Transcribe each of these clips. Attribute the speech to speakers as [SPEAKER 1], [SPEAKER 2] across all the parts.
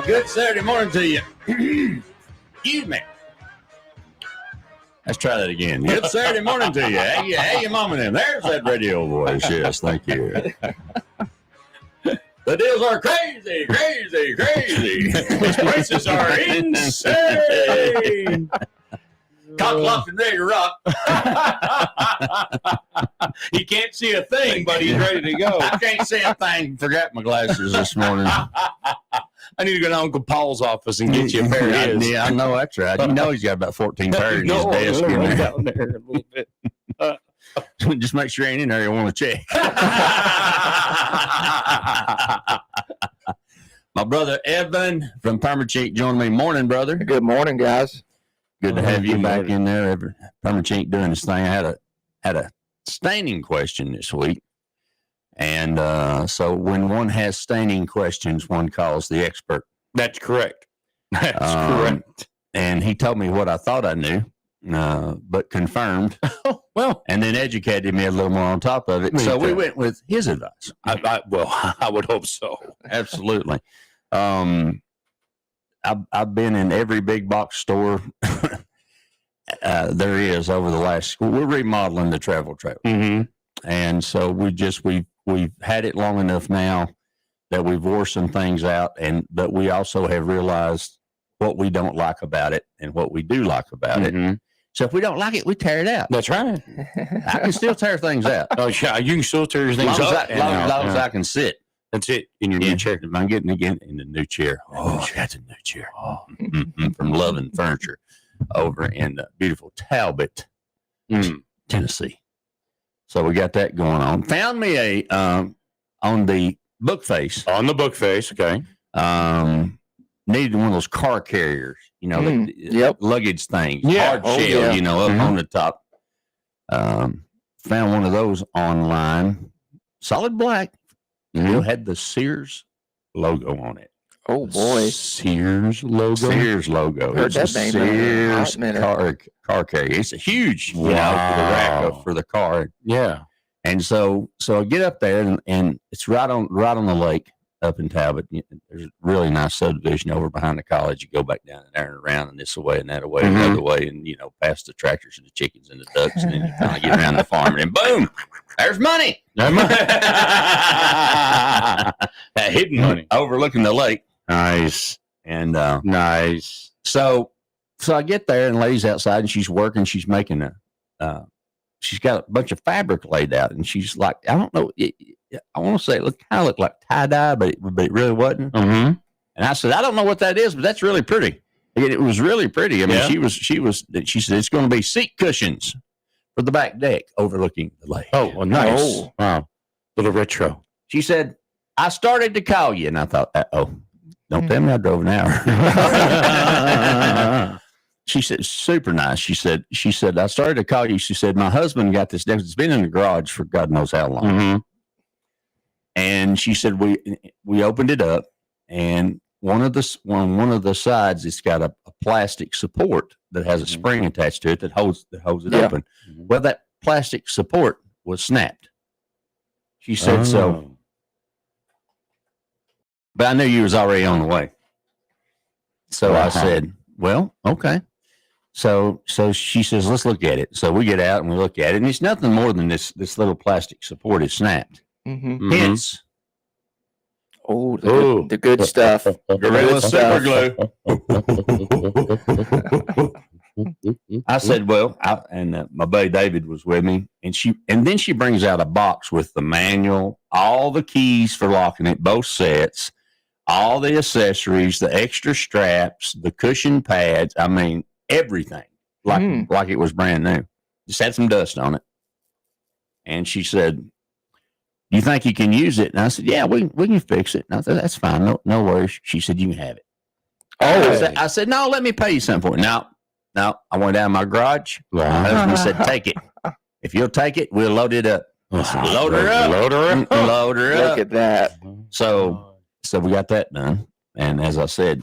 [SPEAKER 1] Good Saturday morning to you. Excuse me. Let's try that again. Good Saturday morning to you. Hey, your mom and them. There's that radio voice. Yes, thank you. The deals are crazy. These prices are insane. Cock locked and ready to rock.
[SPEAKER 2] He can't see a thing, but he's ready to go.
[SPEAKER 1] I can't see a thing. Forgot my glasses this morning.
[SPEAKER 2] I need to go to Uncle Paul's office and get you a pair of his.
[SPEAKER 1] Yeah, I know that's right. You know he's got about 14 pairs in his desk.
[SPEAKER 2] Right down there a little bit.
[SPEAKER 1] Just make sure he ain't in there. You want to check. My brother Evan from Perma-Chink joined me. Morning, brother.
[SPEAKER 3] Good morning, guys.
[SPEAKER 1] Good to have you back in there. Perma-Chink doing this thing. I had a staining question this week. And so when one has staining questions, one calls the expert.
[SPEAKER 2] That's correct. That's correct.
[SPEAKER 1] And he told me what I thought I knew, but confirmed.
[SPEAKER 2] Well,
[SPEAKER 1] and then educated me a little more on top of it. So we went with his advice.
[SPEAKER 2] I would hope so.
[SPEAKER 1] Absolutely. I've been in every big box store there is over the last. We're remodeling the travel trailer, and so we've had it long enough now that we've wore some things out, but we also have realized what we don't like about it and what we do like about it. So if we don't like it, we tear it out.
[SPEAKER 2] That's right.
[SPEAKER 1] I can still tear things out.
[SPEAKER 2] Oh, yeah, you can still tear things up.
[SPEAKER 1] As long as I can sit.
[SPEAKER 2] That's it, in your new chair.
[SPEAKER 1] I'm getting again in the new chair. Oh, that's a new chair. From Loving Furniture over in beautiful Talbot, Tennessee. So we got that going on. Found me on the book face.
[SPEAKER 2] On the book face, okay.
[SPEAKER 1] Needed one of those car carriers, the luggage things.
[SPEAKER 2] Yeah.
[SPEAKER 1] Hard shell, up on the top. Found one of those online. Solid black. Still had the Sears logo on it.
[SPEAKER 3] Oh, boy.
[SPEAKER 1] Sears logo? Sears logo.
[SPEAKER 3] Heard
[SPEAKER 1] It's
[SPEAKER 3] that
[SPEAKER 1] a
[SPEAKER 3] name
[SPEAKER 1] Sears car carrier. It's a huge, for the rack for the car.
[SPEAKER 2] Yeah.
[SPEAKER 1] And so I get up there, and it's right on the lake up in Talbot. There's a really nice subdivision over behind the college. You go back down there and around and this away and that away and the other way, and past the tractors and the chickens and the ducks, and then you kind of get around the farm, and then boom, there's money.
[SPEAKER 2] That hidden money
[SPEAKER 1] Overlooking the lake.
[SPEAKER 2] Nice.
[SPEAKER 1] And
[SPEAKER 2] nice.
[SPEAKER 1] So I get there, and lady's outside, and she's working. She's making she's got a bunch of fabric laid out, and she's like, I don't know. I want to say it kind of looked like tie-dye, but it really wasn't. And I said, I don't know what that is, but that's really pretty. It was really pretty. I mean, she said, it's going to be seat cushions for the back deck overlooking the lake.
[SPEAKER 2] Oh, well, nice. Oh. Wow. Little retro.
[SPEAKER 1] She said, I started to call you. And I thought, don't tell me I drove an hour. She said, super nice. She said, I started to call you. She said, my husband got this. It's been in the garage for God knows how long. And she said, we opened it up, and one of the sides, it's got a plastic support that has a spring attached to it that holds it open. Well, that plastic support was snapped. She said so. But I knew you was already on the way. So I said, well, okay. So she says, let's look at it. So we get out and we look at it, and it's nothing more than this little plastic support is snapped. Hence,
[SPEAKER 3] the good stuff.
[SPEAKER 1] Gorilla Super Glue. I said, well, my buddy David was with me, and then she brings out a box with the manual, all the keys for locking it, both sets, all the accessories, the extra straps, the cushion pads. I mean, everything like it was brand new. Just had some dust on it. And she said, you think you can use it? And I said, yeah, we can fix it. And I said, that's fine. No worries. She said, you can have it. I said, no, let me pay you something for it. No, I went down my garage. My husband said, take it. If you'll take it, we'll load it up. Load her up. Load her up.
[SPEAKER 3] Look at that.
[SPEAKER 1] So we got that done. And as I said,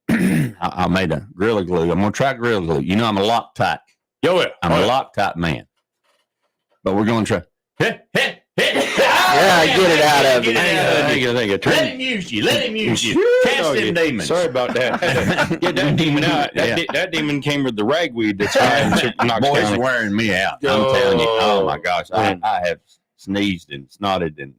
[SPEAKER 1] I made a Gorilla Glue. I'm going to try Gorilla Glue. You know, I'm a Loctite. I'm a Loctite man. But we're going to try.
[SPEAKER 3] Yeah, get it out of
[SPEAKER 1] Get
[SPEAKER 3] him.
[SPEAKER 1] it out of
[SPEAKER 2] Thank
[SPEAKER 1] him.
[SPEAKER 2] you, thank you.
[SPEAKER 1] Let him use you. Let him use you. Cast them demons.
[SPEAKER 2] Sorry about that. Get that demon out. That demon came with the ragweed that's high in Knox
[SPEAKER 1] Boys
[SPEAKER 2] County.
[SPEAKER 1] wearing me out. I'm telling you. Oh my gosh. I have sneezed and snotted and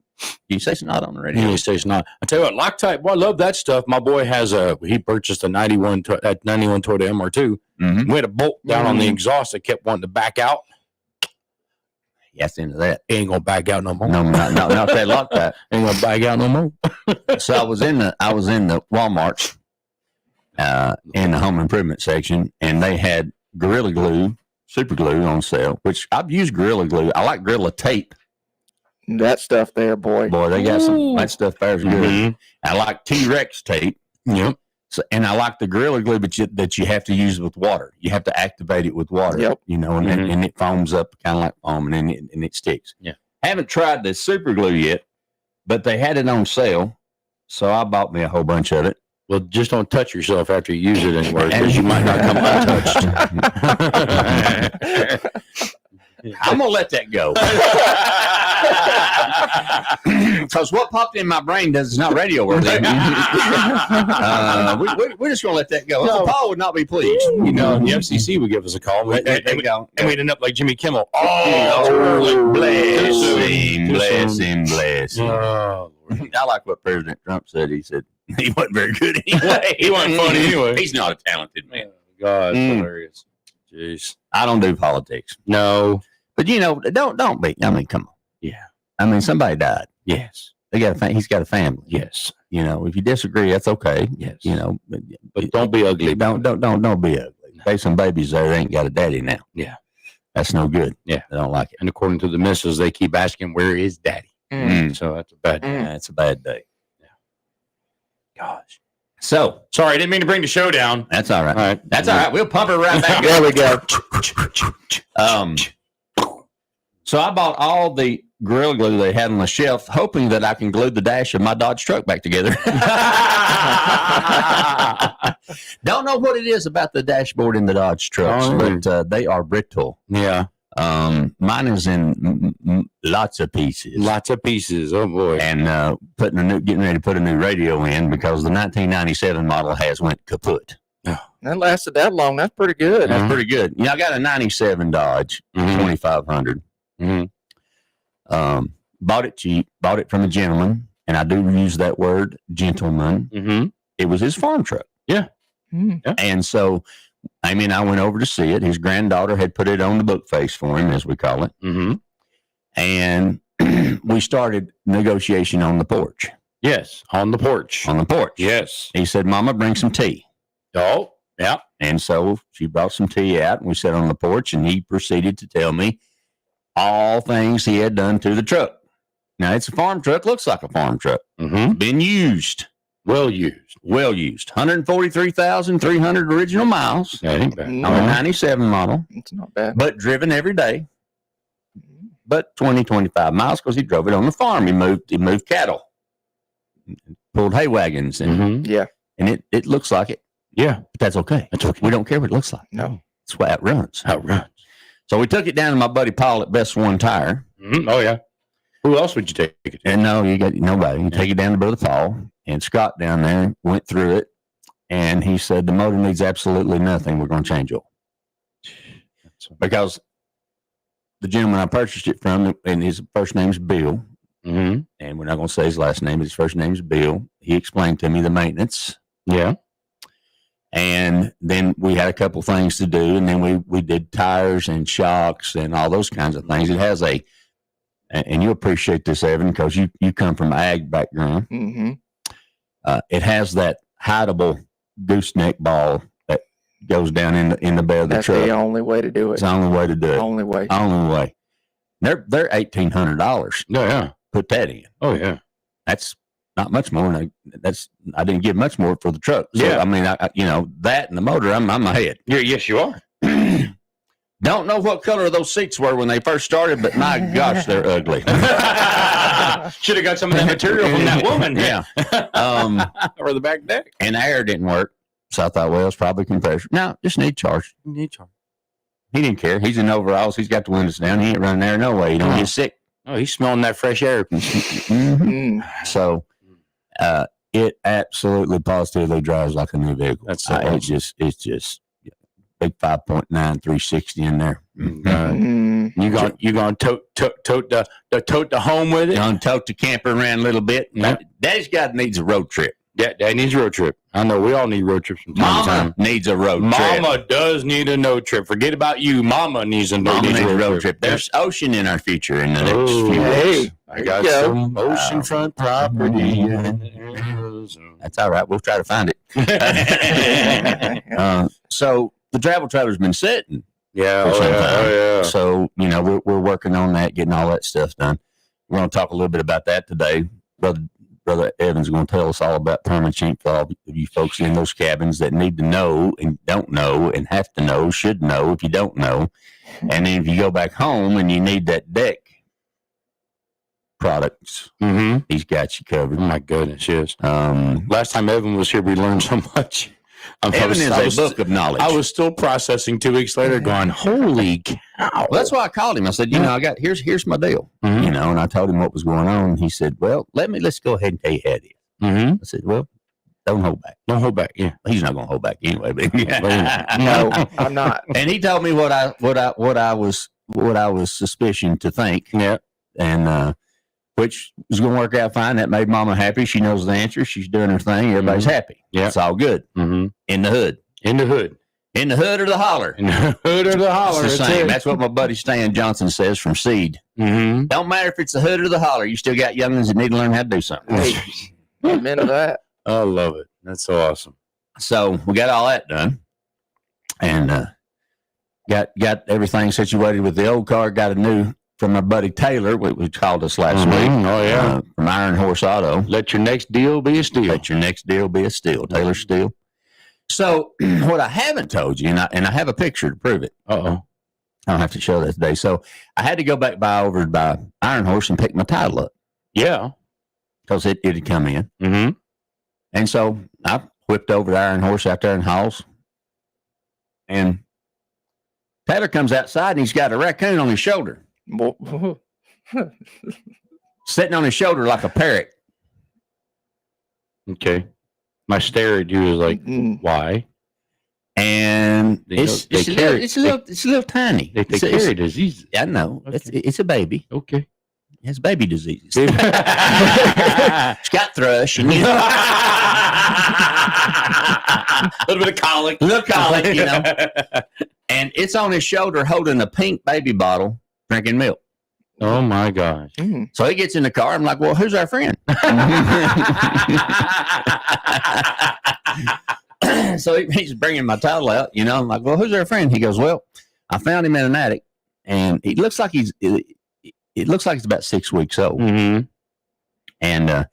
[SPEAKER 1] you say snot on the radio.
[SPEAKER 2] He says not. I tell you what, Loctite. Boy, I love that stuff. My boy has he purchased a 91 Toyota MR2.
[SPEAKER 1] Mm-hmm.
[SPEAKER 2] We had a bolt down on the exhaust that kept wanting to back out.
[SPEAKER 1] Yes, into that.
[SPEAKER 2] He ain't gonna back out no more.
[SPEAKER 1] No, not that Loctite.
[SPEAKER 2] Ain't gonna back out no more.
[SPEAKER 1] So I was in the Walmart in the home improvement section, and they had Gorilla Glue, super glue on sale. Which I've used Gorilla Glue. I like Gorilla Tape.
[SPEAKER 3] That stuff there, boy.
[SPEAKER 1] Boy, they got some that stuff there's good.
[SPEAKER 2] Mhm.
[SPEAKER 1] I like T-Rex tape.
[SPEAKER 2] Yep.
[SPEAKER 1] So, and I like the Gorilla Glue, but that you have to use with water. You have to activate it with water.
[SPEAKER 3] Yep.
[SPEAKER 1] You know, and,
[SPEAKER 2] Mhm.
[SPEAKER 1] and it foams up kind of like foam, and it sticks.
[SPEAKER 2] Yeah.
[SPEAKER 1] Haven't tried the super glue yet, but they had it on sale, so I bought me a whole bunch of it.
[SPEAKER 2] Well, just don't touch yourself after you use it anywhere, because you might not come untouched.
[SPEAKER 1] I'm gonna let that go because what popped in my brain is not radio worthy. We're just gonna let that go. Uncle Paul would not be pleased.
[SPEAKER 2] You know, the FCC would give us a call, and
[SPEAKER 1] go.
[SPEAKER 2] we'd end up like Jimmy Kimmel.
[SPEAKER 1] Bless
[SPEAKER 2] Too
[SPEAKER 1] him,
[SPEAKER 2] soon.
[SPEAKER 1] bless him, bless him.
[SPEAKER 2] Oh, Lord.
[SPEAKER 1] I like what President Trump said. He said he wasn't very good anyway.
[SPEAKER 2] He wasn't funny anyway.
[SPEAKER 1] He's not a talented man.
[SPEAKER 2] God,
[SPEAKER 1] Mm.
[SPEAKER 2] hilarious. Jeez.
[SPEAKER 1] I don't do politics,
[SPEAKER 2] No.
[SPEAKER 1] but you know, don't be. I mean, come on.
[SPEAKER 2] Yeah.
[SPEAKER 1] I mean, somebody died.
[SPEAKER 2] Yes.
[SPEAKER 1] They got he's got a family.
[SPEAKER 2] Yes.
[SPEAKER 1] You know, if you disagree, that's okay.
[SPEAKER 2] Yes.
[SPEAKER 1] You know,
[SPEAKER 2] But don't be ugly.
[SPEAKER 1] Don't be ugly. There's some babies there that ain't got a daddy now.
[SPEAKER 2] Yeah.
[SPEAKER 1] That's no good.
[SPEAKER 2] Yeah.
[SPEAKER 1] I don't like it.
[SPEAKER 2] And according to the missus, they keep asking, where is daddy? So that's a bad day.
[SPEAKER 1] That's a bad day.
[SPEAKER 2] Gosh.
[SPEAKER 1] So
[SPEAKER 2] Sorry, I didn't mean to bring the show down.
[SPEAKER 1] that's all right.
[SPEAKER 2] All right.
[SPEAKER 1] That's all right. We'll pump her right back.
[SPEAKER 3] There we go.
[SPEAKER 1] So I bought all the Gorilla Glue they had on the shelf, hoping that I can glue the dash of my Dodge truck back together. Don't know what it is about the dashboard in the Dodge trucks,
[SPEAKER 2] Oh.
[SPEAKER 1] but they are brittle.
[SPEAKER 2] Yeah.
[SPEAKER 1] Mine is in lots of pieces.
[SPEAKER 2] Lots of pieces. Oh, boy.
[SPEAKER 1] And getting ready to put a new radio in because the 1997 model has went kaput.
[SPEAKER 3] That lasted that long. That's pretty good.
[SPEAKER 1] That's pretty good. You know, I got a 97 Dodge,
[SPEAKER 2] Mhm.
[SPEAKER 1] 2500.
[SPEAKER 2] Mhm.
[SPEAKER 1] Bought it cheap, bought it from a gentleman, and I do use that word, gentleman.
[SPEAKER 2] Mm-hmm.
[SPEAKER 1] It was his farm truck.
[SPEAKER 3] Mm.
[SPEAKER 1] And so, I mean, I went over to see it. His granddaughter had put it on the book face for him, as we call it.
[SPEAKER 2] Mm-hmm.
[SPEAKER 1] And we started negotiation on the porch.
[SPEAKER 2] Yes. On the porch.
[SPEAKER 1] On the porch.
[SPEAKER 2] Yes.
[SPEAKER 1] He said, Mama, bring some tea.
[SPEAKER 2] Oh, yeah.
[SPEAKER 1] And so she brought some tea out, and we sat on the porch, and he proceeded to tell me all things he had done to the truck. Now, it's a farm truck, looks like a farm truck.
[SPEAKER 2] Mm-hmm.
[SPEAKER 1] Been used,
[SPEAKER 2] Well used.
[SPEAKER 1] 143,300 original miles
[SPEAKER 2] That ain't bad.
[SPEAKER 1] on a 97 model,
[SPEAKER 3] It's not bad.
[SPEAKER 1] but driven every day. But 25 miles because he drove it on the farm. He moved cattle, pulled hay wagons, and
[SPEAKER 2] Mm-hmm.
[SPEAKER 3] Yeah.
[SPEAKER 1] it looks like it.
[SPEAKER 2] Yeah.
[SPEAKER 1] But that's okay.
[SPEAKER 2] That's okay.
[SPEAKER 1] We don't care what it looks like.
[SPEAKER 3] No.
[SPEAKER 1] That's why it runs.
[SPEAKER 2] How it runs.
[SPEAKER 1] So we took it down to my buddy Paul at Best One Tire.
[SPEAKER 2] Mm-hmm. Oh, yeah. Who else would you take it to?
[SPEAKER 1] And no, you got nobody. You take it down to Brother Paul, and Scott down there went through it, and he said the motor needs absolutely nothing. We're going to change oil because the gentleman I purchased it from, and his first name's Bill,
[SPEAKER 2] Mm-hmm.
[SPEAKER 1] and we're not going to say his last name. His first name's Bill. He explained to me the maintenance,
[SPEAKER 2] Yeah.
[SPEAKER 1] and then we had a couple things to do, and then we did tires and shocks and all those kinds of things. It has and you appreciate this, Evan, because you come from ag background.
[SPEAKER 3] Mm-hmm.
[SPEAKER 1] It has that hideable gooseneck ball that goes down in the bed of the
[SPEAKER 3] That's
[SPEAKER 1] truck.
[SPEAKER 3] the only way to do
[SPEAKER 1] It's
[SPEAKER 3] it.
[SPEAKER 1] the only way to do it.
[SPEAKER 3] Only way.
[SPEAKER 1] Only way. They're $1,800.
[SPEAKER 2] Oh, yeah.
[SPEAKER 1] Put that in.
[SPEAKER 2] Oh, yeah.
[SPEAKER 1] That's not much more. I didn't give much more for the truck. So,
[SPEAKER 2] Yeah.
[SPEAKER 1] I mean, that and the motor, I'm ahead.
[SPEAKER 2] Yeah. Yes, you are.
[SPEAKER 1] Don't know what color those seats were when they first started, but my gosh, they're ugly.
[SPEAKER 2] Should have got some of that material from that woman.
[SPEAKER 1] Yeah.
[SPEAKER 2] Or the back deck.
[SPEAKER 1] And the air didn't work. So I thought, well, it's probably compressor. No, just need charge. He didn't care. He's in overalls. He's got the windows down. He ain't running there no way. He don't get sick.
[SPEAKER 2] Oh, he's smelling that fresh air.
[SPEAKER 1] Mhm. So, it absolutely positively drives like a new vehicle.
[SPEAKER 2] That's so awesome.
[SPEAKER 1] It's just big 5.9 360 in there.
[SPEAKER 2] You gonna tote the home with it?
[SPEAKER 1] Gonna tote the camper around a little bit.
[SPEAKER 2] Yep.
[SPEAKER 1] Daddy's got needs a road trip.
[SPEAKER 2] Yeah, Dad needs a road trip. I know we all need road trips from time to time.
[SPEAKER 1] Mama needs a road trip.
[SPEAKER 2] Mama does need a road trip. Forget about you. Mama needs a road trip.
[SPEAKER 1] There's ocean in our future in the next few weeks.
[SPEAKER 2] I got some oceanfront property.
[SPEAKER 1] That's all right. We'll try to find it. So the travel trailer's been sitting.
[SPEAKER 2] Yeah.
[SPEAKER 1] So, we're working on that, getting all that stuff done. We're going to talk a little bit about that today. Brother Evans is going to tell us all about Perma-Chink for all of you folks in those cabins that need to know and don't know and have to know, should know if you don't know. And then if you go back home and you need that deck products, he's got you covered.
[SPEAKER 2] Oh my goodness, yes.
[SPEAKER 1] Last
[SPEAKER 2] time Evan was here, we learned so much.
[SPEAKER 1] Evan is a book of knowledge.
[SPEAKER 2] I was still processing 2 weeks later going, holy cow.
[SPEAKER 1] Well, that's why I called him. I said, I got, here's my deal, and I told him what was going on. He said, well, let's go ahead and tell you how it is. I said, well, don't hold back.
[SPEAKER 2] Don't hold back. Yeah.
[SPEAKER 1] He's not going to hold back anyway, but
[SPEAKER 3] No, I'm not.
[SPEAKER 1] And he told me what I was suspicion to think.
[SPEAKER 2] Yeah.
[SPEAKER 1] And, which is going to work out fine. That made Mama happy. She knows the answer. She's doing her thing. Everybody's happy.
[SPEAKER 2] Yeah.
[SPEAKER 1] It's all good. In the hood.
[SPEAKER 2] In the hood.
[SPEAKER 1] In the hood or the holler.
[SPEAKER 2] In the hood or the holler.
[SPEAKER 1] It's the same. That's what my buddy Stan Johnson says from Seed. Don't matter if it's the hood or the holler. You still got youngins that need to learn how to do something.
[SPEAKER 3] Amen to that.
[SPEAKER 2] I love it. That's so awesome.
[SPEAKER 1] So we got all that done. And got everything situated with the old car. Got a new from my buddy Taylor, which called us last week.
[SPEAKER 2] Oh, yeah.
[SPEAKER 1] From Iron Horse Auto.
[SPEAKER 2] Let your next deal be a steal.
[SPEAKER 1] Let your next deal be a steal. Taylor Steel. So what I haven't told you, and I have a picture to prove it.
[SPEAKER 2] Uh-oh.
[SPEAKER 1] I don't have to show that today. So I had to go back over by Iron Horse and pick my title up.
[SPEAKER 2] Yeah.
[SPEAKER 1] Because it had come in. And so I whipped over to Iron Horse out there in Halls. And Taylor comes outside and he's got a raccoon on his shoulder. Sitting on his shoulder like a parrot.
[SPEAKER 2] Okay. My stare at you is like, why?
[SPEAKER 1] And it's a little tiny.
[SPEAKER 2] They carry diseases.
[SPEAKER 1] I know. Okay. It's a baby.
[SPEAKER 2] Okay.
[SPEAKER 1] It has baby diseases. It's got thrush. And,
[SPEAKER 2] a little bit of colic.
[SPEAKER 1] And it's on his shoulder holding a pink baby bottle, drinking milk.
[SPEAKER 2] Oh, my gosh.
[SPEAKER 1] So he gets in the car. I'm like, well, who's our friend? So he's bringing my towel out, I'm like, well, who's our friend? He goes, well, I found him in an attic, and it looks like he's about 6 weeks old. And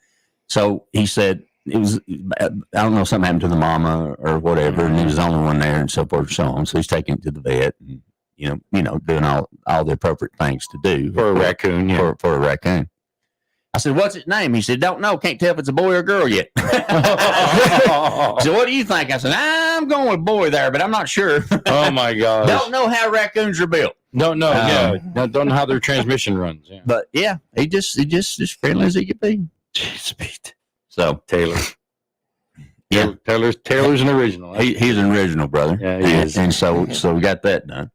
[SPEAKER 1] so he said, it was, I don't know, something happened to the mama or whatever, and he was the only one there and so forth and so on. So he's taking it to the vet and, doing all the appropriate things to do.
[SPEAKER 2] For a raccoon, yeah.
[SPEAKER 1] For a raccoon. I said, what's its name? He said, don't know. Can't tell if it's a boy or a girl yet. So what do you think? I said, I'm going with boy there, but I'm not sure.
[SPEAKER 2] Oh, my gosh.
[SPEAKER 1] Don't know how raccoons are built.
[SPEAKER 2] Don't know. Don't know how their transmission runs. Yeah.
[SPEAKER 1] But, yeah, he just as friendly as he could be.
[SPEAKER 2] Jeez, Pete.
[SPEAKER 1] So,
[SPEAKER 2] Taylor.
[SPEAKER 1] Yeah.
[SPEAKER 2] Taylor's an original.
[SPEAKER 1] He's an original, brother.
[SPEAKER 2] Yeah, he is.
[SPEAKER 1] And so we got that done.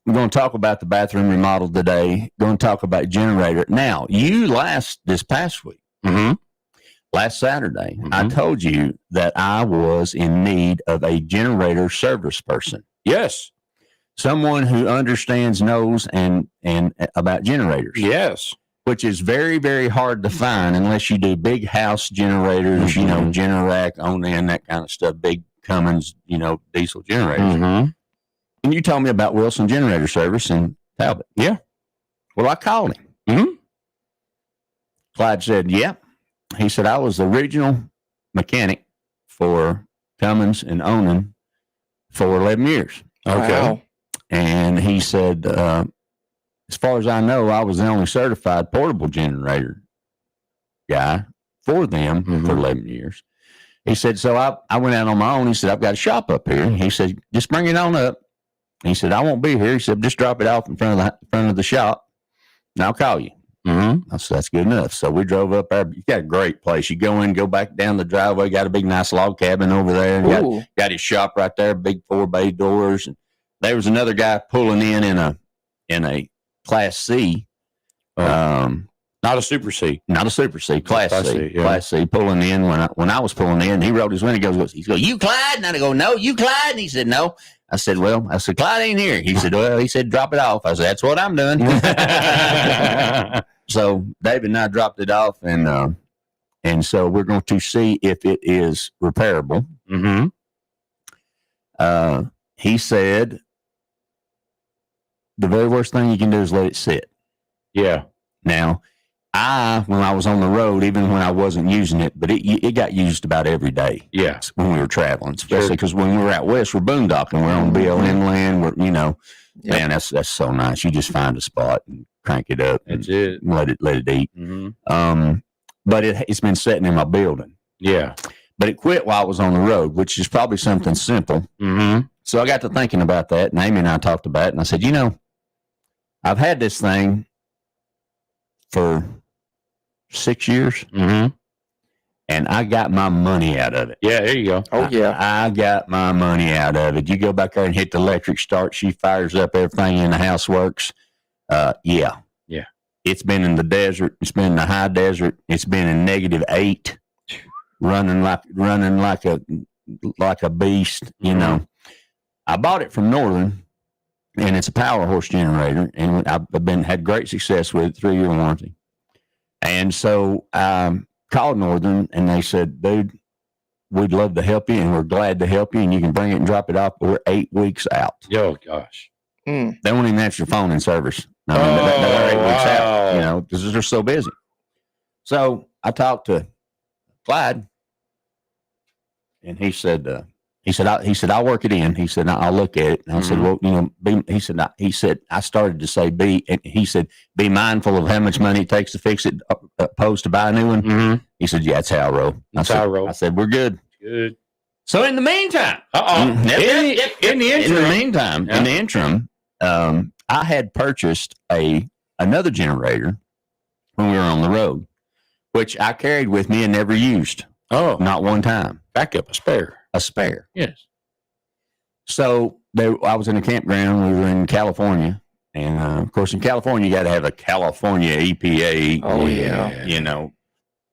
[SPEAKER 1] We're going to talk about the bathroom remodel today. Going to talk about generator. Now, this past week, last Saturday, I told you that I was in need of a generator service person.
[SPEAKER 2] Yes.
[SPEAKER 1] Someone who understands, knows, and about generators.
[SPEAKER 2] Yes.
[SPEAKER 1] Which is very, very hard to find unless you do big house generators, Generac, on-in, that kind of stuff, big Cummins, diesel generators. And you told me about Wilson Generator Service in Talbot.
[SPEAKER 2] Yeah.
[SPEAKER 1] Well, I called him. Clyde said, yeah. He said, I was the original mechanic for Cummins and Onan for 11 years.
[SPEAKER 2] Okay.
[SPEAKER 3] Wow.
[SPEAKER 1] And he said, as far as I know, I was the only certified portable generator guy for them for 11 years. He said, so I went out on my own. He said, I've got a shop up here. He said, just bring it on up. He said, I won't be here. He said, just drop it off in front of the shop I'll call you. I said, that's good enough. So we drove up there. You got a great place. You go in, go back down the driveway, got a big, nice log cabin over there. Got his shop right there, big 4-bay doors. And there was another guy pulling in a Class C.
[SPEAKER 2] Not a Super C.
[SPEAKER 1] Not a Super C, Class C.
[SPEAKER 2] Yeah.
[SPEAKER 1] Class C pulling in. When I was pulling in, he rolled his window. He goes, you Clyde? And I go, no, you Clyde? And he said, no. I said, Clyde ain't here. He said, drop it off. I said, that's what I'm doing. So David and I dropped it off, and so we're going to see if it is repairable. He said the very worst thing you can do is let it sit.
[SPEAKER 2] Yeah.
[SPEAKER 1] Now, when I was on the road, even when I wasn't using it, but it got used about every day.
[SPEAKER 2] Yeah.
[SPEAKER 1] When we were traveling, especially because when we were out west, we're boondocking. We're on BLM land. Man, that's so nice. You just find a spot and crank it up.
[SPEAKER 2] That's it.
[SPEAKER 1] Let it eat. But it's been sitting in my building.
[SPEAKER 2] Yeah.
[SPEAKER 1] But it quit while I was on the road, which is probably something simple. So I got to thinking about that, and Amy and I talked about it, and I said, I've had this thing for 6 years, and I got my money out of it.
[SPEAKER 2] Yeah, there you go.
[SPEAKER 3] Oh, yeah.
[SPEAKER 1] I got my money out of it. You go back there and hit the electric start, she fires up, everything in the house works. Yeah. It's been in the desert. It's been in the high desert. It's been in -8, running like a beast. I bought it from Northern, and it's a power horse generator, and I've had great success with it, 3-year warranty. And so I called Northern, and they said, dude, we'd love to help you, and we're glad to help you, and you can bring it and drop it off, but we're 8 weeks out.
[SPEAKER 2] Oh, gosh.
[SPEAKER 1] They won't even answer your phone in service. I mean, they're 8 weeks out, because they're so busy. So I talked to Clyde, and he said, I'll work it in. He said, I'll look at it. And I said, well, he said, I started to say, be mindful of how much money it takes to fix it, opposed to buy a new one. He said, yeah, that's how I roll. I said, we're good.
[SPEAKER 2] Good.
[SPEAKER 1] So in the meantime,
[SPEAKER 2] in the
[SPEAKER 1] interim, I had purchased another generator when we were on the road, which I carried with me and never used.
[SPEAKER 2] Oh,
[SPEAKER 1] not one time.
[SPEAKER 2] Backup, a spare.
[SPEAKER 1] Yes. So I was in a campground. We were in California, and of course, in California, you got to have a California EPA.
[SPEAKER 3] Oh yeah.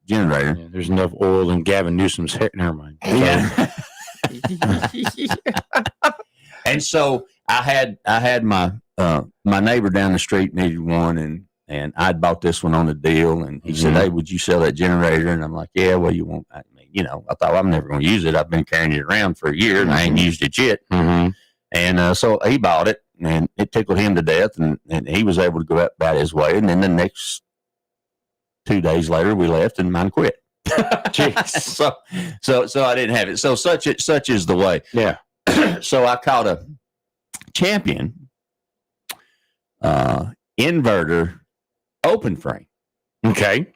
[SPEAKER 1] Generator.
[SPEAKER 2] Yeah, there's enough oil in Gavin Newsom's hair. Never mind.
[SPEAKER 1] Yeah. And so I had my neighbor down the street needed one, and I'd bought this one on the deal, and he said, hey, would you sell that generator? And I'm like, yeah, well, you won't. I thought, I'm never going to use it. I've been carrying it around for a year, and I ain't used it yet. And so he bought it, and it tickled him to death, and he was able to go about his way. And then the next 2 days later, we left, and mine quit. So I didn't have it. So such is the way.
[SPEAKER 2] Yeah.
[SPEAKER 1] So I caught a Champion inverter open frame.
[SPEAKER 2] Okay.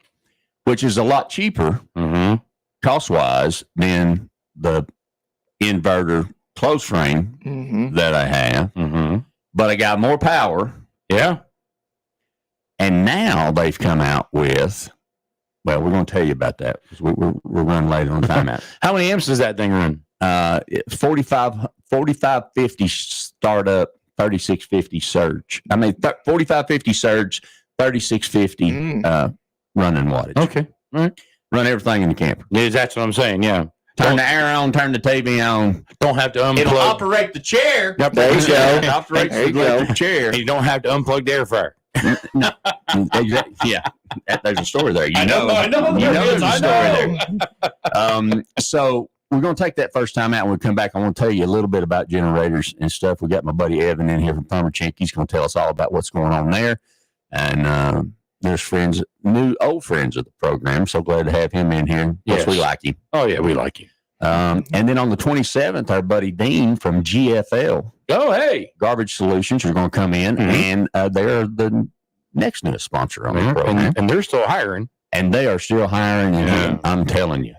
[SPEAKER 1] Which is a lot cheaper cost wise than the inverter closed frame that I have. But I got more power.
[SPEAKER 2] Yeah. And
[SPEAKER 1] now they've come out with, well, we're going to tell you about that because we're running late on timeout.
[SPEAKER 2] How many amps does that thing run?
[SPEAKER 1] 4550 startup, 3650 surge. 4550 surge, 3650 running wattage.
[SPEAKER 2] Okay. All right.
[SPEAKER 1] Run everything in the camper.
[SPEAKER 2] Yeah, that's what I'm saying. Yeah.
[SPEAKER 1] Turn the air on, turn the TV on.
[SPEAKER 2] Don't have to unplug.
[SPEAKER 1] It'll operate the chair.
[SPEAKER 2] Yep.
[SPEAKER 3] There you go.
[SPEAKER 1] It operates the electric chair.
[SPEAKER 2] You don't have to unplug the air fryer.
[SPEAKER 1] No. Yeah. There's a story there.
[SPEAKER 2] I know.
[SPEAKER 1] There's a story there. So we're going to take that first time out. When we come back, I want to tell you a little bit about generators and stuff. We got my buddy Evan in here from Perma-Chink. He's going to tell us all about what's going on there. And there's old friends of the program. So glad to have him in here. Yes, we like him.
[SPEAKER 2] Oh, yeah, we like you.
[SPEAKER 1] And then on the 27th, our buddy Dean from GFL.
[SPEAKER 2] Oh, hey.
[SPEAKER 1] Garbage Solutions are going to come in, and they're the next newest sponsor on the program.
[SPEAKER 2] And they're still hiring.
[SPEAKER 1] And they are still hiring, and I'm telling you.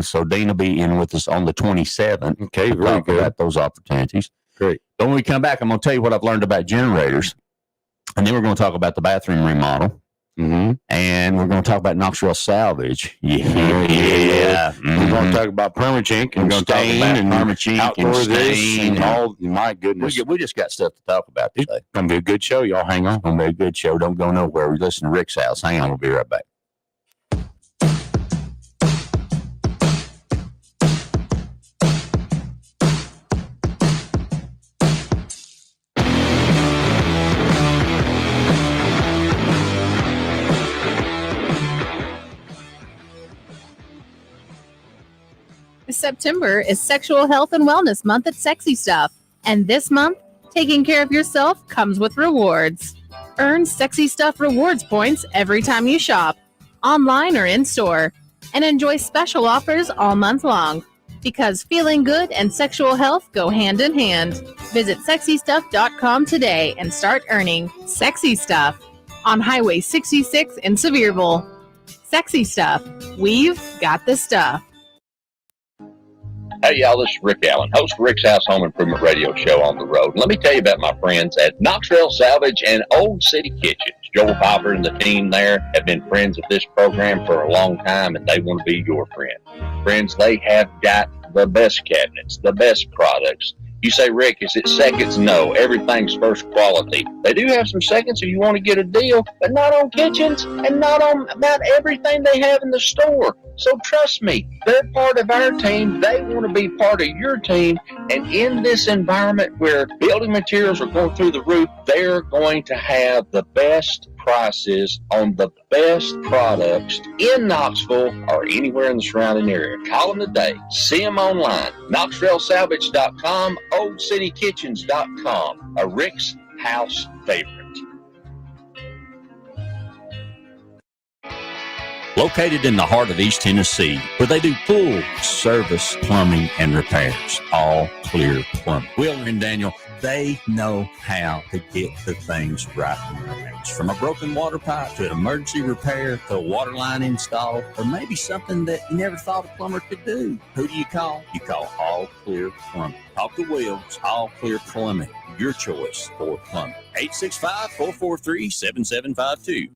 [SPEAKER 1] So Dean will be in with us on the 27th.
[SPEAKER 2] Okay, very good.
[SPEAKER 1] About those opportunities.
[SPEAKER 2] Great.
[SPEAKER 1] But when we come back, I'm going to tell you what I've learned about generators. And then we're going to talk about the bathroom remodel.
[SPEAKER 2] Mm-hmm.
[SPEAKER 1] And we're going to talk about Knoxville salvage. Yeah.
[SPEAKER 2] We're going to talk about Perma-Chink.
[SPEAKER 1] We're going to talk about Perma-Chink
[SPEAKER 2] outdoor
[SPEAKER 1] and
[SPEAKER 2] this
[SPEAKER 1] stain.
[SPEAKER 2] and all. My goodness.
[SPEAKER 1] We just got stuff to talk about today.
[SPEAKER 2] It's going to be a good show. Y'all hang on.
[SPEAKER 1] It's going to be a good show. Don't go nowhere. We listen to Rick's house. Hang on. We'll be right back.
[SPEAKER 4] September is Sexual Health and Wellness Month at Sexy Stuff. And this month, taking care of yourself comes with rewards. Earn Sexy Stuff rewards points every time you shop, online or in store, and enjoy special offers all month long. Because feeling good and sexual health go hand in hand. Visit sexystuff.com today and start earning Sexy Stuff on Highway 66 in Sevierville. Sexy Stuff. We've got the stuff.
[SPEAKER 5] Hey y'all, this is Rick Allen, host of Rick's House Home Improvement Radio Show on the road. Let me tell you about my friends at Knoxville Salvage and Old City Kitchens. Joel Popper and the team there have been friends of this program for a long time, and they want to be your friend. Friends, they have got the best cabinets, the best products. You say, Rick, is it seconds? No, everything's first quality. They do have some seconds if you want to get a deal, but not on kitchens and not on about everything they have in the store. So trust me, they're part of our team. They want to be part of your team. And in this environment where building materials are going through the roof, they're going to have the best prices on the best products in Knoxville or anywhere in the surrounding area. Call them today. See them online. KnoxvilleSalvage.com, OldCityKitchens.com. A Rick's House favorite.
[SPEAKER 1] Located in the heart of East Tennessee, where they do full service plumbing and repairs. All Clear Plumbing. Wheeler and Daniel, they know how to get the things right in your house. From a broken water pipe to an emergency repair to a water line install, or maybe something that you never thought a plumber could do. Who do you call? You call All Clear Plumbing. Talk to Will. It's All Clear Plumbing. Your choice for plumbing. 865-443-7752.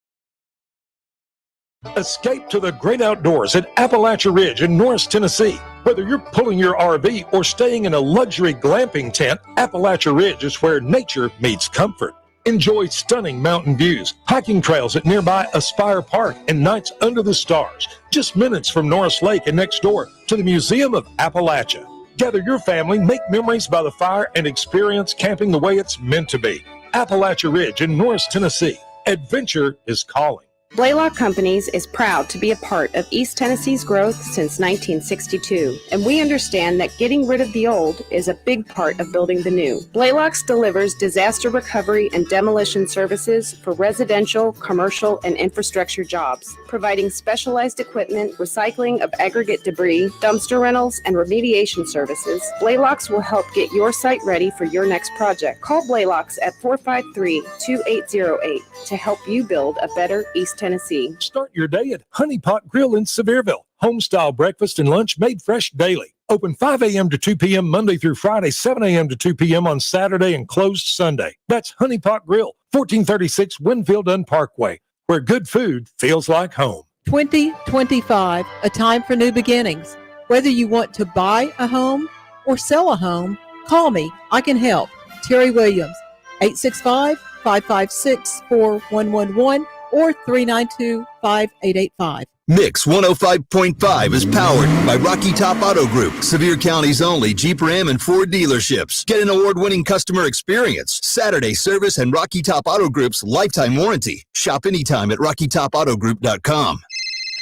[SPEAKER 6] Escape to the great outdoors at Appalachia Ridge in Norris, Tennessee. Whether you're pulling your RV or staying in a luxury glamping tent, Appalachia Ridge is where nature meets comfort. Enjoy stunning mountain views, hiking trails at nearby Aspire Park, and nights under the stars, just minutes from Norris Lake and next door to the Museum of Appalachia. Gather your family, make memories by the fire, and experience camping the way it's meant to be. Appalachia Ridge in Norris, Tennessee. Adventure is calling.
[SPEAKER 7] Blaylock Companies is proud to be a part of East Tennessee's growth since 1962, and we understand that getting rid of the old is a big part of building the new. Blaylock's delivers disaster recovery and demolition services for residential, commercial, and infrastructure jobs, providing specialized equipment, recycling of aggregate debris, dumpster rentals, and remediation services. Blaylocks will help get your site ready for your next project. Call Blaylocks at 453-2808 to help you build a better East Tennessee.
[SPEAKER 6] Start your day at Honey Pot Grill in Sevierville. Home-style breakfast and lunch made fresh daily. Open 5 a.m. to 2 p.m. Monday through Friday, 7 a.m. to 2 p.m. on Saturday, and closed Sunday. That's Honey Pot Grill, 1436 Winfield Dunn Parkway, where good food feels like home.
[SPEAKER 8] 2025, a time for new beginnings. Whether you want to buy a home or sell a home, call me. I can help. Terry Williams, 865-556-4111 or 392-5885.
[SPEAKER 9] Mix 105.5 is powered by Rocky Top Auto Group, Sevier County's only Jeep, Ram, and Ford dealerships. Get an award-winning customer experience, Saturday service, and Rocky Top Auto Group's lifetime warranty. Shop anytime at RockyTopAutoGroup.com.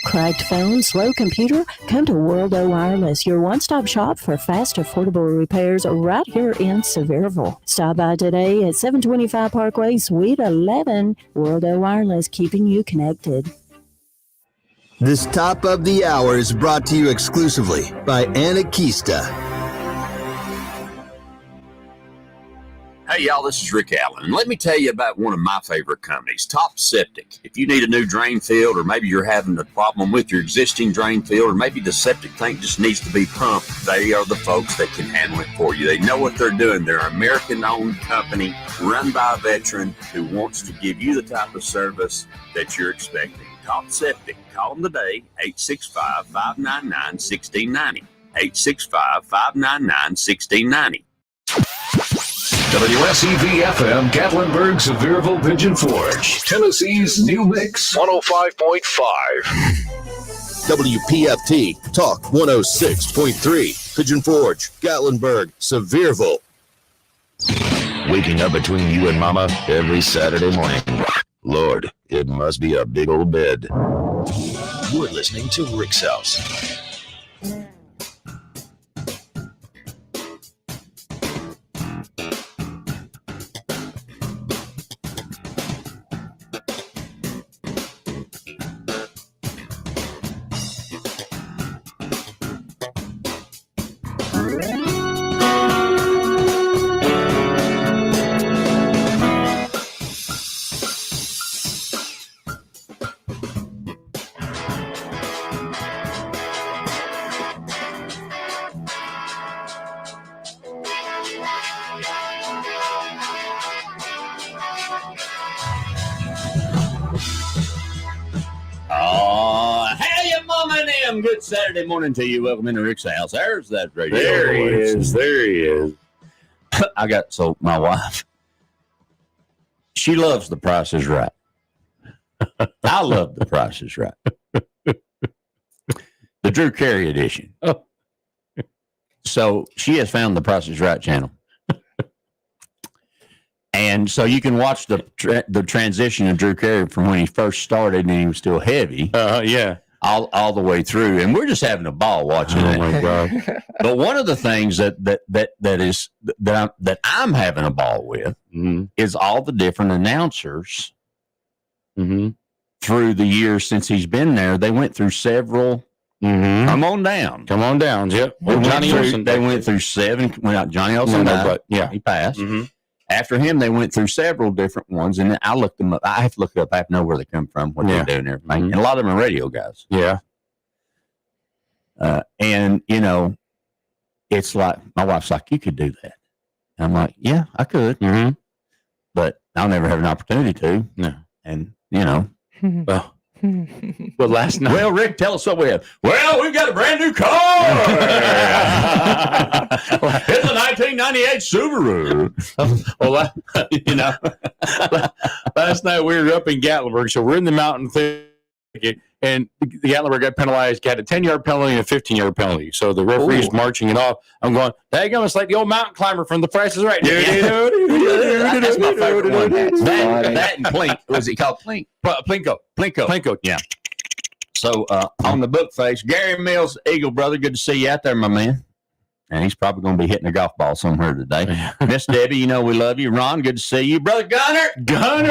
[SPEAKER 10] Cracked phone, slow computer? Come to World O Wireless, your one-stop shop for fast, affordable repairs right here in Sevierville. Stop by today at 725 Parkway, Suite 11. World O Wireless, keeping you connected.
[SPEAKER 9] This top of the hour is brought to you exclusively by Anakista.
[SPEAKER 1] Hey, y'all, this is Rick Allen. And let me tell you about one of my favorite companies, Top Septic. If you need a new drain field, or maybe you're having a problem with your existing drain field, or maybe the septic tank just needs to be pumped, they are the folks that can handle it for you. They know what they're doing. They're an American-owned company run by a veteran who wants to give you the type of service that you're expecting. Top Septic. Call them today, 865-599-1690. 865-599-1690.
[SPEAKER 11] WSEV-FM, Gatlinburg, Sevierville, Pigeon Forge, Tennessee's new mix, 105.5.
[SPEAKER 9] WPFT Talk 106.3. Pigeon Forge, Gatlinburg, Sevierville.
[SPEAKER 11] Waking up between you and Mama every Saturday morning. Lord, it must be a big old bed. You're listening to Rick's House.
[SPEAKER 1] Good Saturday morning to you. Welcome into Rick's house. There's that radio.
[SPEAKER 2] There he is. There he is.
[SPEAKER 1] My wife, she loves The Price is Right. I love The Price is Right. The Drew Carey edition.
[SPEAKER 2] Oh.
[SPEAKER 1] So she has found The Price is Right channel. And so you can watch the transition of Drew Carey from when he first started and he was still heavy.
[SPEAKER 2] Yeah.
[SPEAKER 1] All the way through, and we're just having a ball watching it.
[SPEAKER 2] Oh my God!
[SPEAKER 1] But one of the things that I'm having a ball with is all the different announcers through the years since he's been there. They went through several. Come on down.
[SPEAKER 2] Yep.
[SPEAKER 1] They went through seven. Well, Johnny Olsen died,
[SPEAKER 2] but yeah,
[SPEAKER 1] he passed. After him, they went through several different ones, and I looked them up. I have to look it up. I have to know where they come from, what they do, and everything. And a lot of them are radio guys.
[SPEAKER 2] Yeah.
[SPEAKER 1] And, you know, it's like, my wife's like, you could do that. And I'm like, yeah, I could. But I'll never have an opportunity to.
[SPEAKER 2] No.
[SPEAKER 1] And, you know.
[SPEAKER 2] Well, last night.
[SPEAKER 1] Well, Rick, tell us what we have. Well, we've got a brand new car. It's a 1998 Subaru.
[SPEAKER 2] Well, you know, last night we were up in Gatlinburg, so we're in the mountain thicket, and the Gatlinburg got penalized, got a 10-yard penalty and a 15-yard penalty. So the referee's marching it off. I'm going, daggum, it's like the old mountain climber from The Price is Right.
[SPEAKER 1] That's my favorite one. That and Plink. Was it called Plink?
[SPEAKER 2] Plinko.
[SPEAKER 1] Yeah. So on the book face, Gary Mills, Eagle brother, good to see you out there, my man. And he's probably going to be hitting a golf ball somewhere today. Miss Debbie, you know we love you. Ron, good to see you. Brother Gunner, got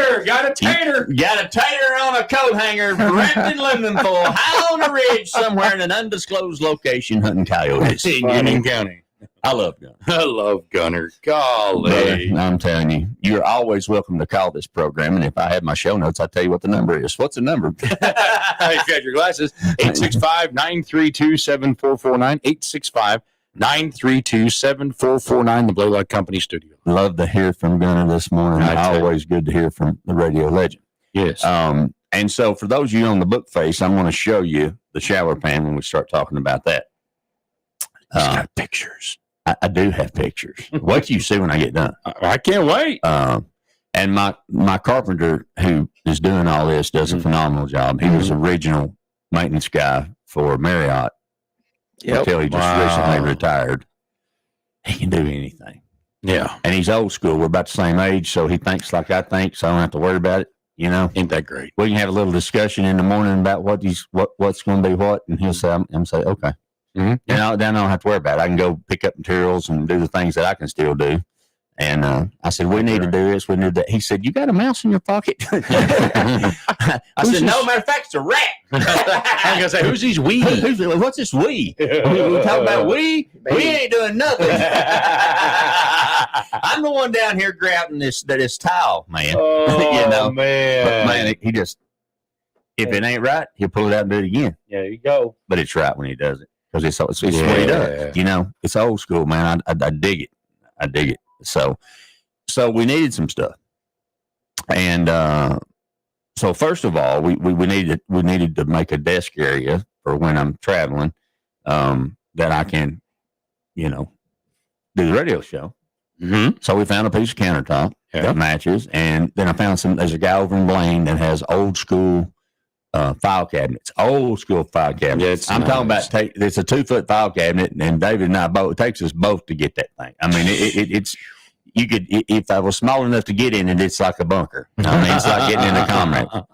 [SPEAKER 1] a tater. Got a tater on a coat hanger wrapped in aluminum foil high on a ridge somewhere in an undisclosed location hunting coyotes.
[SPEAKER 2] In Union County.
[SPEAKER 1] I love Gunner.
[SPEAKER 2] I love Gunner. Golly.
[SPEAKER 1] Brother, I'm telling you, you're always welcome to call this program. And if I had my show notes, I'll tell you what the number is. What's the number?
[SPEAKER 2] You got your glasses. 865-932-7449. 865-932-7449, the Blaylock Company studio.
[SPEAKER 1] Love to hear from Gunner this morning. Always good to hear from the radio legend.
[SPEAKER 2] Yes.
[SPEAKER 1] And so for those of you on the book face, I'm going to show you the shower pan when we start talking about that.
[SPEAKER 2] He's got pictures.
[SPEAKER 1] I do have pictures. What do you see when I get done?
[SPEAKER 2] I can't wait.
[SPEAKER 1] And my carpenter who is doing all this does a phenomenal job. He was original maintenance guy for Marriott. Until he just recently retired. He can do anything.
[SPEAKER 2] Yeah.
[SPEAKER 1] And he's old school. We're about the same age, so he thinks like I think, so I don't have to worry about it. You know?
[SPEAKER 2] Ain't that great?
[SPEAKER 1] We can have a little discussion in the morning about what's going to be what, and he'll say, I'm say, okay. And then I don't have to worry about it. I can go pick up materials and do the things that I can still do. And I said, we need to do this. We need that. He said, you got a mouse in your pocket? I said, no, matter of fact, it's a rat.
[SPEAKER 2] I was going to say, who's these we?
[SPEAKER 1] What's this we? We talking about we? We ain't doing nothing. I'm the one down here grabbing this towel, man.
[SPEAKER 2] Oh, man.
[SPEAKER 1] But, man, he just, if it ain't right, he'll pull it out and do it again.
[SPEAKER 2] Yeah, there you go.
[SPEAKER 1] But it's right when he does it because it's what he does. It's old school, man. I dig it. I dig it. So we needed some stuff. And so first of all, we needed to make a desk area for when I'm traveling that I can, do the radio show.
[SPEAKER 2] Mm-hmm.
[SPEAKER 1] So we found a piece of countertop that matches, and then I found there's a guy over in Blaine that has old school file cabinets. Old school file cabinets.
[SPEAKER 2] Yeah,
[SPEAKER 1] I'm talking about it's a 2-foot file cabinet, and David and I both, it takes us both to get that thing. I mean, it's you could, if I was small enough to get in it, it's like a bunker. I mean, it's like getting in a Connex.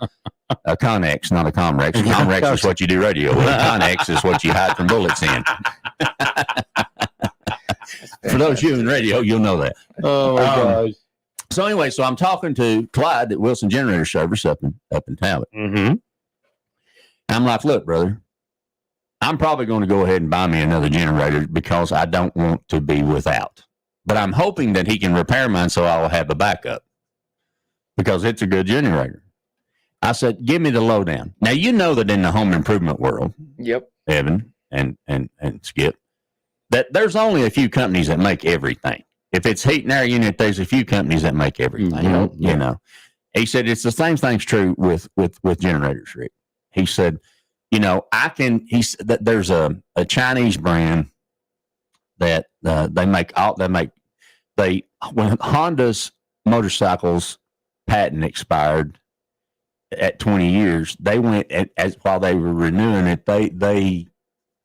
[SPEAKER 1] A Connex, not a Comrex. A Comrex is what you do radio with. A Connex is what you hide from bullets in. For those of you in radio, you'll know that.
[SPEAKER 2] Oh, my gosh.
[SPEAKER 1] So anyway, I'm talking to Clyde at Wilson Generator Service up in Talbot.
[SPEAKER 2] Mm-hmm.
[SPEAKER 1] I'm like, look, brother, I'm probably going to go ahead and buy me another generator because I don't want to be without. But I'm hoping that he can repair mine so I will have a backup because it's a good generator. I said, give me the lowdown. Now, you know that in the home improvement world,
[SPEAKER 3] Yep.
[SPEAKER 1] Evan and Skip, that there's only a few companies that make everything. If it's heat and air unit, there's a few companies that make everything.
[SPEAKER 2] Mm-hmm.
[SPEAKER 1] He said it's the same thing's true with generators, Rick. He said, that there's a Chinese brand that when Honda's motorcycles patent expired at 20 years, they went while they were renewing it,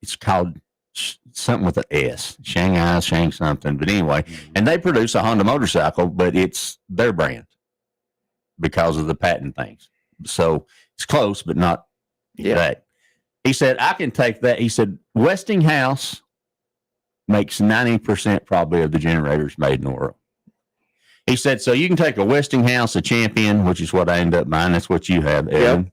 [SPEAKER 1] it's called something with an S, Shanghai something. But anyway, and they produce a Honda motorcycle, but it's their brand because of the patent things. So it's close, but not that. He said, I can take that. He said, Westinghouse makes 90% probably of the generators made in the world. He said, so you can take a Westinghouse, a Champion, which is what I ended up buying. That's what you have, Evan.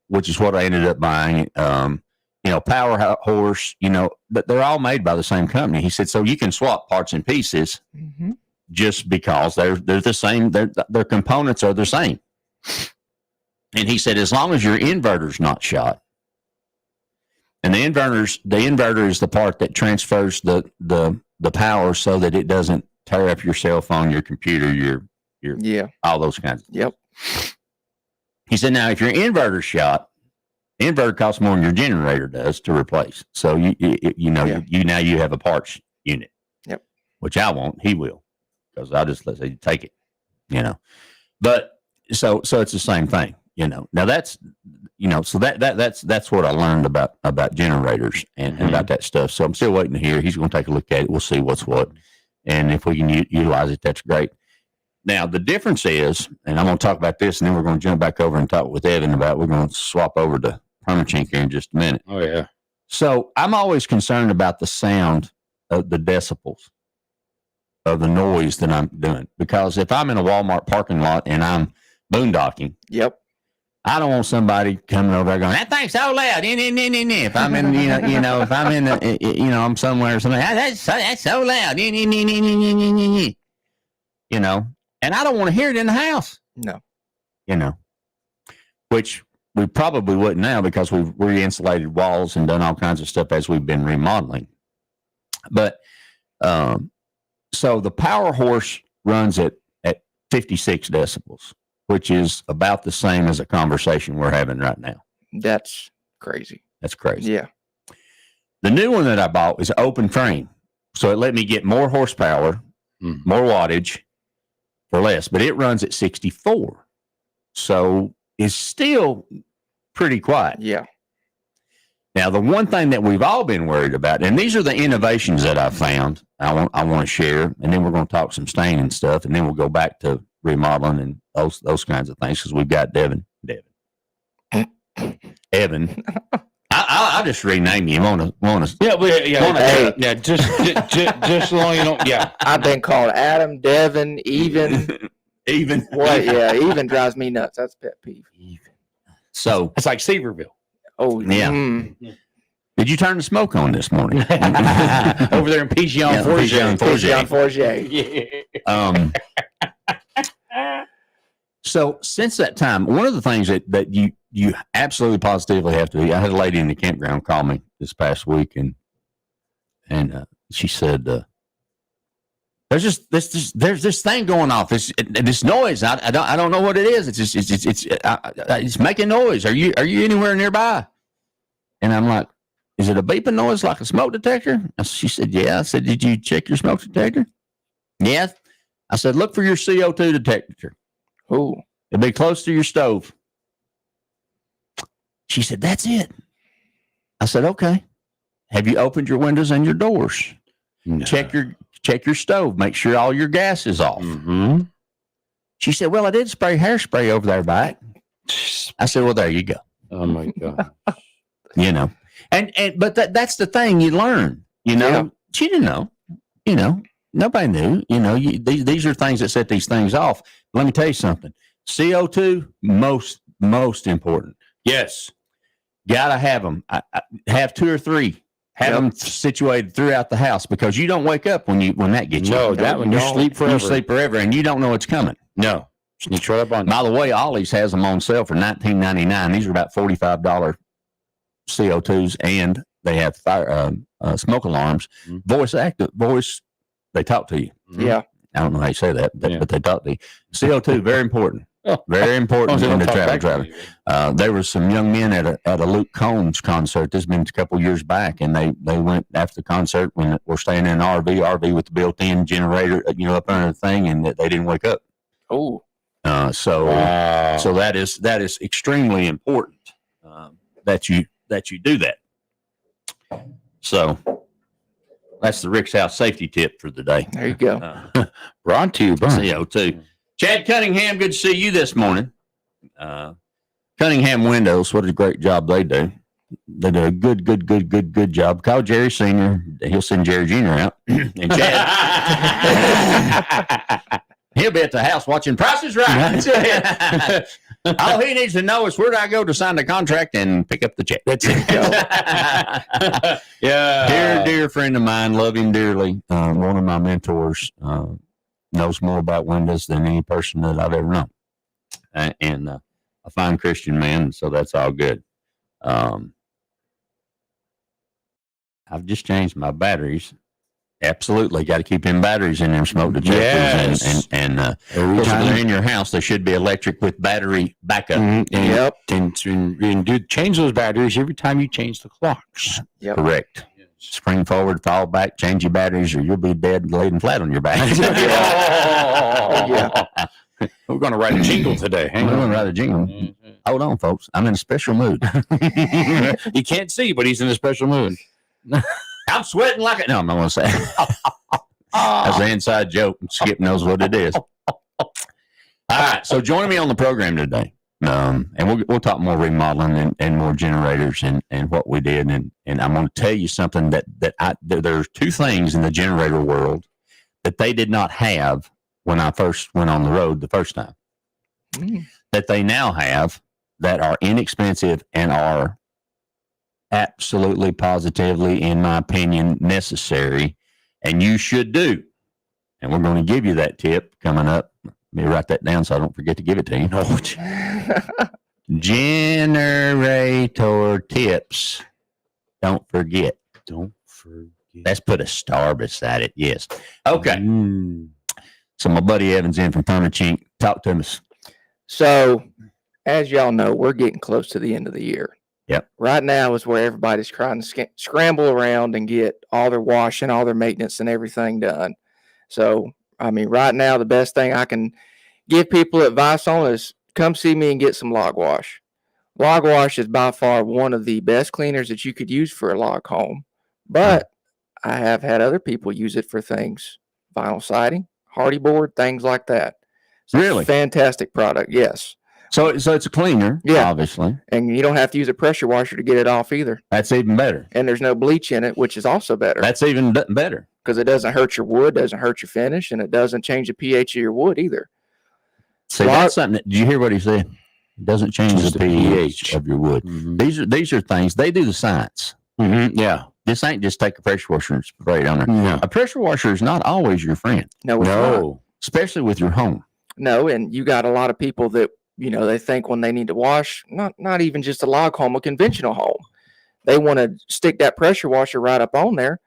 [SPEAKER 1] Which is what I ended up buying. Power Horse, but they're all made by the same company. He said, so you can swap parts and pieces just because they're the same. Their components are the same. And he said, as long as your inverter's not shot, and the inverter is the part that transfers the power so that it doesn't tear up your cell phone, your computer, your all those kinds of things.
[SPEAKER 3] Yep.
[SPEAKER 1] He said, now if your inverter's shot, inverter costs more than your generator does to replace. So you have a parts unit. Yep. Which I won't. He will, because I'll just let you take it. But so it's the same thing. Now that's so that's what I learned about generators and about that stuff. So I'm still waiting to hear. He's going to take a look at it. We'll see what's what, and if we can utilize it, that's great. Now the difference is, and I'm going to talk about this, and then we're going to jump back over and talk with Evan about. We're going to swap over to Perma-Chink here in just a minute.
[SPEAKER 2] Oh yeah.
[SPEAKER 1] So I'm always concerned about the sound of the decibels of the noise that I'm doing, because if I'm in a Walmart parking lot and I'm boondocking, I don't want somebody coming over there going, that thing's so loud. If I'm in, if I'm in, I'm somewhere or something, that's so loud. And I don't want to hear it in the house.
[SPEAKER 3] No.
[SPEAKER 1] Which we probably wouldn't now because we've re-insulated walls and done all kinds of stuff as we've been remodeling. But, so the Power Horse runs at 56 decibels. Which is about the same as a conversation we're having right now.
[SPEAKER 3] That's crazy.
[SPEAKER 1] That's crazy.
[SPEAKER 3] Yeah.
[SPEAKER 1] The new one that I bought is open frame. So it let me get more horsepower, more wattage for less, but it runs at 64. So it's still pretty quiet.
[SPEAKER 3] Yeah.
[SPEAKER 1] Now, the one thing that we've all been worried about, and these are the innovations that I've found, I want to share, and then we're going to talk some stain and stuff, and then we'll go back to remodeling and those kinds of things, because we've got Evan. I'll just rename you. Want to?
[SPEAKER 2] Just so long you don't. Yeah,
[SPEAKER 3] I've been called Adam, Devin, even. What? Yeah, even drives me nuts. That's a pet peeve.
[SPEAKER 1] So
[SPEAKER 2] it's like Seaverville.
[SPEAKER 3] Oh
[SPEAKER 1] yeah. Did you turn the smoke on this morning?
[SPEAKER 2] Over there in Pigeon
[SPEAKER 3] Forget.
[SPEAKER 1] So since that time, one of the things that you absolutely positively have to do. I had a lady in the campground call me this past week, and she said, "There's this thing going off. This noise. I don't know what it is. It's making noise. Are you anywhere nearby?" And I'm like, "Is it a beeping noise like a smoke detector?" She said, "Yeah." I said, "Did you check your smoke detector?" "Yes." I said, "Look for your CO2 detector.
[SPEAKER 3] Ooh.
[SPEAKER 1] It'll be close to your stove." She said, "That's it." I said, "Okay. Have you opened your windows and your doors?
[SPEAKER 2] No.
[SPEAKER 1] Check your stove. Make sure all your gas is off."
[SPEAKER 2] Mm-hmm.
[SPEAKER 1] She said, "Well, I did spray hairspray over there back." I said, "Well, there you go."
[SPEAKER 2] Oh my God.
[SPEAKER 1] But that's the thing you learn.
[SPEAKER 3] Yeah.
[SPEAKER 1] She didn't know. Nobody knew. These are things that set these things off. Let me tell you something. CO2 most important.
[SPEAKER 2] Yes.
[SPEAKER 1] Gotta have them. Have 2 or 3. Have them situated throughout the house, because you don't wake up when that gets you.
[SPEAKER 2] No, that one you sleep forever.
[SPEAKER 1] You sleep forever, and you don't know what's coming.
[SPEAKER 2] No. Sneaks right up on.
[SPEAKER 1] By the way, Ollie's has them on sale for $19.99. These are about $45 CO2s, and they have smoke alarms.
[SPEAKER 2] Mm-hmm.
[SPEAKER 1] Voice. They talk to you.
[SPEAKER 3] Yeah.
[SPEAKER 1] I don't know how you say that, but they talk to you. CO2 very important. Very important in the travel. There were some young men at a Luke Combs concert. This has been a couple years back, and they went after the concert when we're staying in an RV with the built-in generator, up under the thing, and they didn't wake up.
[SPEAKER 3] Oh.
[SPEAKER 1] So that is extremely important that you do that. So that's the Rick's House safety tip for the day.
[SPEAKER 3] There you go.
[SPEAKER 2] Brought to you by
[SPEAKER 1] CO2. Chad Cunningham, good to see you this morning. Cunningham Windows, what a great job they do. They do a good job. Call Jerry Sr. He'll send Jerry Jr. out. And Chad, he'll be at the house watching Price is Right. All he needs to know is, where do I go to sign the contract and pick up the check? That's it.
[SPEAKER 2] Yeah.
[SPEAKER 1] Dear friend of mine, love him dearly. One of my mentors. Knows more about windows than any person that I've ever known, and a fine Christian man, so that's all good. I've just changed my batteries. Absolutely, got to keep them batteries in them smoke detectors, and every time they're in your house, they should be electric with battery backup.
[SPEAKER 2] Mm-hmm. And change those batteries every time you change the clocks.
[SPEAKER 3] Yep.
[SPEAKER 1] Correct. Spring forward, fall back, change your batteries, or you'll be dead laying flat on your back.
[SPEAKER 2] We're going to write a jingle today.
[SPEAKER 1] We're going to write a jingle. Mm-hmm. Hold on, folks. I'm in a special mood.
[SPEAKER 2] You can't see, but he's in a special mood.
[SPEAKER 1] I'm sweating like it. No, I'm not going to say it. That's an inside joke. Skip knows what it is. All right. So join me on the program today. And we'll talk more remodeling and more generators and what we did. And I'm going to tell you something that there's 2 things in the generator world that they did not have when I first went on the road the first time, that they now have, that are inexpensive and are absolutely positively, in my opinion, necessary, and you should do. And we're going to give you that tip coming up. Let me write that down so I don't forget to give it to you. Generator tips. Don't forget. Let's put a star beside it. Yes. Okay. So my buddy Evan's in from Perma-Chink. Talk to us.
[SPEAKER 3] So, as y'all know, we're getting close to the end of the year.
[SPEAKER 1] Yep.
[SPEAKER 3] Right now is where everybody's trying to scramble around and get all their washing, all their maintenance, and everything done. So, right now, the best thing I can give people advice on is come see me and get some log wash. Log wash is by far one of the best cleaners that you could use for a log home. But I have had other people use it for things, vinyl siding, hardy board, things like that. So
[SPEAKER 1] really?
[SPEAKER 3] It's a fantastic product, yes.
[SPEAKER 1] So it's a cleaner, obviously.
[SPEAKER 3] And you don't have to use a pressure washer to get it off either.
[SPEAKER 1] That's even better.
[SPEAKER 3] And there's no bleach in it, which is also better.
[SPEAKER 1] That's even better.
[SPEAKER 3] Because it doesn't hurt your wood, doesn't hurt your finish, and it doesn't change the pH of your wood either.
[SPEAKER 1] See, that's something. Did you hear what he said? It doesn't change the pH of your wood. Mm-hmm. These are things. They do the science.
[SPEAKER 2] Yeah.
[SPEAKER 1] This ain't just take a pressure washer and spray it on there.
[SPEAKER 2] No.
[SPEAKER 1] A pressure washer is not always your friend,
[SPEAKER 3] No, it's not.
[SPEAKER 1] especially with your home.
[SPEAKER 3] No, and you got a lot of people that, they think when they need to wash, not even just a log home, a conventional home, they want to stick that pressure washer right up on there.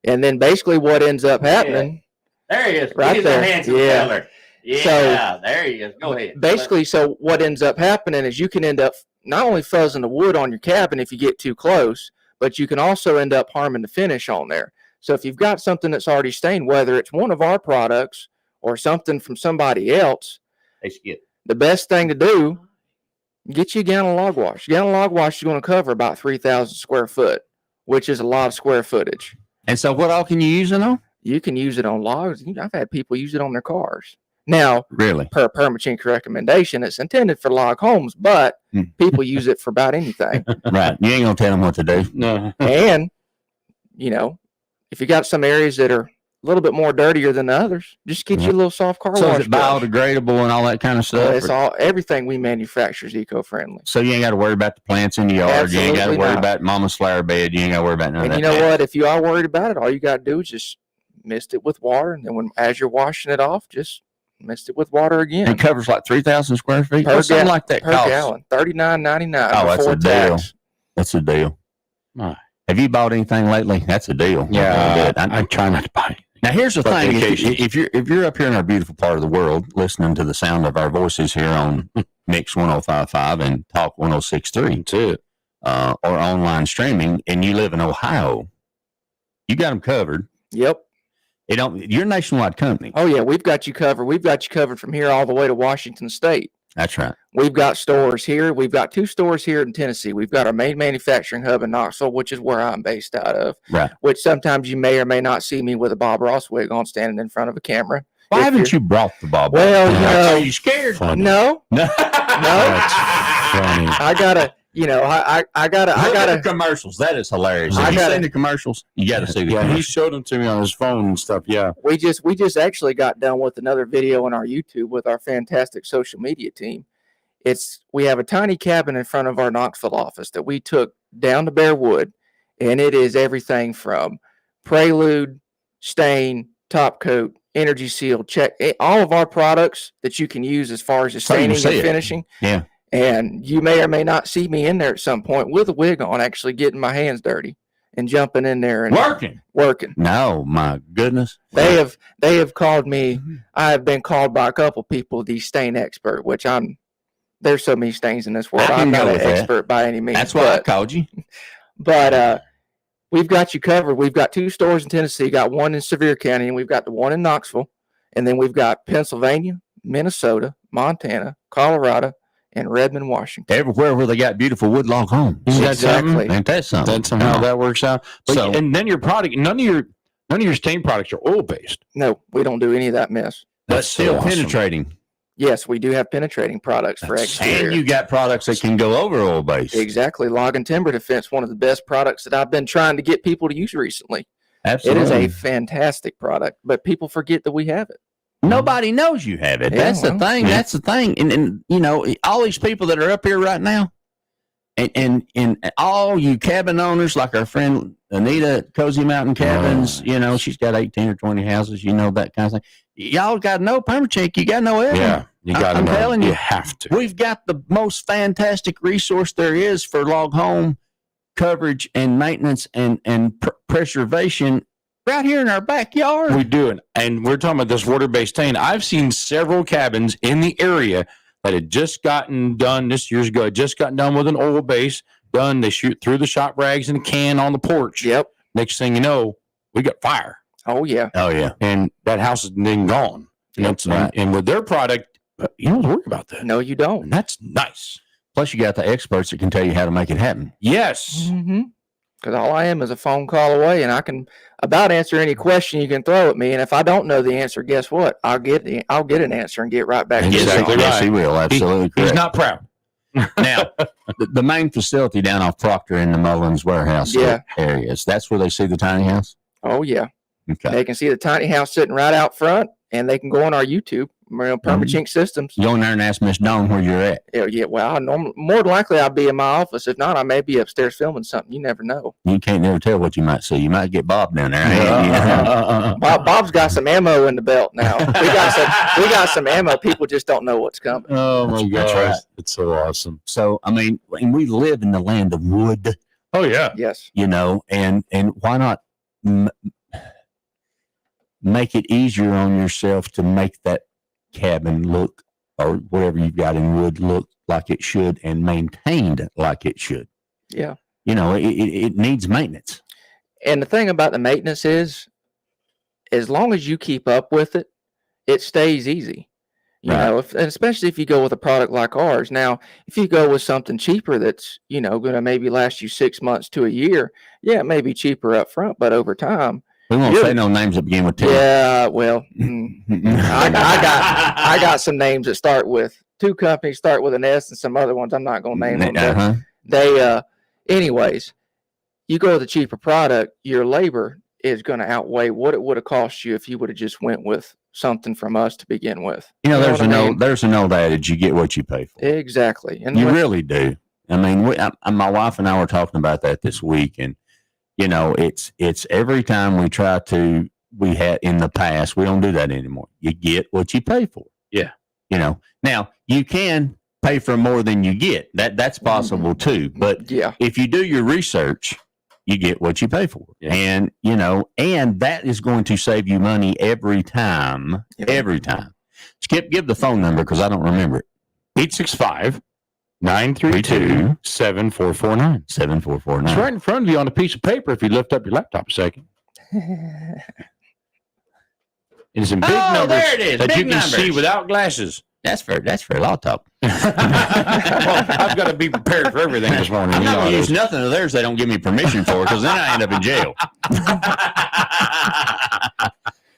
[SPEAKER 3] And then basically what ends up happening.
[SPEAKER 1] There he is.
[SPEAKER 3] Right
[SPEAKER 1] He's
[SPEAKER 3] there.
[SPEAKER 1] a handsome
[SPEAKER 3] Yeah.
[SPEAKER 1] feller. Yeah,
[SPEAKER 3] So-
[SPEAKER 1] there he is. Go ahead.
[SPEAKER 3] Basically, so what ends up happening is you can end up not only fuzzing the wood on your cabin if you get too close, but you can also end up harming the finish on there. So if you've got something that's already stained, whether it's one of our products or something from somebody else,
[SPEAKER 1] They skip.
[SPEAKER 3] the best thing to do, get you a gallon of log wash. A gallon of log wash is going to cover about 3,000 square foot, which is a lot of square footage.
[SPEAKER 1] And so what all can you use it on?
[SPEAKER 3] You can use it on logs. I've had people use it on their cars. Now,
[SPEAKER 1] Really?
[SPEAKER 3] per Perma-Chink recommendation, it's intended for log homes, but people use it for about anything.
[SPEAKER 1] Right. You ain't going to tell them what to do.
[SPEAKER 2] No.
[SPEAKER 3] And, if you got some areas that are a little bit more dirtier than the others, just get you a little soft car
[SPEAKER 1] So
[SPEAKER 3] wash.
[SPEAKER 1] is it
[SPEAKER 3] brush.
[SPEAKER 1] biodegradable and all that kind of stuff?
[SPEAKER 3] It's everything we manufacture is eco-friendly.
[SPEAKER 1] So you ain't got to worry about the plants in the yard. You ain't got to
[SPEAKER 3] Absolutely
[SPEAKER 1] worry
[SPEAKER 3] not.
[SPEAKER 1] about mama's flower bed. You ain't got to worry about none
[SPEAKER 3] And
[SPEAKER 1] of
[SPEAKER 3] you
[SPEAKER 1] that.
[SPEAKER 3] know what? If you are worried about it, all you got to do is just mist it with water, and then as you're washing it off, just mist it with water again.
[SPEAKER 1] It covers like 3,000 square feet.
[SPEAKER 3] Per
[SPEAKER 1] What's something
[SPEAKER 3] ga-
[SPEAKER 1] like that
[SPEAKER 3] per
[SPEAKER 1] cost?
[SPEAKER 3] gallon, $39.99
[SPEAKER 1] Oh, that's
[SPEAKER 3] before
[SPEAKER 1] a deal.
[SPEAKER 3] tax.
[SPEAKER 1] That's a deal.
[SPEAKER 2] Right.
[SPEAKER 1] Have you bought anything lately? That's a deal.
[SPEAKER 2] Yeah. I try not to buy it.
[SPEAKER 1] Now here's the
[SPEAKER 2] But
[SPEAKER 1] thing:
[SPEAKER 2] occasionally.
[SPEAKER 1] if you're up here in our beautiful part of the world, listening to the sound of our voices here on Mix 105.5 and Talk 106.3,
[SPEAKER 2] That's it.
[SPEAKER 1] or online streaming, and you live in Ohio, you got them covered.
[SPEAKER 3] Yep.
[SPEAKER 1] You're a nationwide company.
[SPEAKER 3] Oh yeah, we've got you covered. We've got you covered from here all the way to Washington State.
[SPEAKER 1] That's right.
[SPEAKER 3] We've got stores here. We've got 2 stores here in Tennessee. We've got our main manufacturing hub in Knoxville, which is where I'm based out of.
[SPEAKER 1] Right.
[SPEAKER 3] Which sometimes you may or may not see me with a Bob Ross wig on, standing in front of a camera.
[SPEAKER 1] Why
[SPEAKER 3] If
[SPEAKER 1] haven't you brought the Bob?
[SPEAKER 3] Well,
[SPEAKER 1] Are you scared?
[SPEAKER 2] Funny.
[SPEAKER 3] No,
[SPEAKER 1] No.
[SPEAKER 2] That's funny.
[SPEAKER 3] I gotta. I gotta.
[SPEAKER 1] commercials. That is hilarious.
[SPEAKER 3] I
[SPEAKER 1] Have you
[SPEAKER 3] gotta-
[SPEAKER 1] seen the commercials? You got to see the
[SPEAKER 2] Yeah, he
[SPEAKER 1] commercials.
[SPEAKER 2] showed them to me on his phone and stuff. Yeah.
[SPEAKER 3] We just actually got done with another video on our YouTube with our fantastic social media team. We have a tiny cabin in front of our Knoxville office that we took down to bare wood, and it is everything from Prelude, stain, top coat, energy seal, check all of our products that you can use as far as the
[SPEAKER 1] So you can
[SPEAKER 3] staining
[SPEAKER 1] see
[SPEAKER 3] and
[SPEAKER 1] it.
[SPEAKER 3] finishing.
[SPEAKER 1] Yeah.
[SPEAKER 3] And you may or may not see me in there at some point with a wig on, actually getting my hands dirty and jumping in there and working.
[SPEAKER 1] No, my goodness.
[SPEAKER 3] They have called me. I have been called by a couple people the stain expert, which there's so many stains in this world.
[SPEAKER 1] I can
[SPEAKER 3] I'm
[SPEAKER 1] go
[SPEAKER 3] not an
[SPEAKER 1] with that.
[SPEAKER 3] expert by any means.
[SPEAKER 1] That's why I called you.
[SPEAKER 3] But we've got you covered. We've got 2 stores in Tennessee, got one in Sevier County, and we've got the one in Knoxville. And then we've got Pennsylvania, Minnesota, Montana, Colorado, and Redmond, Washington.
[SPEAKER 1] Everywhere where they got beautiful wood log homes.
[SPEAKER 3] Exactly.
[SPEAKER 1] Ain't that something?
[SPEAKER 2] That's somehow that works out. But,
[SPEAKER 1] So-
[SPEAKER 2] and then your product, none of your stain products are oil based.
[SPEAKER 3] No, we don't do any of that mess.
[SPEAKER 1] But
[SPEAKER 2] That's
[SPEAKER 1] still
[SPEAKER 2] so awesome.
[SPEAKER 1] penetrating.
[SPEAKER 3] Yes, we do have penetrating products for exterior.
[SPEAKER 1] And you got products that can go over oil base.
[SPEAKER 3] Exactly. Log and timber defense, one of the best products that I've been trying to get people to use recently.
[SPEAKER 1] Absolutely.
[SPEAKER 3] It is a fantastic product, but people forget that we have it.
[SPEAKER 1] Nobody knows you have it.
[SPEAKER 3] Yeah,
[SPEAKER 1] That's the
[SPEAKER 3] well,
[SPEAKER 1] thing.
[SPEAKER 2] yeah.
[SPEAKER 1] That's the thing. And all these people that are up here right now, and all you cabin owners, like our friend Anita at Cozy Mountain Cabins, she's got 18 or 20 houses, that kind of thing. Y'all got to know Perma-Chink. You got to know everything.
[SPEAKER 2] Yeah. You got to
[SPEAKER 1] I'm
[SPEAKER 2] know.
[SPEAKER 1] telling you.
[SPEAKER 2] You have to.
[SPEAKER 1] We've got the most fantastic resource there is for log home coverage and maintenance and preservation right here in our backyard.
[SPEAKER 2] We do it. And we're talking about this water-based stain. I've seen several cabins in the area that had just gotten done this years ago, just gotten done with an oil base done. They shoot through the shop rags in a can on the porch.
[SPEAKER 3] Yep.
[SPEAKER 2] Next thing you know, we got fire.
[SPEAKER 3] Oh, yeah.
[SPEAKER 1] Oh, yeah.
[SPEAKER 2] And that house is then gone.
[SPEAKER 3] Yep.
[SPEAKER 2] That's right. And with their product, you don't have to worry about that.
[SPEAKER 3] No, you don't.
[SPEAKER 2] And that's nice.
[SPEAKER 1] Plus, you got the experts that can tell you how to make it happen.
[SPEAKER 2] Yes.
[SPEAKER 3] Mm-hmm. Because all I am is a phone call away, and I can about answer any question you can throw at me. And if I don't know the answer, guess what? I'll get an answer and get right back to you.
[SPEAKER 2] Exactly
[SPEAKER 1] Yes,
[SPEAKER 2] right.
[SPEAKER 1] he will. Absolutely correct.
[SPEAKER 2] He's not proud.
[SPEAKER 1] Now, the main facility down off Proctor in the Mullins warehouse areas, that's where they see the tiny house?
[SPEAKER 3] Oh, yeah.
[SPEAKER 1] Okay.
[SPEAKER 3] They can see the tiny house sitting right out front, and they can go on our YouTube Perma-Chink systems.
[SPEAKER 1] Go in there and ask Miss Dawn where you're at.
[SPEAKER 3] Yeah. Well, more than likely I'll be in my office. If not, I may be upstairs filming something. You never know.
[SPEAKER 1] You can't never tell what you might see. You might get Bob down there.
[SPEAKER 3] Bob's got some ammo in the belt now. We got some ammo. People just don't know what's coming.
[SPEAKER 2] Oh my
[SPEAKER 1] That's
[SPEAKER 2] gosh,
[SPEAKER 1] right.
[SPEAKER 2] it's so awesome.
[SPEAKER 1] So I mean, and we live in the land of wood.
[SPEAKER 2] Oh yeah,
[SPEAKER 3] Yes.
[SPEAKER 1] And why not make it easier on yourself to make that cabin look, or whatever you've got in wood, look like it should and maintained like it should.
[SPEAKER 3] Yeah.
[SPEAKER 1] It needs maintenance.
[SPEAKER 3] And the thing about the maintenance is, as long as you keep up with it, it stays easy. You
[SPEAKER 1] Right.
[SPEAKER 3] know, and especially if you go with a product like ours. Now, if you go with something cheaper that's, going to maybe last you 6 months to a year, yeah, it may be cheaper up front, but over time,
[SPEAKER 1] We won't say no names that begin with T.
[SPEAKER 3] yeah, well, I got some names that start with, 2 companies start with an S, and some other ones I'm not going to name them. But
[SPEAKER 1] Uh-huh.
[SPEAKER 3] they, anyways, you go with a cheaper product, your labor is going to outweigh what it would have cost you if you would have just went with something from us to begin with.
[SPEAKER 1] There's
[SPEAKER 3] what I mean?
[SPEAKER 1] there's an old adage: you get what you pay for.
[SPEAKER 3] Exactly. And
[SPEAKER 1] You
[SPEAKER 3] when-
[SPEAKER 1] really do. I mean, my wife and I were talking about that this week, and it's every time we had in the past, we don't do that anymore. You get what you pay for.
[SPEAKER 2] Yeah.
[SPEAKER 1] Now you can pay for more than you get. That's possible too. But
[SPEAKER 3] yeah,
[SPEAKER 1] if you do your research, you get what you pay for.
[SPEAKER 2] Yeah.
[SPEAKER 1] And, and that is going to save you money every time.
[SPEAKER 3] Yeah.
[SPEAKER 1] Every time. Skip, give the phone number because I don't remember it.
[SPEAKER 2] 865-932-7449.
[SPEAKER 1] 7449.
[SPEAKER 2] It's right in front of you on a piece of paper if you lift up your laptop a second. It's in big numbers
[SPEAKER 1] there it is.
[SPEAKER 2] that
[SPEAKER 1] Big
[SPEAKER 2] you can
[SPEAKER 1] numbers.
[SPEAKER 2] see without glasses.
[SPEAKER 1] That's for law talk.
[SPEAKER 2] Well, I've got to be prepared for everything this morning.
[SPEAKER 1] I'm
[SPEAKER 2] You
[SPEAKER 1] not
[SPEAKER 2] know
[SPEAKER 1] going to
[SPEAKER 2] it
[SPEAKER 1] use
[SPEAKER 2] is.
[SPEAKER 1] nothing of theirs they don't give me permission for because then I end up in jail.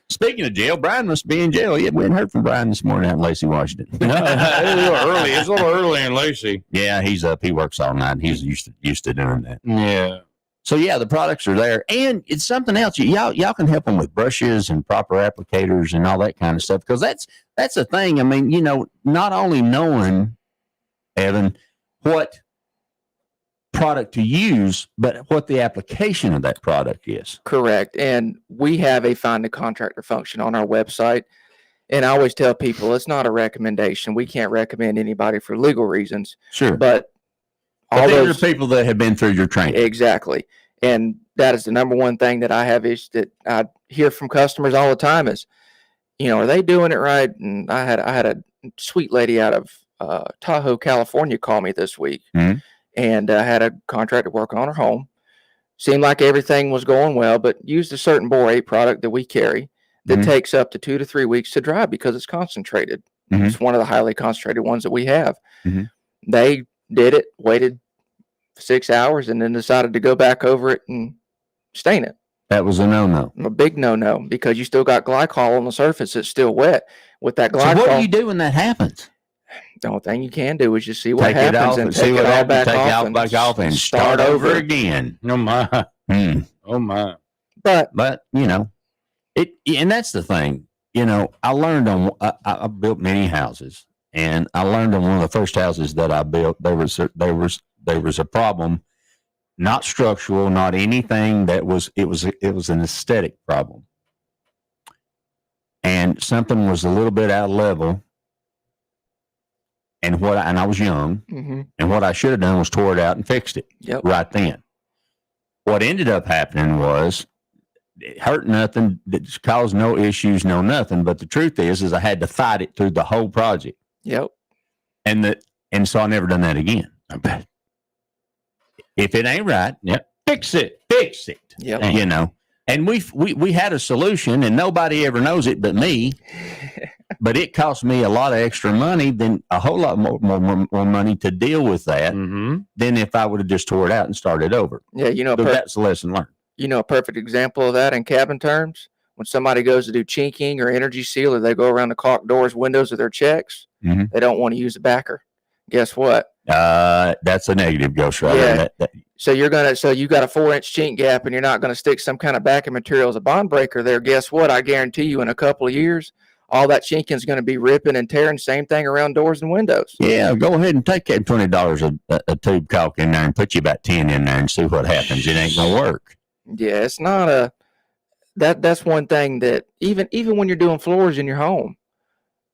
[SPEAKER 1] Speaking of jail, Brian must be in jail. Yeah, we hadn't heard from Brian this morning out in Lacey, Washington.
[SPEAKER 2] No, it's a little early. It's a little early in Lacey.
[SPEAKER 1] Yeah, he's up. He works all night. He's used to doing that.
[SPEAKER 2] Yeah.
[SPEAKER 1] So yeah, the products are there, and it's something else. Y'all can help them with brushes and proper applicators and all that kind of stuff because that's the thing. I mean, not only knowing, Evan, what product to use, but what the application of that product is.
[SPEAKER 3] correct. And we have a find a contractor function on our website. And I always tell people it's not a recommendation. We can't recommend anybody for legal reasons,
[SPEAKER 1] Sure,
[SPEAKER 3] but
[SPEAKER 1] but
[SPEAKER 3] all
[SPEAKER 1] these
[SPEAKER 3] those
[SPEAKER 1] are people that have been through your training.
[SPEAKER 3] exactly. And that is the number one thing that I have is that I hear from customers all the time is, are they doing it right? And I had a sweet lady out of Tahoe, California call me this week.
[SPEAKER 1] Mhm.
[SPEAKER 3] And I had a contractor working on her home. Seemed like everything was going well, but used a certain borate product that we carry that
[SPEAKER 1] Mhm.
[SPEAKER 3] takes up to 2 to 3 weeks to dry because it's concentrated.
[SPEAKER 1] Mhm.
[SPEAKER 3] It's one of the highly concentrated ones that we have.
[SPEAKER 1] Mhm.
[SPEAKER 3] They did it, waited 6 hours, and then decided to go back over it and stain it.
[SPEAKER 1] That was a no-no.
[SPEAKER 3] A big no-no because you still got glycol on the surface that's still wet. With that
[SPEAKER 1] So
[SPEAKER 3] glycol,
[SPEAKER 1] what do you do when that happens?
[SPEAKER 3] the only thing you can do is just see what
[SPEAKER 1] Take it
[SPEAKER 3] happens
[SPEAKER 1] off
[SPEAKER 3] and
[SPEAKER 1] and
[SPEAKER 3] take
[SPEAKER 1] see
[SPEAKER 3] it
[SPEAKER 1] what
[SPEAKER 3] all
[SPEAKER 1] happens.
[SPEAKER 3] back
[SPEAKER 1] Take it
[SPEAKER 3] off,
[SPEAKER 1] all back off and start over again.
[SPEAKER 2] Oh my.
[SPEAKER 1] Hmm.
[SPEAKER 2] Oh my.
[SPEAKER 3] But
[SPEAKER 1] But it, and that's the thing. I learned I built many houses, and I learned on one of the first houses that I built there was a problem, not structural, not anything. It was an aesthetic problem, and something was a little bit out of level. And I was young,
[SPEAKER 3] mhm,
[SPEAKER 1] and what I should have done was tore it out and fixed it
[SPEAKER 3] yep,
[SPEAKER 1] right then. What ended up happening was it hurt nothing, it caused no issues, no nothing. But the truth is I had to fight it through the whole project,
[SPEAKER 3] yep,
[SPEAKER 1] and so I never done that again.
[SPEAKER 2] I bet.
[SPEAKER 1] If it ain't right,
[SPEAKER 2] Fix it.
[SPEAKER 3] yep.
[SPEAKER 1] And we had a solution, and nobody ever knows it but me. But it cost me a lot of extra money, than a whole lot more money to deal with that
[SPEAKER 2] Mm-hmm.
[SPEAKER 1] than if I would have just tore it out and started over.
[SPEAKER 3] Yeah,
[SPEAKER 1] So that's a lesson learned.
[SPEAKER 3] a perfect example of that in cabin terms. When somebody goes to do chinking or energy seal, or they go around the caulk doors, windows of their checks,
[SPEAKER 1] Mhm.
[SPEAKER 3] they don't want to use a backer. Guess what?
[SPEAKER 1] That's a negative, Ghost Rider.
[SPEAKER 3] Yeah.
[SPEAKER 1] That-
[SPEAKER 3] So you got a 4-inch chink gap, and you're not going to stick some kind of backing material as a bond breaker there. Guess what? I guarantee you, in a couple of years, all that chinking is going to be ripping and tearing. Same thing around doors and windows.
[SPEAKER 1] Yeah, go ahead and take that $20 a tube caulk in there and put you about 10 in there and see what happens. It ain't gonna work.
[SPEAKER 3] Yeah, it's not that's one thing that even when you're doing floors in your home,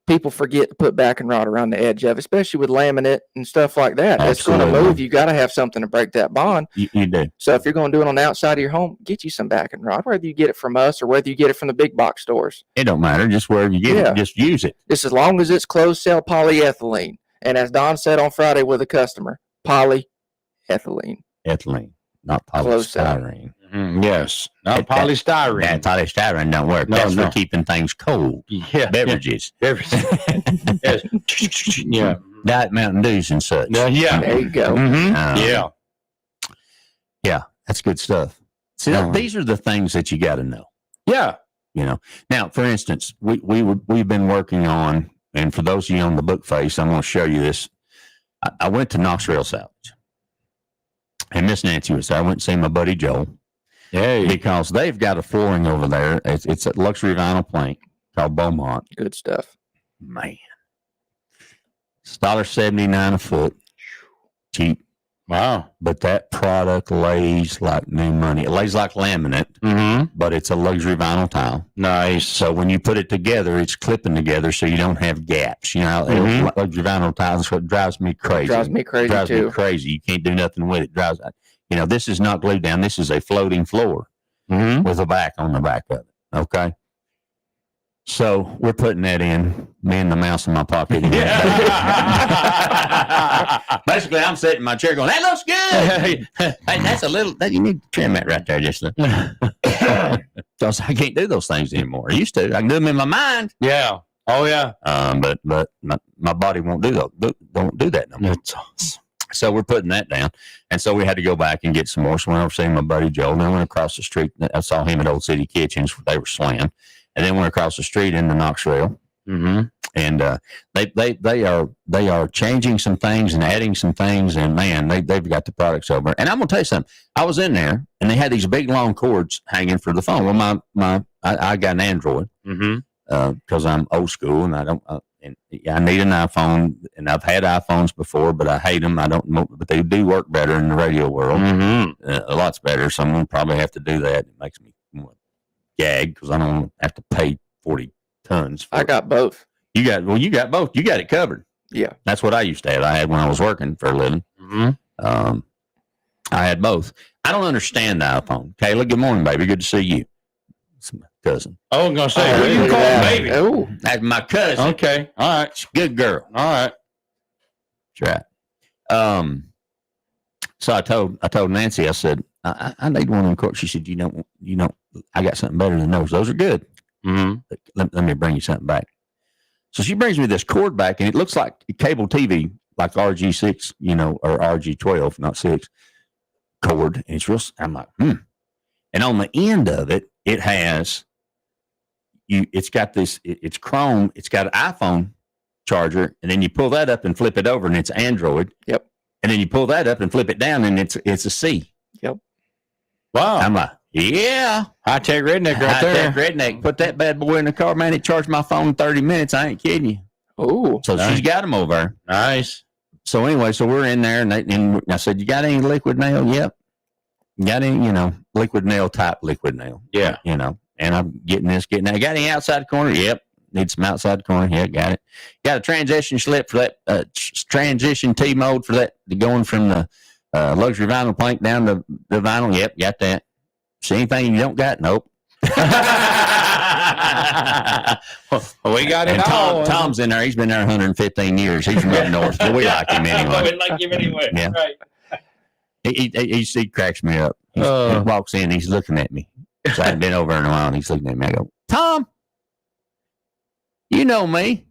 [SPEAKER 3] people forget to put back and rod around the edge of, especially with laminate and stuff like that. It's going to move. You got to have something to break that bond.
[SPEAKER 1] You do.
[SPEAKER 3] So if you're going to do it on the outside of your home, get you some back and rod, whether you get it from us or whether you get it from the big box stores.
[SPEAKER 1] It don't matter. Just wherever you get it, just use it.
[SPEAKER 3] Just as long as it's closed cell polyethylene. And as Don said on Friday with a customer, polyethylene.
[SPEAKER 1] Ethylene, not polystyrene.
[SPEAKER 2] Yes, not polystyrene.
[SPEAKER 1] That polystyrene don't work. That's for keeping things cold.
[SPEAKER 2] Yeah,
[SPEAKER 1] beverages.
[SPEAKER 2] Yes. Yeah,
[SPEAKER 1] Diet Mountain Dews and such.
[SPEAKER 2] Yeah,
[SPEAKER 3] there you go.
[SPEAKER 1] Yeah, that's good stuff. See, these are the things that you got to know.
[SPEAKER 2] Yeah,
[SPEAKER 1] Now, for instance, we've been working on, and for those of you on the book face, I'm going to show you this. I went to Knoxville Salvage, and Miss Nancy was there. I went to see my buddy Joel.
[SPEAKER 2] Hey.
[SPEAKER 1] Because they've got a flooring over there. It's a luxury vinyl plank called Beaumont.
[SPEAKER 3] Good stuff.
[SPEAKER 1] Man. It's $1.79 a foot. Cheap.
[SPEAKER 2] Wow.
[SPEAKER 1] But that product lays like new money. It lays like laminate, but it's a luxury vinyl tile.
[SPEAKER 2] Nice.
[SPEAKER 1] So when you put it together, it's clipping together so you don't have gaps. Luxury vinyl tiles is what drives me crazy.
[SPEAKER 3] Drives me crazy.
[SPEAKER 1] You can't do nothing with it. This is not glued down. This is a floating floor with a back on the back of it. Okay. So we're putting that in, me and the mouse in my pocket. Basically, I'm sitting in my chair going, that looks good. Hey, that's a little, you need to trim that right there just a because I can't do those things anymore. I used to. I can do them in my mind.
[SPEAKER 2] Yeah. Oh, yeah.
[SPEAKER 1] But my body won't do that. Don't do that no more.
[SPEAKER 2] That's awesome.
[SPEAKER 1] So we're putting that down. And so we had to go back and get some more. So we went over seeing my buddy Joe. And then went across the street. I saw him at Old City Kitchens. They were slammed. And then went across the street into Knoxville. And they are changing some things and adding some things. And, man, they've got the products over. And I'm going to tell you something. I was in there, and they had these big, long cords hanging for the phone. Well, I got an Android because I'm old school, and I don't and I need an iPhone, and I've had iPhones before, but I hate them. I don't know, but they do work better in the radio world. A lot's better. So I'm going to probably have to do that. It makes me gag because I don't want to have to pay 40 tons.
[SPEAKER 3] I got both.
[SPEAKER 1] You got both. You got it covered.
[SPEAKER 3] Yeah.
[SPEAKER 1] That's what I used to have. I had when I was working for a living. I had both. I don't understand the iPhone. Kayla, good morning, baby. Good to see you. It's my cousin.
[SPEAKER 2] Oh, I'm going to say, who you call baby?
[SPEAKER 3] Oh,
[SPEAKER 1] that's my cousin.
[SPEAKER 2] Okay. All right.
[SPEAKER 1] She's a good girl.
[SPEAKER 2] All right.
[SPEAKER 1] That's right. So I told Nancy, I said, I need one of them cords. She said, you know, I got something better than those. Those are good. Let me bring you something back. So she brings me this cord back, and it looks like cable TV, like RG6, or RG12, not 6 cord. And it's real. I'm like, And on the end of it, it has it's got this. It's chrome. It's got an iPhone charger, and then you pull that up and flip it over, and it's Android.
[SPEAKER 3] Yep.
[SPEAKER 1] And then you pull that up and flip it down, and it's a C.
[SPEAKER 3] Yep.
[SPEAKER 2] Wow.
[SPEAKER 1] I'm like, yeah.
[SPEAKER 2] High-tech redneck right there.
[SPEAKER 1] High-tech redneck. Put that bad boy in the car, man. It charged my phone in 30 minutes. I ain't kidding you.
[SPEAKER 3] Oh.
[SPEAKER 1] So
[SPEAKER 2] nice.
[SPEAKER 1] She's got them over there.
[SPEAKER 2] Nice.
[SPEAKER 1] So anyway, we're in there, and I said, you got any liquid nail? Yep. You got any, liquid nail type liquid nail?
[SPEAKER 2] Yeah.
[SPEAKER 1] And I'm getting that. Got any outside corner? Yep. Need some outside corner? Yeah, got it. Got a transition slip for that transition T mode for that, going from the luxury vinyl plank down to the vinyl? Yep, got that. See anything you don't got? Nope.
[SPEAKER 2] Well, we got it all.
[SPEAKER 1] Tom's in there. He's been there 115 years. He's from up north, but we like him anyway.
[SPEAKER 2] We like him anyway.
[SPEAKER 1] Yeah. Right. He cracks me up. He walks in. He's looking at me. So I hadn't been over in a while, and he's looking at me. I go, Tom, you know me.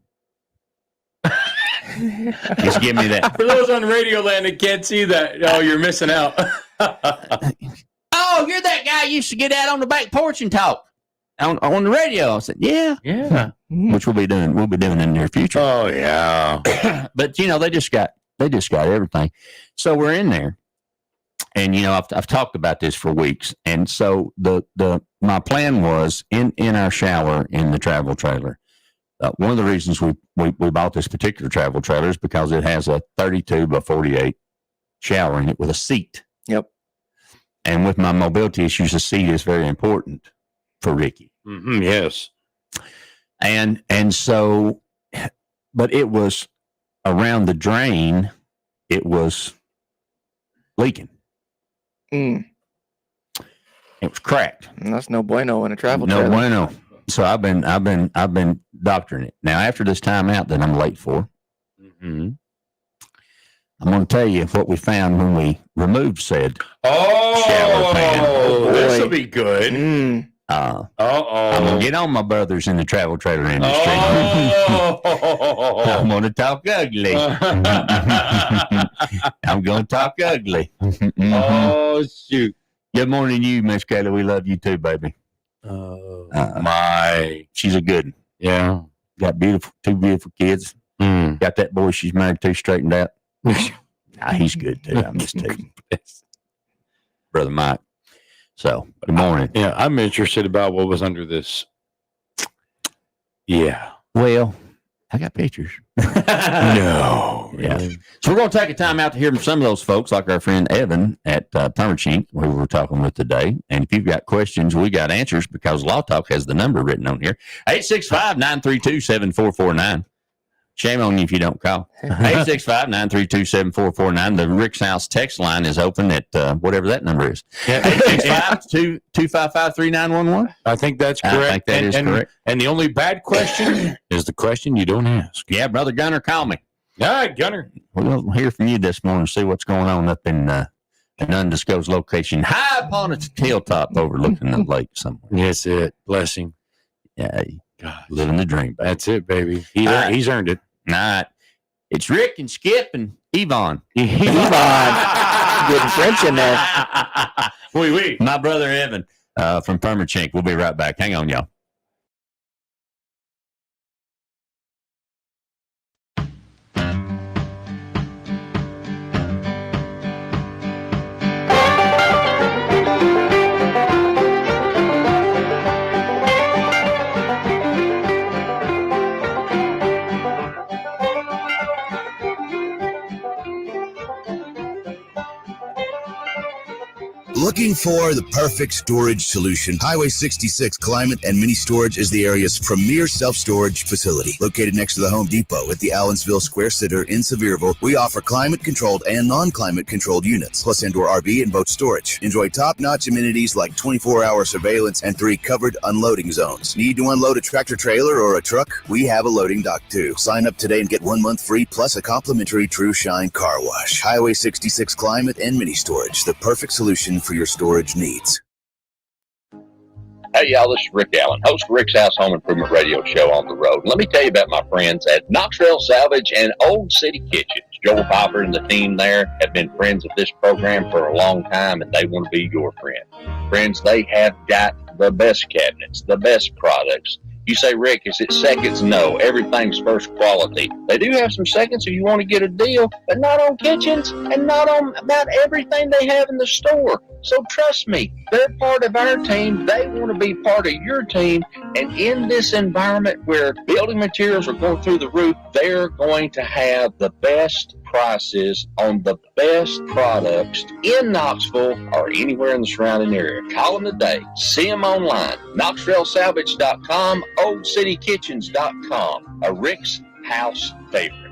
[SPEAKER 1] Just give me that.
[SPEAKER 2] For those on radio land that can't see that, you're missing out.
[SPEAKER 1] Oh, you're that guy who used to get out on the back porch and talk on the radio. I said, yeah. Which we'll be doing in the near future.
[SPEAKER 2] Oh yeah.
[SPEAKER 1] But they just got everything. So we're in there, and I've talked about this for weeks. And so my plan was in our shower in the travel trailer, one of the reasons we bought this particular travel trailer is because it has a 32 by 48 shower in it with a seat.
[SPEAKER 3] Yep.
[SPEAKER 1] And with my mobility issues, the seat is very important for Ricky.
[SPEAKER 2] Mm-hmm, yes.
[SPEAKER 1] And so, but it was around the drain, it was leaking.
[SPEAKER 3] Mm.
[SPEAKER 1] It was cracked.
[SPEAKER 3] And that's no bueno in a travel
[SPEAKER 1] No
[SPEAKER 3] trailer.
[SPEAKER 1] bueno. So I've been doctoring it. Now after this timeout that I'm late for, I'm going to tell you what we found when we removed said shower pan.
[SPEAKER 3] Oh,
[SPEAKER 2] this will
[SPEAKER 3] boy.
[SPEAKER 2] be good.
[SPEAKER 3] Mm.
[SPEAKER 1] I'm going to get on my brothers in the travel trailer industry. I'm going to talk ugly. I'm going to talk ugly.
[SPEAKER 2] Oh, shoot.
[SPEAKER 1] Good morning, you, Miss Kelly. We love you too, baby. She's a good one.
[SPEAKER 2] Yeah.
[SPEAKER 1] Got two beautiful kids. Got that boy she's married to straightened out. He's good too. I'm just teasing. Brother Mike. So, good morning.
[SPEAKER 2] Yeah, I'm interested about what was under this. Yeah.
[SPEAKER 1] Well, I got pictures.
[SPEAKER 2] No.
[SPEAKER 1] Yeah. So we're going to take a time out to hear from some of those folks, like our friend Evan at Perma-Chink, who we were talking with today. And if you've got questions, we got answers because Law Talk has the number written on here. 865-932-7449. Shame on you if you don't call. 865-932-7449. The Rick's House text line is open at whatever that number is. 865-255-3911.
[SPEAKER 2] I think that's correct.
[SPEAKER 1] I think that is correct.
[SPEAKER 2] And the only bad question is the question you don't ask.
[SPEAKER 1] Yeah, Brother Gunner, call me.
[SPEAKER 2] All right, Gunner.
[SPEAKER 1] We'll hear from you this morning, see what's going on up in an undisclosed location, high upon its hilltop overlooking the lake somewhere.
[SPEAKER 2] Yes, it. Blessing.
[SPEAKER 1] Yeah,
[SPEAKER 2] God.
[SPEAKER 1] living the dream. Baby.
[SPEAKER 2] That's it, baby. He's earned it.
[SPEAKER 1] All right. It's Rick and Skip and Yvonne.
[SPEAKER 3] Getting French in there.
[SPEAKER 2] Oui.
[SPEAKER 1] My brother Evan from Perma-Chink. We'll be right back. Hang on, y'all.
[SPEAKER 9] Looking for the perfect storage solution? Highway 66 Climate and Mini Storage is the area's premier self-storage facility. Located next to the Home Depot at the Allensville Square Center in Sevierville, we offer climate-controlled and non-climate-controlled units, plus indoor RV and boat storage. Enjoy top-notch amenities like 24-hour surveillance and 3 covered unloading zones. Need to unload a tractor-trailer or a truck? We have a loading dock too. Sign up today and get 1 month free plus a complimentary True Shine car wash. Highway 66 Climate and Mini Storage, the perfect solution for your storage needs.
[SPEAKER 5] Hey y'all, this is Rick Allen, host of Rick's House Home Improvement Radio Show on the road. Let me tell you about my friends at Knoxville Salvage and Old City Kitchens. Joel Popper and the team there have been friends of this program for a long time, and they want to be your friend. Friends, they have got the best cabinets, the best products. You say, Rick, is it seconds? No, everything's first quality. They do have some seconds if you want to get a deal, but not on kitchens and not on about everything they have in the store. So trust me, they're part of our team. They want to be part of your team. And in this environment where building materials are going through the roof, they're going to have the best prices on the best products in Knoxville or anywhere in the surrounding area. Call them today. See them online. KnoxvilleSalvage.com, OldCityKitchens.com. A Rick's House favorite.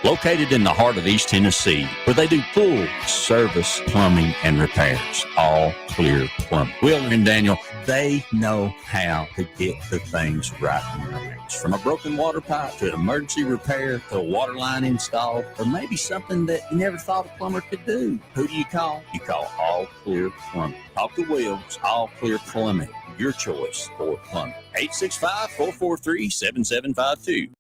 [SPEAKER 1] Located in the heart of East Tennessee, where they do full service plumbing and repairs. All Clear Plumbing. Wheeler and Daniel, they know how to get the things right in your house. From a broken water pipe to an emergency repair to a water line installed, or maybe something that you never thought a plumber could do. Who do you call? You call All Clear Plumbing. Talk to Wills, All Clear Plumbing. Your choice for plumbing. 865-443-7752.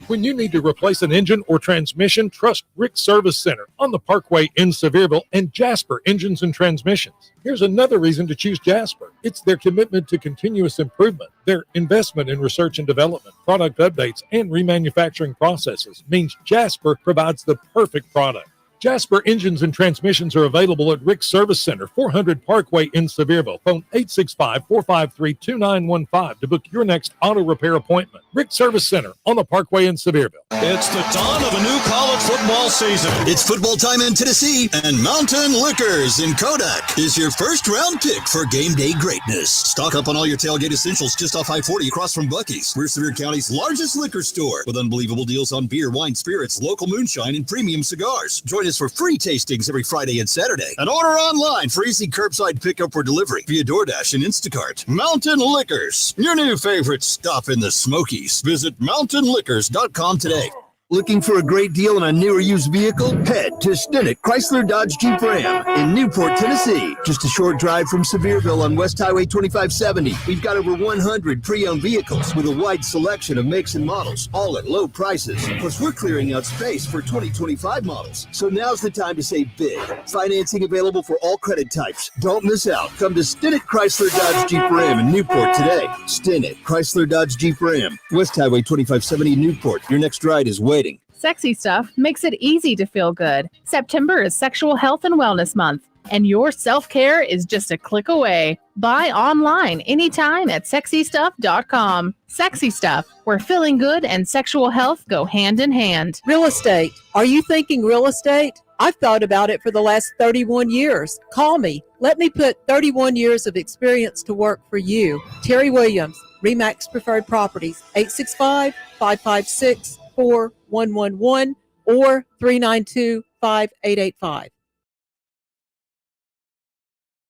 [SPEAKER 6] When you need to replace an engine or transmission, trust Rick Service Center on the Parkway in Sevierville and Jasper Engines and Transmissions. Here's another reason to choose Jasper. It's their commitment to continuous improvement. Their investment in research and development, product updates, and remanufacturing processes means Jasper provides the perfect product. Jasper Engines and Transmissions are available at Rick's Service Center, 400 Parkway in Sevierville. Phone 865-453-2915 to book your next auto repair appointment. Rick's Service Center on the Parkway in Sevierville.
[SPEAKER 9] It's the dawn of a new college football season. It's football time in Tennessee, and Mountain Liquors in Kodak is your first-round pick for game day greatness. Stock up on all your tailgate essentials just off I-40 across from Buc-ee's. We're Sevier County's largest liquor store with unbelievable deals on beer, wine, spirits, local moonshine, and premium cigars. Join us for free tastings every Friday and Saturday. And order online for easy curbside pickup or delivery via DoorDash and Instacart. Mountain Liquors, your new favorite stop in the Smokies. Visit mountainliquors.com today. Looking for a great deal on a new or used vehicle? Head to Stinnett Chrysler Dodge Jeep Ram in Newport, Tennessee. Just a short drive from Sevierville on West Highway 2570. We've got over 100 pre-owned vehicles with a wide selection of makes and models, all at low prices. Plus, we're clearing out space for 2025 models. So now's the time to save big. Financing available for all credit types. Don't miss out. Come to Stinnett Chrysler Dodge Jeep Ram in Newport today. Stinnett Chrysler Dodge Jeep Ram, West Highway 2570 Newport. Your next ride is waiting.
[SPEAKER 4] Sexy Stuff makes it easy to feel good. September is Sexual Health and Wellness Month, and your self-care is just a click away. Buy online anytime at sexystuff.com. Sexy Stuff, where feeling good and sexual health go hand in hand.
[SPEAKER 8] Real estate. Are you thinking real estate? I've thought about it for the last 31 years. Call me. Let me put 31 years of experience to work for you. Terry Williams, RE/MAX Preferred Properties, 865-556-4111 or 392-5885.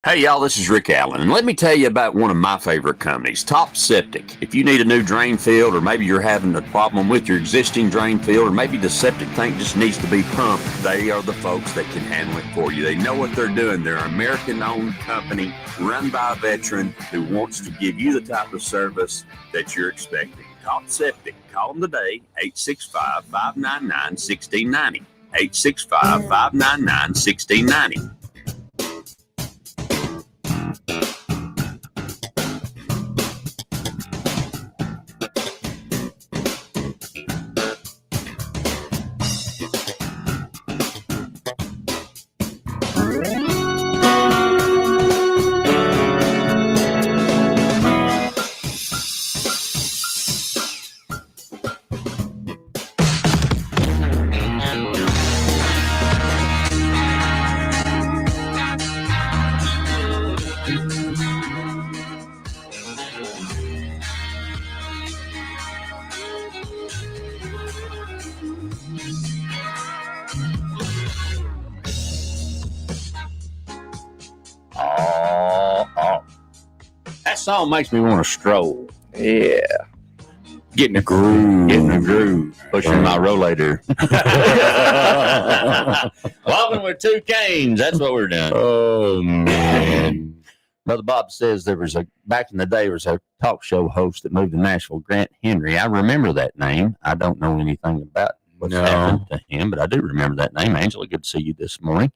[SPEAKER 1] Hey, y'all, this is Rick Allen, and let me tell you about one of my favorite companies, Top Septic. If you need a new drain field, or maybe you're having a problem with your existing drain field, or maybe the septic tank just needs to be pumped, they are the folks that can handle it for you. They know what they're doing. They're an American-owned company run by a veteran who wants to give you the type of service that you're expecting. Top Septic. Call them today, 865-599-1690. 865-599-1690. That song makes me want to stroll.
[SPEAKER 3] Yeah.
[SPEAKER 2] Getting a groove.
[SPEAKER 1] Pushing my rollator. Walking with two canes. That's what we're doing.
[SPEAKER 2] Oh, man.
[SPEAKER 1] Brother Bob says back in the day, there was a talk show host that moved to Nashville, Grant Henry. I remember that name. I don't know anything about what's happened to him, but I do remember that name. Angela, good to see you this morning.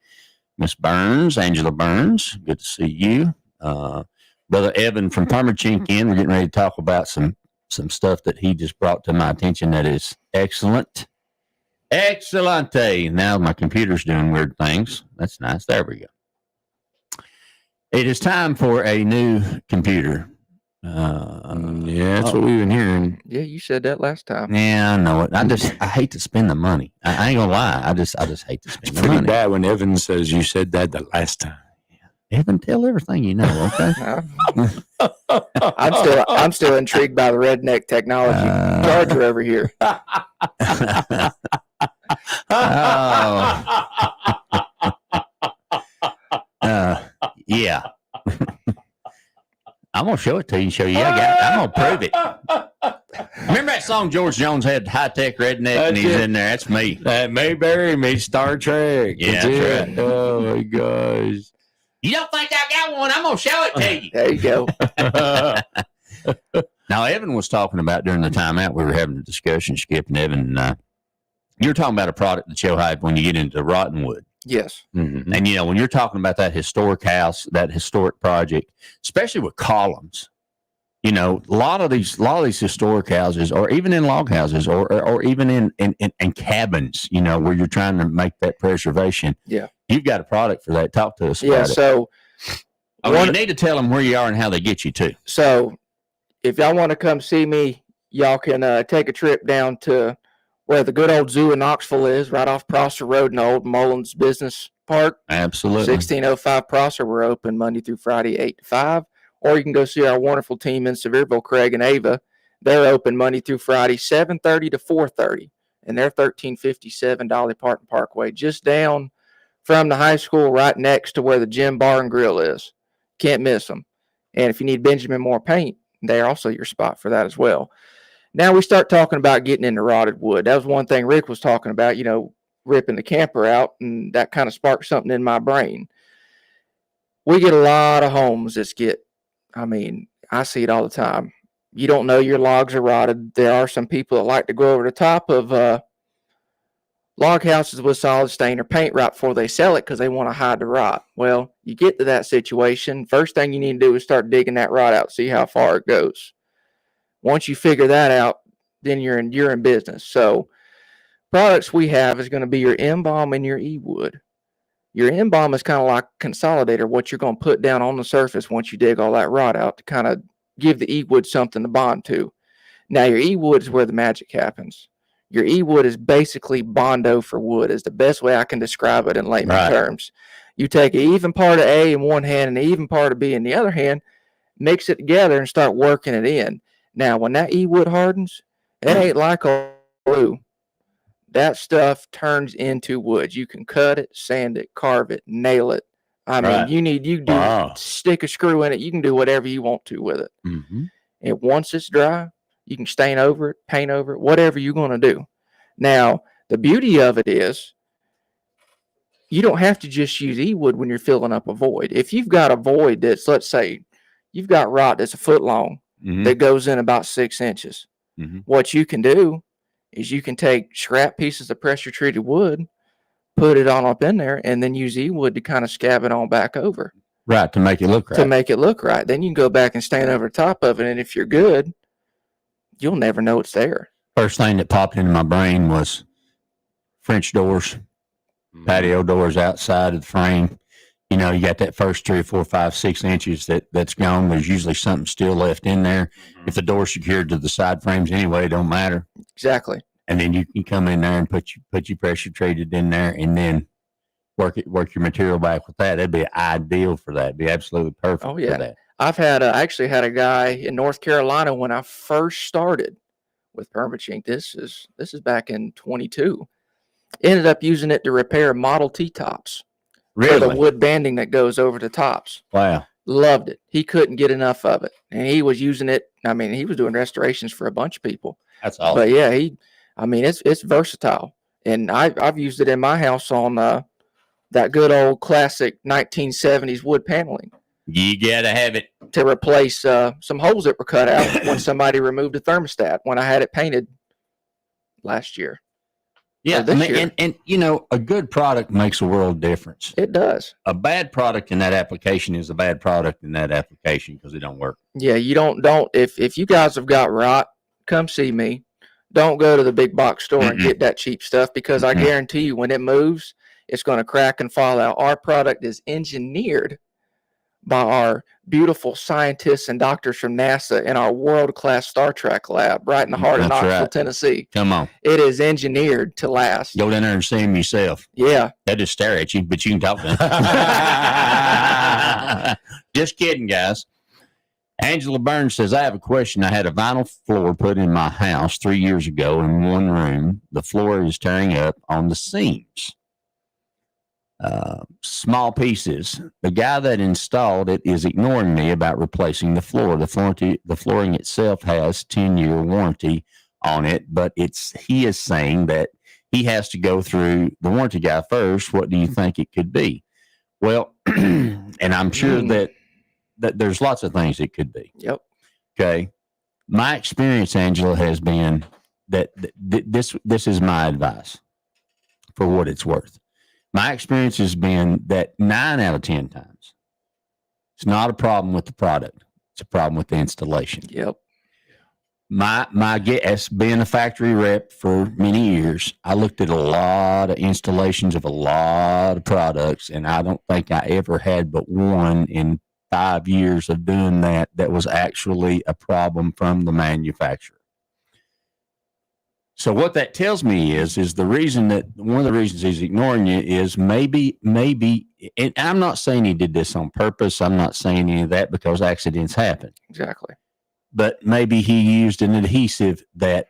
[SPEAKER 1] Miss Burns, Angela Burns, good to see you. Brother Evan from Perma-Chink in. We're getting ready to talk about some stuff that he just brought to my attention that is excellent. Excellente. Now my computer's doing weird things. That's nice. There we go. It is time for a new computer.
[SPEAKER 2] Yeah, that's what we've been hearing.
[SPEAKER 3] Yeah, you said that last time.
[SPEAKER 1] Yeah, I know it. I hate to spend the money. I ain't gonna lie. I just hate to spend the
[SPEAKER 2] Pretty
[SPEAKER 1] money.
[SPEAKER 2] bad when Evan says you said that the last time.
[SPEAKER 1] Evan, tell everything you know, okay?
[SPEAKER 3] I'm still intrigued by the redneck technology charger over here.
[SPEAKER 1] Yeah. I'm gonna show it to you. I'm gonna prove it. Remember that song George Jones had, High Tech Redneck, and he's in there. That's me.
[SPEAKER 2] That Mayberry meets Star Trek.
[SPEAKER 1] Yeah, that's right.
[SPEAKER 2] Oh my gosh.
[SPEAKER 1] You don't think I got one? I'm gonna show it to you.
[SPEAKER 3] There you go.
[SPEAKER 1] Now, Evan was talking about during the timeout, we were having a discussion, Skip and Evan. You were talking about a product that you'll have when you get into Rottenwood.
[SPEAKER 3] Yes.
[SPEAKER 1] Mm-hmm. And, when you're talking about that historic house, that historic project, especially with columns, You know, a lot of these historic houses, or even in log houses, or even in cabins, you know, where you're trying to make that preservation.
[SPEAKER 3] Yeah.
[SPEAKER 1] You've got a product for that. Talk to us
[SPEAKER 3] Yeah.
[SPEAKER 1] about it.
[SPEAKER 3] So
[SPEAKER 1] You need to tell them where you are and how they get you to.
[SPEAKER 3] So if y'all want to come see me, y'all can take a trip down to where the good old zoo in Knoxville is, right off Prosser Road in the old Mullins Business Park.
[SPEAKER 1] Absolutely.
[SPEAKER 3] 1605 Prosser. We're open Monday through Friday, 8 to 5. Or you can go see our wonderful team in Sevierville, Craig and Ava. They're open Monday through Friday, 7:30 to 4:30. And they're 1357 Dolly Parton Parkway, just down from the high school, right next to where the gym, bar, and grill is. Can't miss them. And if you need Benjamin Moore paint, they're also your spot for that as well. Now we start talking about getting into rotted wood. That was one thing Rick was talking about, you know, ripping the camper out, and that kind of sparked something in my brain. We get a lot of homes that I see it all the time. You don't know your logs are rotted. There are some people that like to go over the top of log houses with solid stain or paint right before they sell it because they want to hide the rot. Well, you get to that situation, first thing you need to do is start digging that rot out, see how far it goes. Once you figure that out, then you're in business. So products we have is going to be your M-Balm and your E-Wood. Your M-Balm is kind of like a consolidator, what you're going to put down on the surface once you dig all that rot out to kind of give the E-Wood something to bond to. Now, your E-Wood is where the magic happens. Your E-Wood is basically Bondo for wood, is the best way I can describe it in layman terms. You take an even part of A in one hand and an even part of B in the other hand, mix it together and start working it in. Now, when that E-Wood hardens, it ain't like a glue. That stuff turns into wood. You can cut it, sand it, carve it, nail it. Stick a screw in it. You can do whatever you want to with it.
[SPEAKER 1] Mm-hmm.
[SPEAKER 3] And once it's dry, you can stain over it, paint over it, whatever you're going to do. Now, the beauty of it is you don't have to just use E-Wood when you're filling up a void. If you've got a void that's, let's say, you've got rot that's a foot long, that goes in about 6 inches. What you can do is you can take scrap pieces of pressure treated wood, put it on up in there, and then use E-Wood to kind of scab it on back over.
[SPEAKER 1] Right, to make it look right.
[SPEAKER 3] Then you can go back and stain over the top of it, and if you're good, you'll never know it's there.
[SPEAKER 1] First thing that popped into my brain was French doors, patio doors outside of the frame. You know, you got that first 3 or 4, 5, 6 inches that's gone. There's usually something still left in there. If the door's secured to the side frames anyway, it don't matter.
[SPEAKER 3] Exactly.
[SPEAKER 1] And then you can come in there and put your pressure treated in there, and then work your material back with that. That'd be ideal for that. It'd be absolutely perfect.
[SPEAKER 3] Oh yeah.
[SPEAKER 1] For that.
[SPEAKER 3] I've had actually had a guy in North Carolina when I first started with Perma-Chink. This is back in 22. Ended up using it to repair Model T tops.
[SPEAKER 1] Really?
[SPEAKER 3] For the wood banding that goes over the tops.
[SPEAKER 1] Wow.
[SPEAKER 3] Loved it. He couldn't get enough of it. And he was using it. I mean, he was doing restorations for a bunch of people.
[SPEAKER 1] That's awesome.
[SPEAKER 3] But yeah, it's versatile. And I've used it in my house on that good old classic 1970s wood paneling.
[SPEAKER 1] You gotta have it.
[SPEAKER 3] To replace some holes that were cut out when somebody removed a thermostat when I had it painted last year.
[SPEAKER 1] Yeah, and you know, a good product makes a world difference.
[SPEAKER 3] It does.
[SPEAKER 1] A bad product in that application is a bad product in that application because it don't work.
[SPEAKER 3] Yeah, you don't if you guys have got rot, come see me. Don't go to the big box store and get that cheap stuff because I guarantee you when it moves, it's going to crack and fall out. Our product is engineered by our beautiful scientists and doctors from NASA in our world-class Star Trek lab right in the heart of Knoxville, Tennessee.
[SPEAKER 1] Come on.
[SPEAKER 3] It is engineered to last.
[SPEAKER 1] Go down there and see them yourself.
[SPEAKER 3] Yeah.
[SPEAKER 1] They'll just stare at you, but you can talk to them. Just kidding, guys. Angela Burns says, I have a question. I had a vinyl floor put in my house 3 years ago in one room. The floor is tearing up on the seams. Small pieces. The guy that installed it is ignoring me about replacing the floor. The flooring itself has 10-year warranty on it, but he is saying that he has to go through the warranty guy first. What do you think it could be? Well, and I'm sure that there's lots of things it could be.
[SPEAKER 3] Yep.
[SPEAKER 1] Okay. My experience, Angela, has been that this is my advice for what it's worth. My experience has been that 9 out of 10 times, it's not a problem with the product. It's a problem with the installation.
[SPEAKER 3] Yep.
[SPEAKER 1] My guess, being a factory rep for many years, I looked at a lot of installations of a lot of products, and I don't think I ever had but one in 5 years of doing that was actually a problem from the manufacturer. So what that tells me is the reason that one of the reasons he's ignoring you is maybe, and I'm not saying he did this on purpose. I'm not saying any of that, because accidents happen.
[SPEAKER 3] Exactly.
[SPEAKER 1] But maybe he used an adhesive that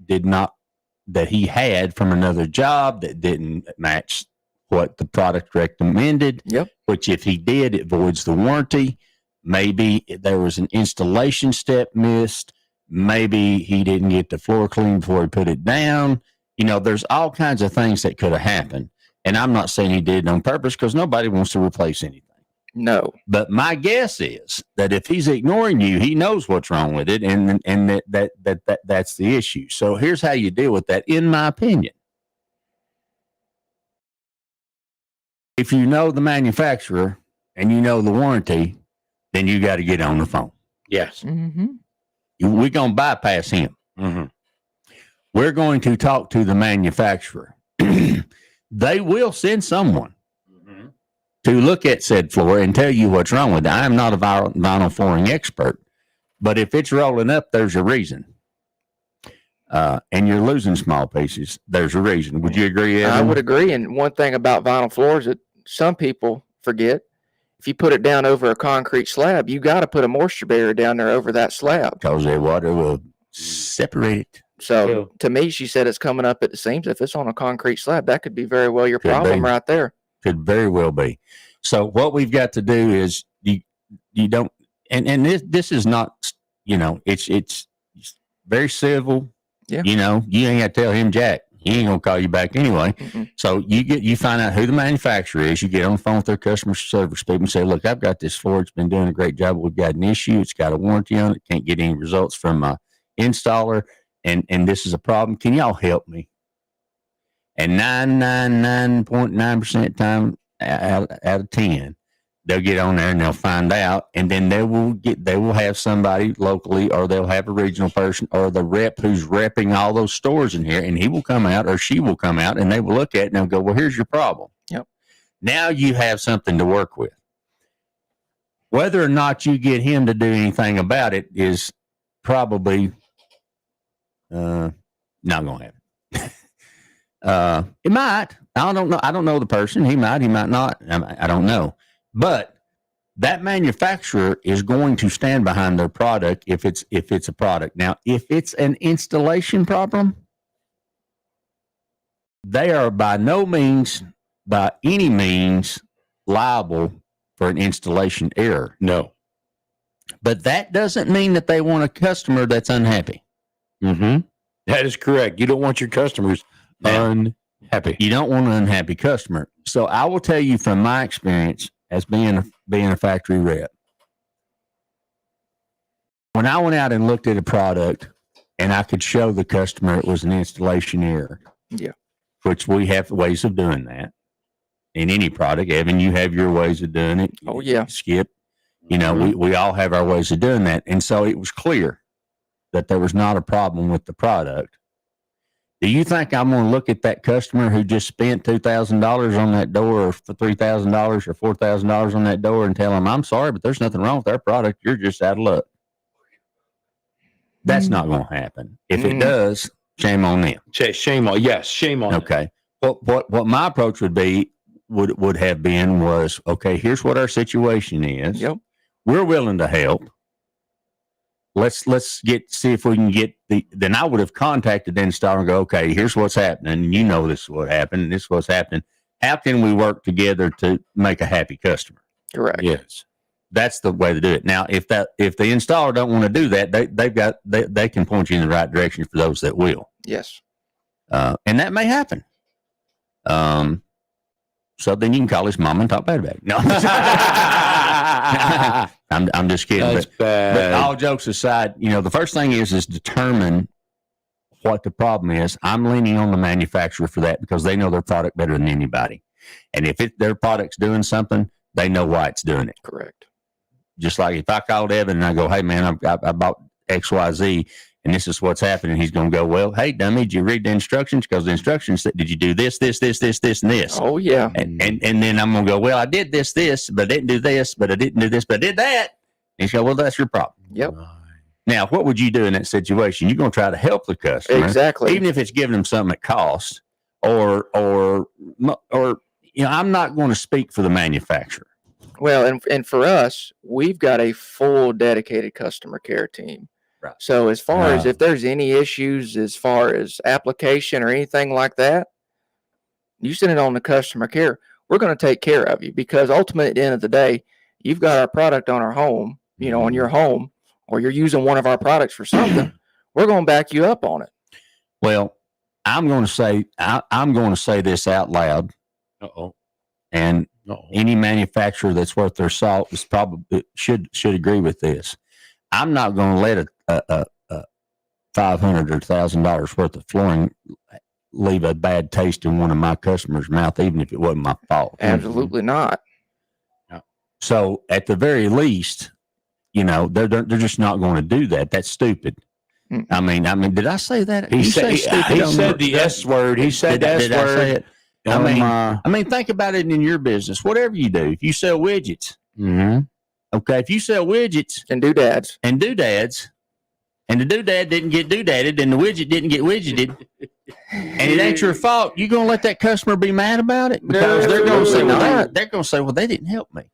[SPEAKER 1] he had from another job that didn't match what the product recommended.
[SPEAKER 3] Yep.
[SPEAKER 1] Which, if he did, it voids the warranty. Maybe there was an installation step missed. Maybe he didn't get the floor clean before he put it down. There's all kinds of things that could have happened. And I'm not saying he did it on purpose, because nobody wants to replace anything.
[SPEAKER 3] No.
[SPEAKER 1] But my guess is that if he's ignoring you, he knows what's wrong with it, and that's the issue. So here's how you deal with that, in my opinion. If you know the manufacturer and you know the warranty, then you got to get on the phone.
[SPEAKER 2] Yes.
[SPEAKER 3] Mm-hmm.
[SPEAKER 1] We're going to bypass him.
[SPEAKER 2] Mm-hmm.
[SPEAKER 1] We're going to talk to the manufacturer. They will send someone to look at said floor and tell you what's wrong with it. I'm not a vinyl flooring expert, but if it's rolling up, there's a reason. And you're losing small pieces, there's a reason. Would you agree, Evan?
[SPEAKER 3] I would agree. And one thing about vinyl floors that some people forget, if you put it down over a concrete slab, you got to put a moisture barrier down there over that slab,
[SPEAKER 1] because the water will separate it.
[SPEAKER 3] So to me, she said it's coming up at the seams. If it's on a concrete slab, that could be very well your problem right there.
[SPEAKER 1] Could very well be. So what we've got to do is you don't, and this is not, it's very civil.
[SPEAKER 3] Yeah.
[SPEAKER 1] You ain't got to tell him jack. He ain't gonna call you back anyway.
[SPEAKER 3] Mm-hmm.
[SPEAKER 1] So you find out who the manufacturer is. You get on the phone with their customer service people and say, look, I've got this floor. It's been doing a great job. We've got an issue. It's got a warranty on it. Can't get any results from my installer. And this is a problem. Can y'all help me? And 999.9% time out of 10, they'll get on there and they'll find out, and then they will have somebody locally, or they'll have a regional person, or the rep who's repping all those stores in here, and he will come out, or she will come out, and they will look at it and they'll go, well, here's your problem.
[SPEAKER 3] Yep.
[SPEAKER 1] Now you have something to work with. Whether or not you get him to do anything about it is probably not going to happen. It might. I don't know. I don't know the person. He might not. I don't know. But that manufacturer is going to stand behind their product if it's a product. Now, if it's an installation problem, they are by any means liable for an installation error.
[SPEAKER 2] No.
[SPEAKER 1] But that doesn't mean that they want a customer that's unhappy.
[SPEAKER 2] Mm-hmm. That is correct. You don't want your customers unhappy.
[SPEAKER 1] You don't want an unhappy customer. So I will tell you from my experience as being a factory rep, when I went out and looked at a product and I could show the customer it was an installation error,
[SPEAKER 3] yeah,
[SPEAKER 1] which we have ways of doing that in any product. Evan, you have your ways of doing it.
[SPEAKER 3] Oh, yeah.
[SPEAKER 1] Skip, we all have our ways of doing that. And so it was clear that there was not a problem with the product. Do you think I'm going to look at that customer who just spent $2,000 on that door, or $3,000 or $4,000 on that door, and tell them, I'm sorry, but there's nothing wrong with our product. You're just out of luck. That's not going to happen. If it does, shame on them.
[SPEAKER 2] Shame on. Yes, shame on.
[SPEAKER 1] Okay. What my approach would have been was, okay, here's what our situation is.
[SPEAKER 3] Yep.
[SPEAKER 1] We're willing to help. Let's see if we can get then I would have contacted the installer and go, okay, here's what's happening. You know, this is what happened, and this is what's happening. How can we work together to make a happy customer?
[SPEAKER 3] Correct.
[SPEAKER 1] Yes. That's the way to do it. Now, if the installer don't want to do that, they can point you in the right direction for those that will.
[SPEAKER 3] Yes.
[SPEAKER 1] And that may happen. So then you can call his mom and talk bad about it. No. I'm just kidding.
[SPEAKER 2] That's bad.
[SPEAKER 1] But all jokes aside, the first thing is determine what the problem is. I'm leaning on the manufacturer for that because they know their product better than anybody. And if their product's doing something, they know why it's doing it.
[SPEAKER 3] Correct.
[SPEAKER 1] just like if I called Evan and I go, hey man, I bought XYZ and this is what's happening. He's going to go, well, hey dummy, did you read the instructions? Because the instructions said, did you do this, and this?
[SPEAKER 3] Oh yeah.
[SPEAKER 1] And then I'm going to go, well, I did this, but I didn't do this, but I didn't do this, but I did that. And he's going, well, that's your problem.
[SPEAKER 3] Yep.
[SPEAKER 1] Now, what would you do in that situation? You're going to try to help the customer.
[SPEAKER 3] Exactly.
[SPEAKER 1] Even if it's giving them something at cost or I'm not going to speak for the manufacturer.
[SPEAKER 3] Well, and for us, we've got a full dedicated customer care team.
[SPEAKER 1] Right.
[SPEAKER 3] So as far as if there's any issues as far as application or anything like that, you send it on to customer care. We're going to take care of you because ultimately at the end of the day, you've got our product on our home, on your home, or you're using one of our products for something. We're going to back you up on it.
[SPEAKER 1] Well, I'm going to say this out loud. And any manufacturer that's worth their salt is probably should agree with this. I'm not going to let a $500 or $1,000 worth of flooring leave a bad taste in one of my customers' mouth, even if it wasn't my fault.
[SPEAKER 3] Absolutely not.
[SPEAKER 1] So at the very least, they're just not going to do that. That's stupid. I mean, did I say that?
[SPEAKER 2] He said the S word. He said the S word.
[SPEAKER 1] I say it? I mean, think about it in your business. Whatever you do, if you sell widgets, okay, if you sell widgets
[SPEAKER 3] and doodads,
[SPEAKER 1] and the doodad didn't get doodadded, and the widget didn't get widgeted, and it ain't your fault, you gonna let that customer be mad about it? Because they're gonna say, well, they didn't help me.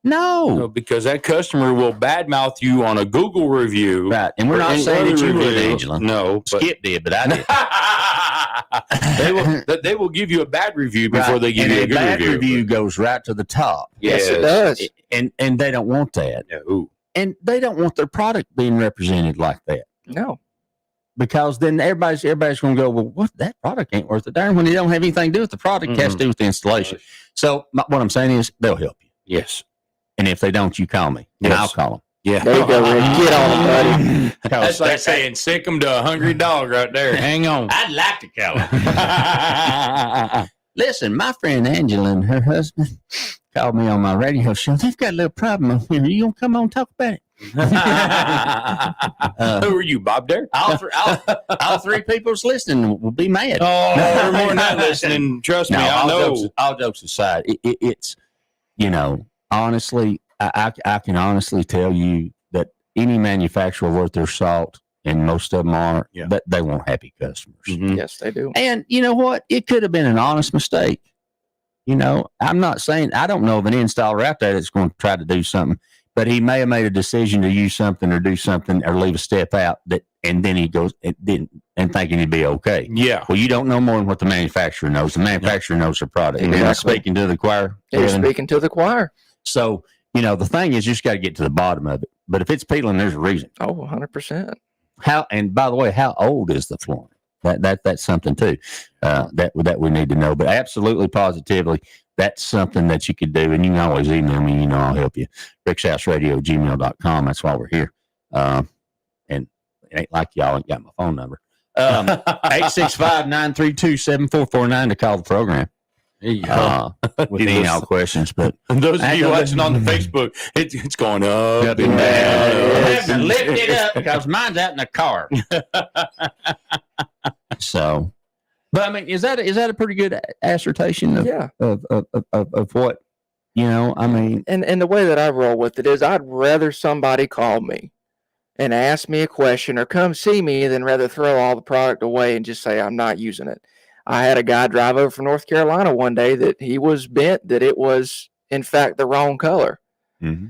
[SPEAKER 1] No,
[SPEAKER 2] because that customer will badmouth you on a Google review.
[SPEAKER 1] Right. And we're not saying that you did, Angela.
[SPEAKER 2] No.
[SPEAKER 1] Skip did, but I did.
[SPEAKER 2] They will give you a bad review before they give you a good
[SPEAKER 1] bad
[SPEAKER 2] review.
[SPEAKER 1] Review goes right to the top.
[SPEAKER 3] Yes, it does.
[SPEAKER 1] And they don't want that.
[SPEAKER 2] No.
[SPEAKER 1] And they don't want their product being represented like that.
[SPEAKER 3] No.
[SPEAKER 1] Because then everybody's going to go, well, what? That product ain't worth a darn when they don't have anything to do with the product. It has to do with the installation. So what I'm saying is they'll help you.
[SPEAKER 2] Yes.
[SPEAKER 1] And if they don't, you call me. And I'll call them.
[SPEAKER 2] Yeah.
[SPEAKER 3] There you go, Rick. Get on it, buddy.
[SPEAKER 2] That's like saying sick them to a hungry dog right there. Hang on.
[SPEAKER 1] I'd like to call them. Listen, my friend Angela and her husband called me on my radio show. They've got a little problem up here. You going to come on and talk about it?
[SPEAKER 2] Who are you, Bob Dare?
[SPEAKER 1] All three people's listening will be mad.
[SPEAKER 2] Oh, they're more than that listening. Trust me, I know.
[SPEAKER 1] All jokes aside, it's, honestly, I can honestly tell you that any manufacturer worth their salt, and most of them are, that they want happy customers.
[SPEAKER 2] Mm-hmm.
[SPEAKER 3] Yes, they do.
[SPEAKER 1] And you know what? It could have been an honest mistake. I'm not saying, I don't know of an installer out there that's going to try to do something, but he may have made a decision to use something or do something or leave a step out and then he goes and thinking he'd be okay.
[SPEAKER 2] Yeah.
[SPEAKER 1] Well, you don't know more than what the manufacturer knows. The manufacturer knows the product.
[SPEAKER 3] Exactly.
[SPEAKER 1] And I'm speaking to the choir.
[SPEAKER 3] You're speaking to the choir.
[SPEAKER 1] So, the thing is, you just got to get to the bottom of it. But if it's peeling, there's a reason.
[SPEAKER 3] Oh, 100%.
[SPEAKER 1] And by the way, how old is the flooring? That's something too that we need to know. But absolutely, positively, that's something that you could do. And you can always email me. I'll help you. rickshouseradio@gmail.com. That's why we're here. And it ain't like y'all ain't got my phone number. 865-932-7449 to call the program. With any questions, but
[SPEAKER 2] those of you watching on the Facebook, it's going up and down.
[SPEAKER 1] Lift it up because mine's out in the car. So, but I mean, is that a pretty good assertion of what I mean?
[SPEAKER 3] And the way that I roll with it is, I'd rather somebody call me and ask me a question or come see me than rather throw all the product away and just say I'm not using it. I had a guy drive over from North Carolina one day that he was bent that it was, in fact, the wrong color.
[SPEAKER 1] Mm-hmm.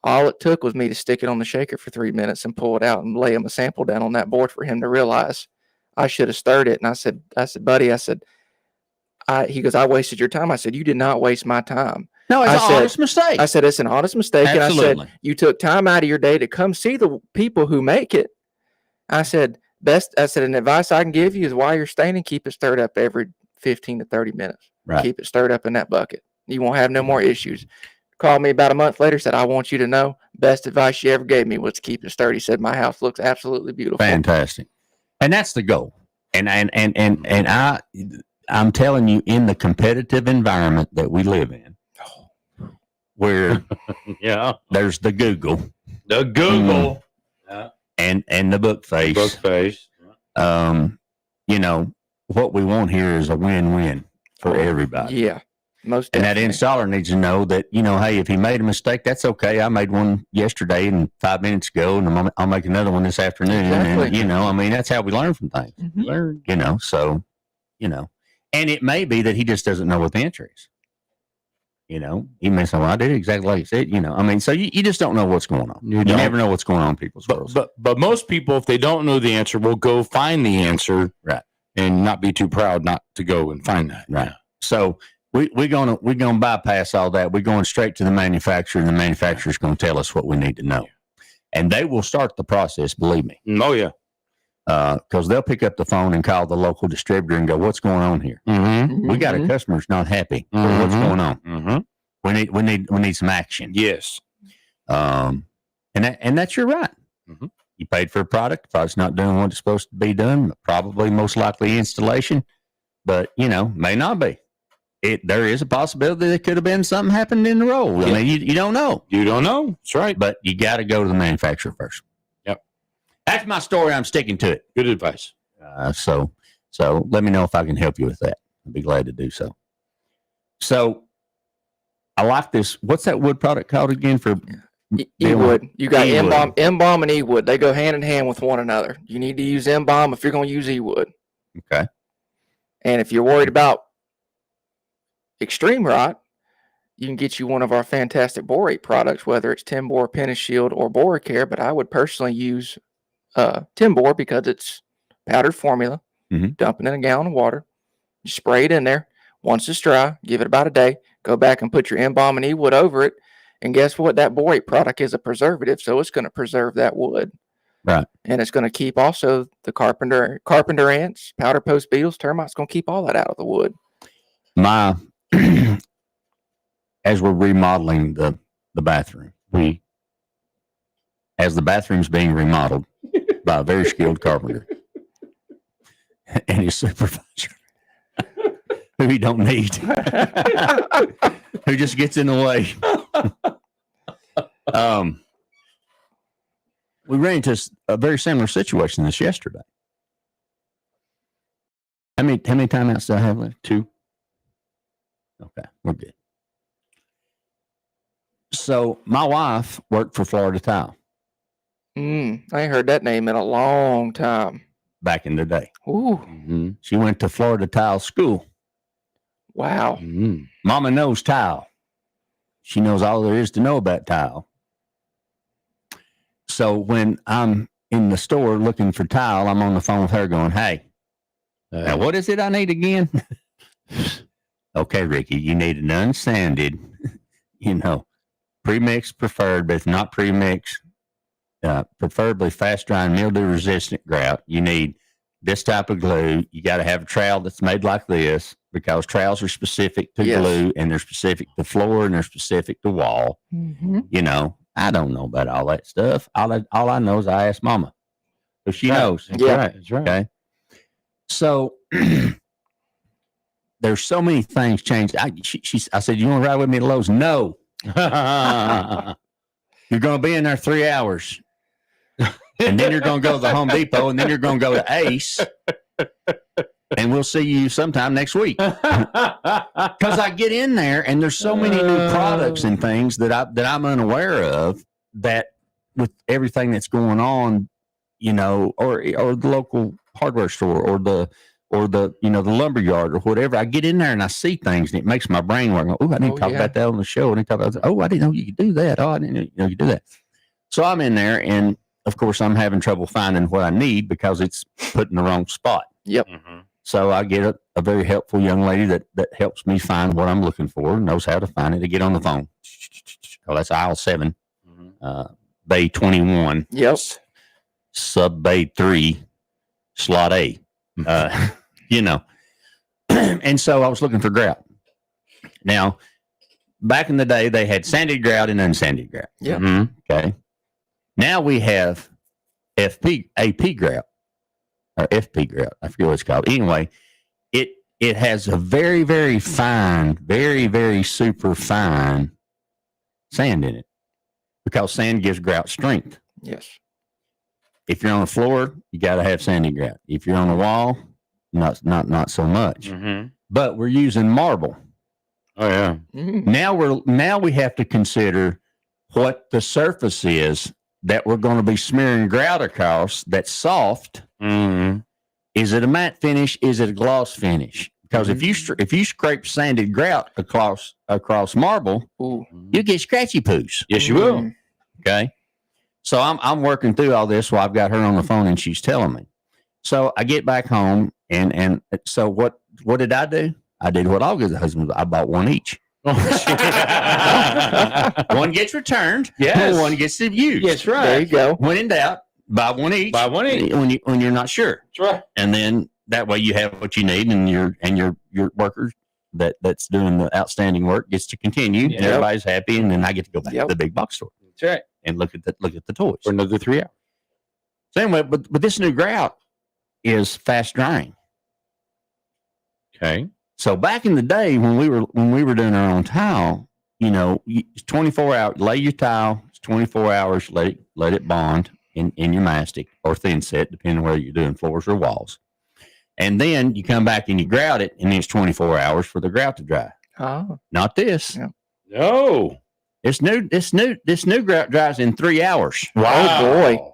[SPEAKER 3] All it took was me to stick it on the shaker for 3 minutes and pull it out and lay him a sample down on that board for him to realize I should have stirred it. And I said, buddy, he goes, I wasted your time. I said, you did not waste my time.
[SPEAKER 1] No, it's an honest mistake.
[SPEAKER 3] I said, it's an honest mistake.
[SPEAKER 1] Absolutely.
[SPEAKER 3] And I said, you took time out of your day to come see the people who make it. I said, an advice I can give you is while you're staining, keep it stirred up every 15 to 30 minutes.
[SPEAKER 1] Right.
[SPEAKER 3] Keep it stirred up in that bucket. You won't have no more issues. Called me about a month later, said, I want you to know, best advice you ever gave me was to keep it sturdy. Said, my house looks absolutely beautiful.
[SPEAKER 1] Fantastic. And that's the goal. And I'm telling you, in the competitive environment that we live in, where
[SPEAKER 2] Yeah.
[SPEAKER 1] there's the Google
[SPEAKER 2] The Google. Yeah.
[SPEAKER 1] and the book face.
[SPEAKER 2] Book face.
[SPEAKER 1] You know, what we want here is a win-win for everybody.
[SPEAKER 3] Yeah, most
[SPEAKER 1] And that
[SPEAKER 3] definitely.
[SPEAKER 1] installer needs to know that, you know, hey, if he made a mistake, that's okay. I made one yesterday and 5 minutes ago, and I'll make another one this afternoon.
[SPEAKER 3] Exactly.
[SPEAKER 1] And, you know, I mean, that's how we learn from things.
[SPEAKER 3] Mhm.
[SPEAKER 2] Learn.
[SPEAKER 1] You know, so, you know, and it may be that he just doesn't know what the answer is. You know, he may say, well, I did exactly like you said, you know, I mean, so you just don't know what's going on. You
[SPEAKER 2] don't.
[SPEAKER 1] never know what's going on in people's worlds.
[SPEAKER 2] But most people, if they don't know the answer, will go find the answer,
[SPEAKER 1] Right.
[SPEAKER 2] and not be too proud not to go and find that.
[SPEAKER 1] Right. So we're gonna bypass all that. We're going straight to the manufacturer, and the manufacturer's going to tell us what we need to know, and they will start the process. Believe me.
[SPEAKER 2] Oh yeah.
[SPEAKER 1] Because they'll pick up the phone and call the local distributor and go, "What's going on here?
[SPEAKER 2] Mm-hmm.
[SPEAKER 1] We got a customer who's not happy. What's going on?
[SPEAKER 2] Mm-hmm.
[SPEAKER 1] We need some action."
[SPEAKER 2] Yes.
[SPEAKER 1] And that's your right.
[SPEAKER 2] Mhm.
[SPEAKER 1] You paid for a product. The product's not doing what it's supposed to be done. Probably, most likely, installation, but you know, may not be. There is a possibility there could have been something happened in the roll. I mean, you don't know.
[SPEAKER 2] You don't know. That's right.
[SPEAKER 1] But you got to go to the manufacturer first.
[SPEAKER 2] Yep.
[SPEAKER 1] That's my story. I'm sticking to it.
[SPEAKER 2] Good advice.
[SPEAKER 1] So let me know if I can help you with that. I'd be glad to do so. So I like this. What's that wood product called again? For
[SPEAKER 3] E-wood. You got
[SPEAKER 1] E-wood.
[SPEAKER 3] embalm and e-wood. They go hand in hand with one another. You need to use embalm if you're going to use e-wood.
[SPEAKER 1] Okay.
[SPEAKER 3] And if you're worried about extreme rot, you can get you one of our fantastic borate products, whether it's Timbor, Penishield, or Boracare. But I would personally use Timbor because it's powdered formula.
[SPEAKER 1] Mhm.
[SPEAKER 3] Dump it in a gallon of water. You spray it in there. Once it's dry, give it about a day. Go back and put your embalm and e-wood over it. And guess what? That borate product is a preservative, so it's going to preserve that wood.
[SPEAKER 1] Right.
[SPEAKER 3] And it's going to keep also the carpenter ants, powder post beetles, termites. Going to keep all that out of the wood.
[SPEAKER 1] As we're remodeling the bathroom, as the bathroom's being remodeled by a very skilled carpenter and his supervisor, who he don't need, who just gets in the way. We ran into a very similar situation this yesterday. How many timeouts do I have left? 2. Okay, we're good. So my wife worked for Florida Tile
[SPEAKER 3] I ain't heard that name in a long time.
[SPEAKER 1] back in the day.
[SPEAKER 3] Ooh,
[SPEAKER 1] She went to Florida Tile School.
[SPEAKER 3] wow.
[SPEAKER 1] Mama knows tile. She knows all there is to know about tile. So when I'm in the store looking for tile, I'm on the phone with her going, "Hey, now what is it I need again?" "Okay, Ricky, you need an unsanded, pre-mixed preferred, but if not pre-mixed, preferably fast drying, mildew resistant grout. You need this type of glue. You got to have a trowel that's made like this, because trowels are specific to
[SPEAKER 3] Yes.
[SPEAKER 1] glue, and they're specific to floor, and they're specific to wall. I don't know about all that stuff. All I know is I asked Mama, so she knows.
[SPEAKER 2] That's
[SPEAKER 3] Yeah.
[SPEAKER 2] right. That's right.
[SPEAKER 1] Okay. So there's so many things changed. I said, "You want to ride with me to Lowe's?" "No, you're going to be in there 3 hours, and then you're going to go to the Home Depot, and then you're going to go to Ace, and we'll see you sometime next week." Because I get in there, and there's so many new products and things that I'm unaware of, that with everything that's going on, or the local hardware store, or the the lumber yard, or whatever. I get in there and I see things, and it makes my brain work. Oh, I need to talk about that on the show. I need to talk about that. Oh, I didn't know you could do that. Oh, I didn't know you could do that. So I'm in there, and of course I'm having trouble finding what I need because it's put in the wrong spot.
[SPEAKER 3] Yep.
[SPEAKER 1] So I get a very helpful young lady that helps me find what I'm looking for, knows how to find it. I get on the phone. Oh, that's aisle 7, bay 21.
[SPEAKER 3] Yep.
[SPEAKER 1] Sub bay 3, slot A. And so I was looking for grout. Now, back in the day, they had sanded grout and unsanded grout.
[SPEAKER 3] Yep.
[SPEAKER 1] Okay. Now we have AP grout, or FP grout. I forget what it's called. Anyway, it has a very, very fine, very, very super fine sand in it because sand gives grout strength.
[SPEAKER 3] Yes.
[SPEAKER 1] If you're on the floor, you got to have sandy grout. If you're on the wall, not so much.
[SPEAKER 2] Mm-hmm.
[SPEAKER 1] But we're using marble.
[SPEAKER 2] Oh yeah.
[SPEAKER 1] Now we have to consider what the surface is that we're going to be smearing grout across that's soft.
[SPEAKER 2] Mm-hmm.
[SPEAKER 1] Is it a matte finish? Is it a gloss finish? Because if you scrape sanded grout across marble, you get scratchy poos.
[SPEAKER 2] Yes, you will.
[SPEAKER 1] Okay. So I'm working through all this while I've got her on the phone and she's telling me. So I get back home and so what did I do? I did what all good husbands. I bought one each. One gets returned.
[SPEAKER 2] Yes.
[SPEAKER 1] One gets used.
[SPEAKER 2] That's right.
[SPEAKER 3] There you go.
[SPEAKER 1] When in doubt, buy one each.
[SPEAKER 2] Buy one each.
[SPEAKER 1] When you're not sure.
[SPEAKER 2] That's right.
[SPEAKER 1] And then that way you have what you need, and your workers that's doing the outstanding work gets to continue.
[SPEAKER 2] Yep.
[SPEAKER 1] And everybody's happy, and then I get to go back to the big box store.
[SPEAKER 2] That's right.
[SPEAKER 1] And look at the toys
[SPEAKER 2] For another 3 hours.
[SPEAKER 1] So anyway, but this new grout is fast drying.
[SPEAKER 2] Okay.
[SPEAKER 1] So back in the day when we were doing our own tile, it's 24 hours. Lay your tile. It's 24 hours. Let it bond in your mastic or thin set, depending on whether you're doing floors or walls. And then you come back and you grout it, and then it's 24 hours for the grout to dry.
[SPEAKER 3] Oh.
[SPEAKER 1] Not this.
[SPEAKER 3] Yeah.
[SPEAKER 2] No.
[SPEAKER 1] This new grout dries in 3 hours.
[SPEAKER 3] Wow. Oh boy.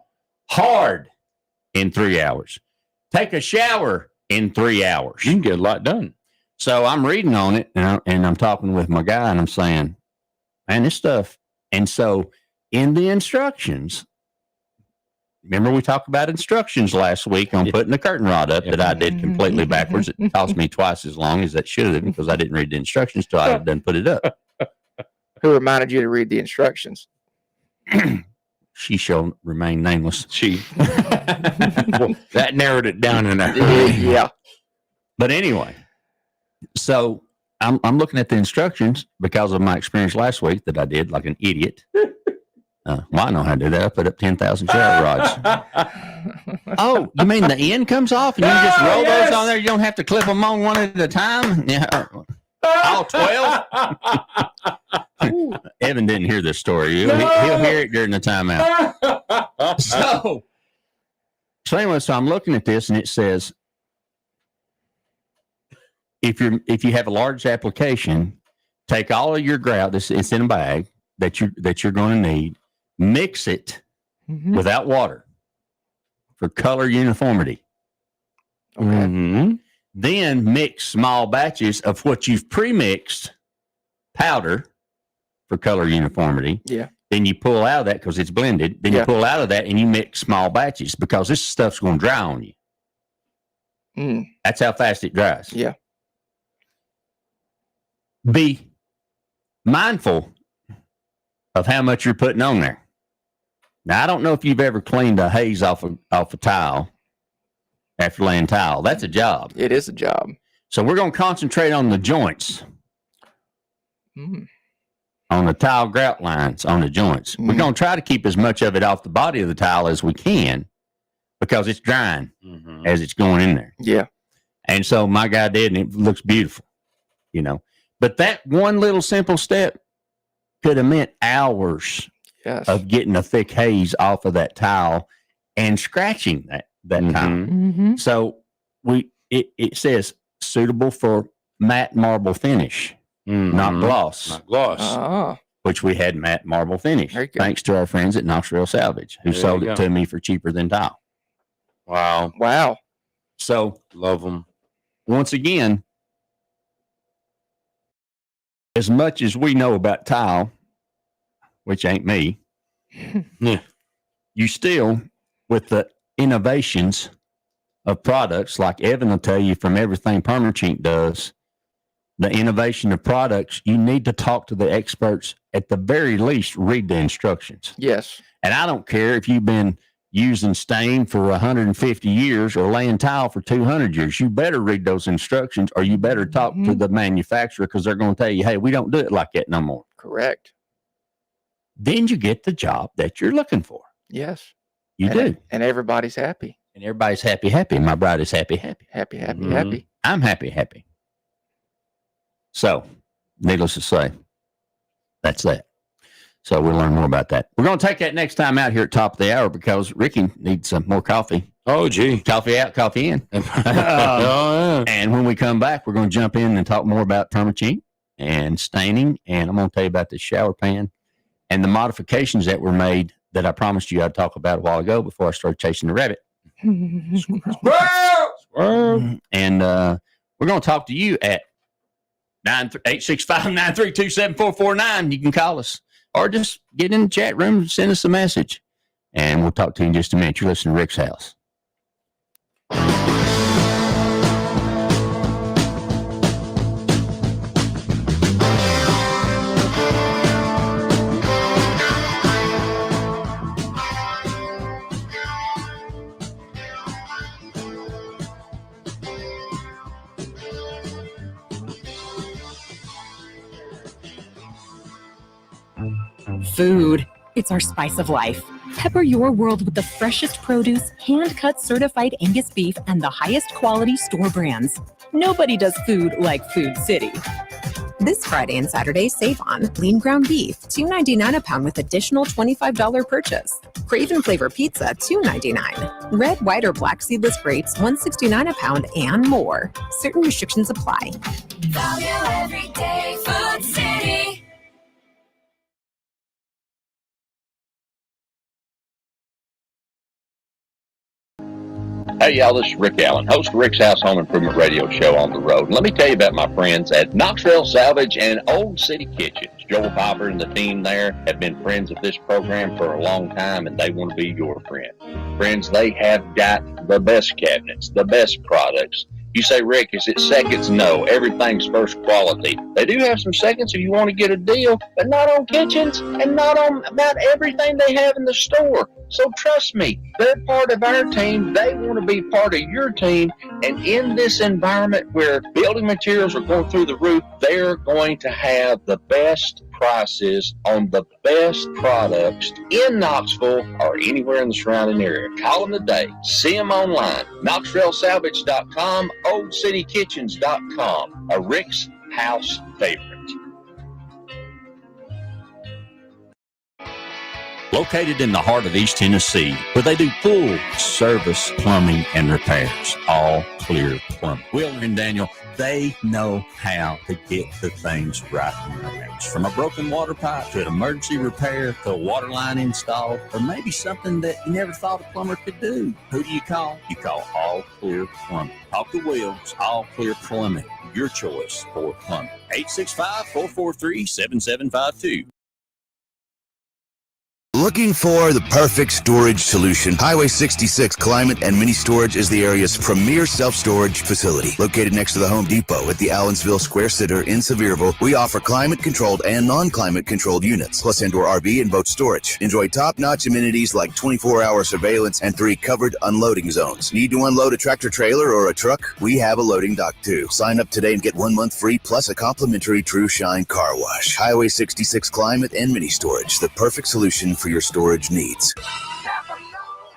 [SPEAKER 1] Hard in 3 hours. Take a shower in 3 hours.
[SPEAKER 2] You can get a lot done.
[SPEAKER 1] So I'm reading on it, and I'm talking with my guy, and I'm saying, man, this stuff. And so in the instructions, remember we talked about instructions last week on putting the curtain rod up that I did completely backwards. It cost me twice as long as that should have because I didn't read the instructions till I had done put it up.
[SPEAKER 3] Who reminded you to read the instructions?
[SPEAKER 1] She shall remain nameless.
[SPEAKER 2] Well, that narrowed it down in a
[SPEAKER 3] Yeah.
[SPEAKER 1] But anyway, so I'm looking at the instructions because of my experience last week that I did like an idiot. Well, I know how to do that. I put up 10,000 shower rods. Oh, you mean the end comes off and you just roll those on there? You don't have to clip them on one at a time? Yeah. All 12? Evan didn't hear this story. He'll hear it during the timeout. So anyway, so I'm looking at this and it says, if you have a large application, take all of your grout. It's in a bag that you're going to need. Mix it without water for color uniformity.
[SPEAKER 3] Okay.
[SPEAKER 2] Mm-hmm.
[SPEAKER 1] Then mix small batches of what you've pre-mixed powder for color uniformity.
[SPEAKER 3] Yeah.
[SPEAKER 1] Then you pull out of that because it's blended. Then you pull out of that and you mix small batches because this stuff's going to dry on you.
[SPEAKER 3] Mm.
[SPEAKER 1] That's how fast it dries.
[SPEAKER 3] Yeah.
[SPEAKER 1] Be mindful of how much you're putting on there. Now, I don't know if you've ever cleaned a haze off a tile after laying tile. That's a job.
[SPEAKER 3] It is a job.
[SPEAKER 1] So we're going to concentrate on the joints, on the tile grout lines, on the joints. We're going to try to keep as much of it off the body of the tile as we can because it's drying as it's going in there.
[SPEAKER 3] Yeah.
[SPEAKER 1] And so my guy did, and it looks beautiful, But that one little simple step could have meant hours of getting a thick haze off of that tile and scratching that tile. So it says suitable for matte marble finish, not gloss.
[SPEAKER 2] Not gloss.
[SPEAKER 1] Which we had matte marble finish, thanks to our friends at Knoxville Salvage, who sold it to me for cheaper than tile.
[SPEAKER 2] Wow.
[SPEAKER 3] Wow.
[SPEAKER 1] So
[SPEAKER 2] love them.
[SPEAKER 1] Once again, as much as we know about tile, which ain't me, you still, with the innovations of products, like Evan will tell you from everything Perma-Chink does, the innovation of products, you need to talk to the experts. At the very least, read the instructions.
[SPEAKER 3] Yes.
[SPEAKER 1] And I don't care if you've been using stain for 150 years or laying tile for 200 years. You better read those instructions or you better talk to the manufacturer because they're going to tell you, hey, we don't do it like that no more.
[SPEAKER 3] Correct.
[SPEAKER 1] Then you get the job that you're looking for.
[SPEAKER 3] Yes.
[SPEAKER 1] You do.
[SPEAKER 3] And everybody's happy.
[SPEAKER 1] And everybody's happy, happy. My bride is happy, happy.
[SPEAKER 3] Happy, happy, happy.
[SPEAKER 1] I'm happy, happy. So, needless to say, that's that. So we'll learn more about that. We're going to take that next time out here at top of the hour because Ricky needs some more coffee.
[SPEAKER 2] Oh, gee.
[SPEAKER 1] Coffee out, coffee in.
[SPEAKER 2] Yeah.
[SPEAKER 1] And when we come back, we're going to jump in and talk more about Perma-Chink and staining. And I'm going to tell you about the shower pan and the modifications that were made that I promised you I'd talk about a while ago before I started chasing the rabbit. And we're going to talk to you at 865-932-7449. You can call us or just get in the chat room and send us a message. And we'll talk to you in just a minute. You're listening to Rick's House.
[SPEAKER 12] Food. It's our spice of life. Pepper your world with the freshest produce, hand-cut certified Angus beef, and the highest quality store brands. Nobody does food like Food City. This Friday and Saturday, save on lean ground beef, $2.99 a pound with additional $25 purchase. Craven flavor pizza, $2.99. Red, white, or black seedless grapes, $1.69 a pound, and more. Certain restrictions apply.
[SPEAKER 13] Value every day, Food City.
[SPEAKER 5] Hey, y'all, this is Rick Allen, host of Rick's House Home Improvement Radio Show on the road. And let me tell you about my friends at Knoxville Salvage and Old City Kitchens. Joel Piper and the team there have been friends of this program for a long time, and they want to be your friend. Friends, they have got the best cabinets, the best products. You say, Rick, is it seconds? No, everything's first quality. They do have some seconds if you want to get a deal, but not on kitchens and not on about everything they have in the store. So trust me, they're part of our team. They want to be part of your team. And in this environment where building materials are going through the roof, they're going to have the best prices on the best products in Knoxville or anywhere in the surrounding area. Call them today. See them online. KnoxvilleSalvage.com, OldCityKitchens.com. A Rick's House favorite.
[SPEAKER 1] Located in the heart of East Tennessee, where they do full service plumbing and repairs. All Clear Plumbing. Wheeler and Daniel, they know how to get the things right in your house. From a broken water pipe to an emergency repair to a water line install, or maybe something that you never thought a plumber could do. Who do you call? You call All Clear Plumbing. Talk to Wills, All Clear Plumbing. Your choice for plumbing. 865-443-7752.
[SPEAKER 9] Looking for the perfect storage solution? Highway 66 Climate and Mini Storage is the area's premier self-storage facility. Located next to the Home Depot at the Allensville Square Center in Sevierville, we offer climate-controlled and non-climate-controlled units, plus indoor RV and boat storage. Enjoy top-notch amenities like 24-hour surveillance and 3 covered unloading zones. Need to unload a tractor-trailer or a truck? We have a loading dock, too. Sign up today and get 1 month free, plus a complimentary True Shine car wash. Highway 66 Climate and Mini Storage, the perfect solution for your storage needs.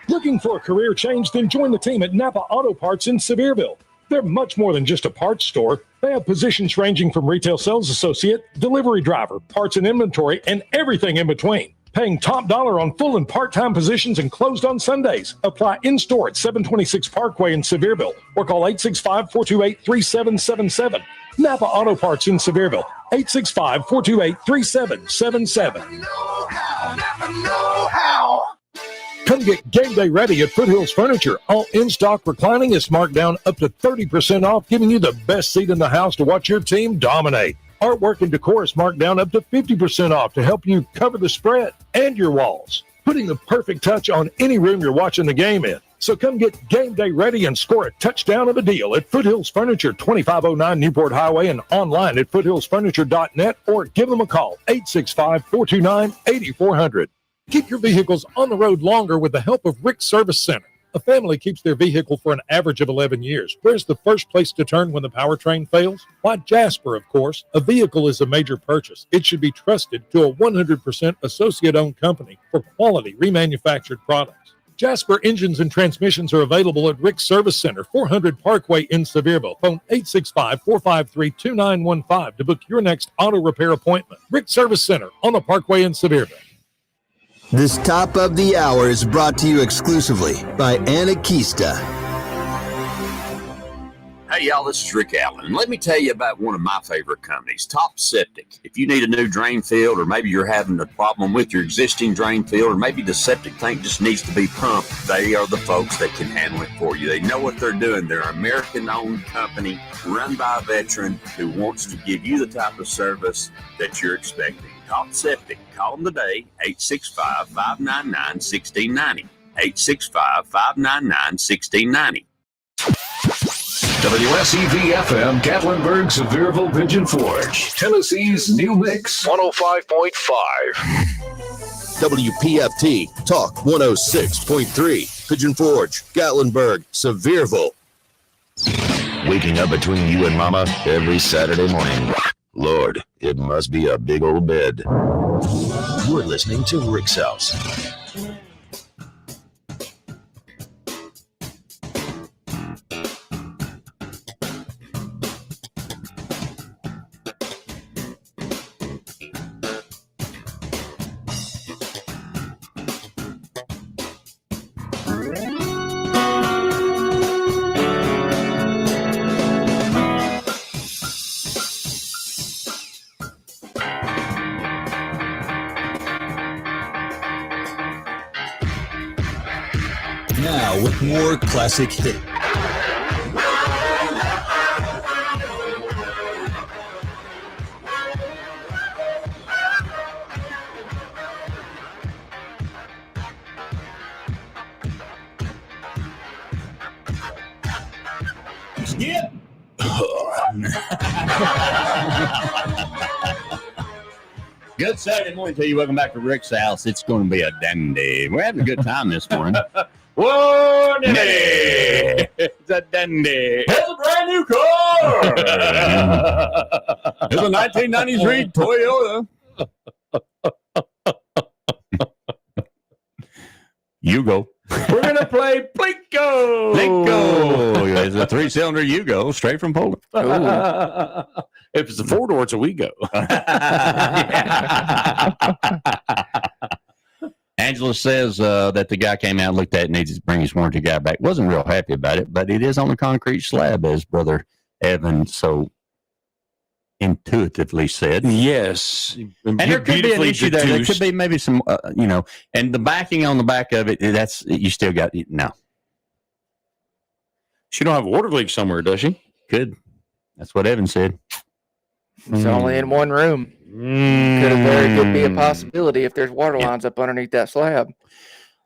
[SPEAKER 6] Looking for a career change? Then join the team at Napa Auto Parts in Sevierville. They're much more than just a parts store. They have positions ranging from retail sales associate, delivery driver, parts and inventory, and everything in between. Paying top dollar on full and part-time positions and closed on Sundays. Apply in-store at 726 Parkway in Sevierville or call 865-428-3777. Napa Auto Parts in Sevierville, 865-428-3777. Come get game day ready at Foothills Furniture. All in-stock reclining is marked down up to 30% off, giving you the best seat in the house to watch your team dominate. Artwork and decor is marked down up to 50% off to help you cover the spread and your walls, putting the perfect touch on any room you're watching the game in. So come get game day ready and score a touchdown of a deal at Foothills Furniture, 2509 Newport Highway, and online at foothillsfurniture.net, or give them a call, 865-429-8400. Keep your vehicles on the road longer with the help of Rick's Service Center. A family keeps their vehicle for an average of 11 years. Where's the first place to turn when the powertrain fails? Why, Jasper, of course. A vehicle is a major purchase. It should be trusted to a 100% associate-owned company for quality remanufactured products. Jasper engines and transmissions are available at Rick's Service Center, 400 Parkway in Sevierville. Phone 865-453-2915 to book your next auto repair appointment. Rick's Service Center on the Parkway in Sevierville.
[SPEAKER 9] This top of the hour is brought to you exclusively by Anakista.
[SPEAKER 1] Hey, y'all, this is Rick Allen. Let me tell you about one of my favorite companies, Top Septic. If you need a new drain field, or maybe you're having a problem with your existing drain field, or maybe the septic tank just needs to be pumped, they are the folks that can handle it for you. They know what they're doing. They're an American-owned company run by a veteran who wants to give you the type of service that you're expecting. Top Septic. Call them today, 865-599-1690. 865-599-1690.
[SPEAKER 14] WSEV-FM, Gatlinburg, Sevierville, Pigeon Forge, Tennessee's new mix, 105.5.
[SPEAKER 9] WPFT, Talk 106.3. Pigeon Forge, Gatlinburg, Sevierville.
[SPEAKER 11] Waking up between you and Mama every Saturday morning. Lord, it must be a big old bed. You're listening to Rick's House.
[SPEAKER 9] Now with more classic hit.
[SPEAKER 1] Skip. Good Saturday morning to you. Welcome back to Rick's House. It's going to be a dandy. We're having a good time this morning.
[SPEAKER 2] Whoa, dandy! It's a dandy.
[SPEAKER 1] It's a brand new car. It's a 1993 Toyota. Yugo.
[SPEAKER 2] We're going to play Plinko.
[SPEAKER 1] Plinko. It's a 3-cylinder Yugo straight from Poland.
[SPEAKER 2] If it's a 4-door, it's a Wego.
[SPEAKER 1] Angela says that the guy came out and looked at it and needs to bring his warranty guy back. Wasn't real happy about it, but it is on a concrete slab, as Brother Evan so intuitively said.
[SPEAKER 2] Yes.
[SPEAKER 1] And there could be an issue there. There could be maybe some, and the backing on the back of it, you still got, no.
[SPEAKER 2] She don't have a water leak somewhere, does she?
[SPEAKER 1] Could. That's what Evan said.
[SPEAKER 3] It's only in one room. Could be a possibility if there's water lines up underneath that slab.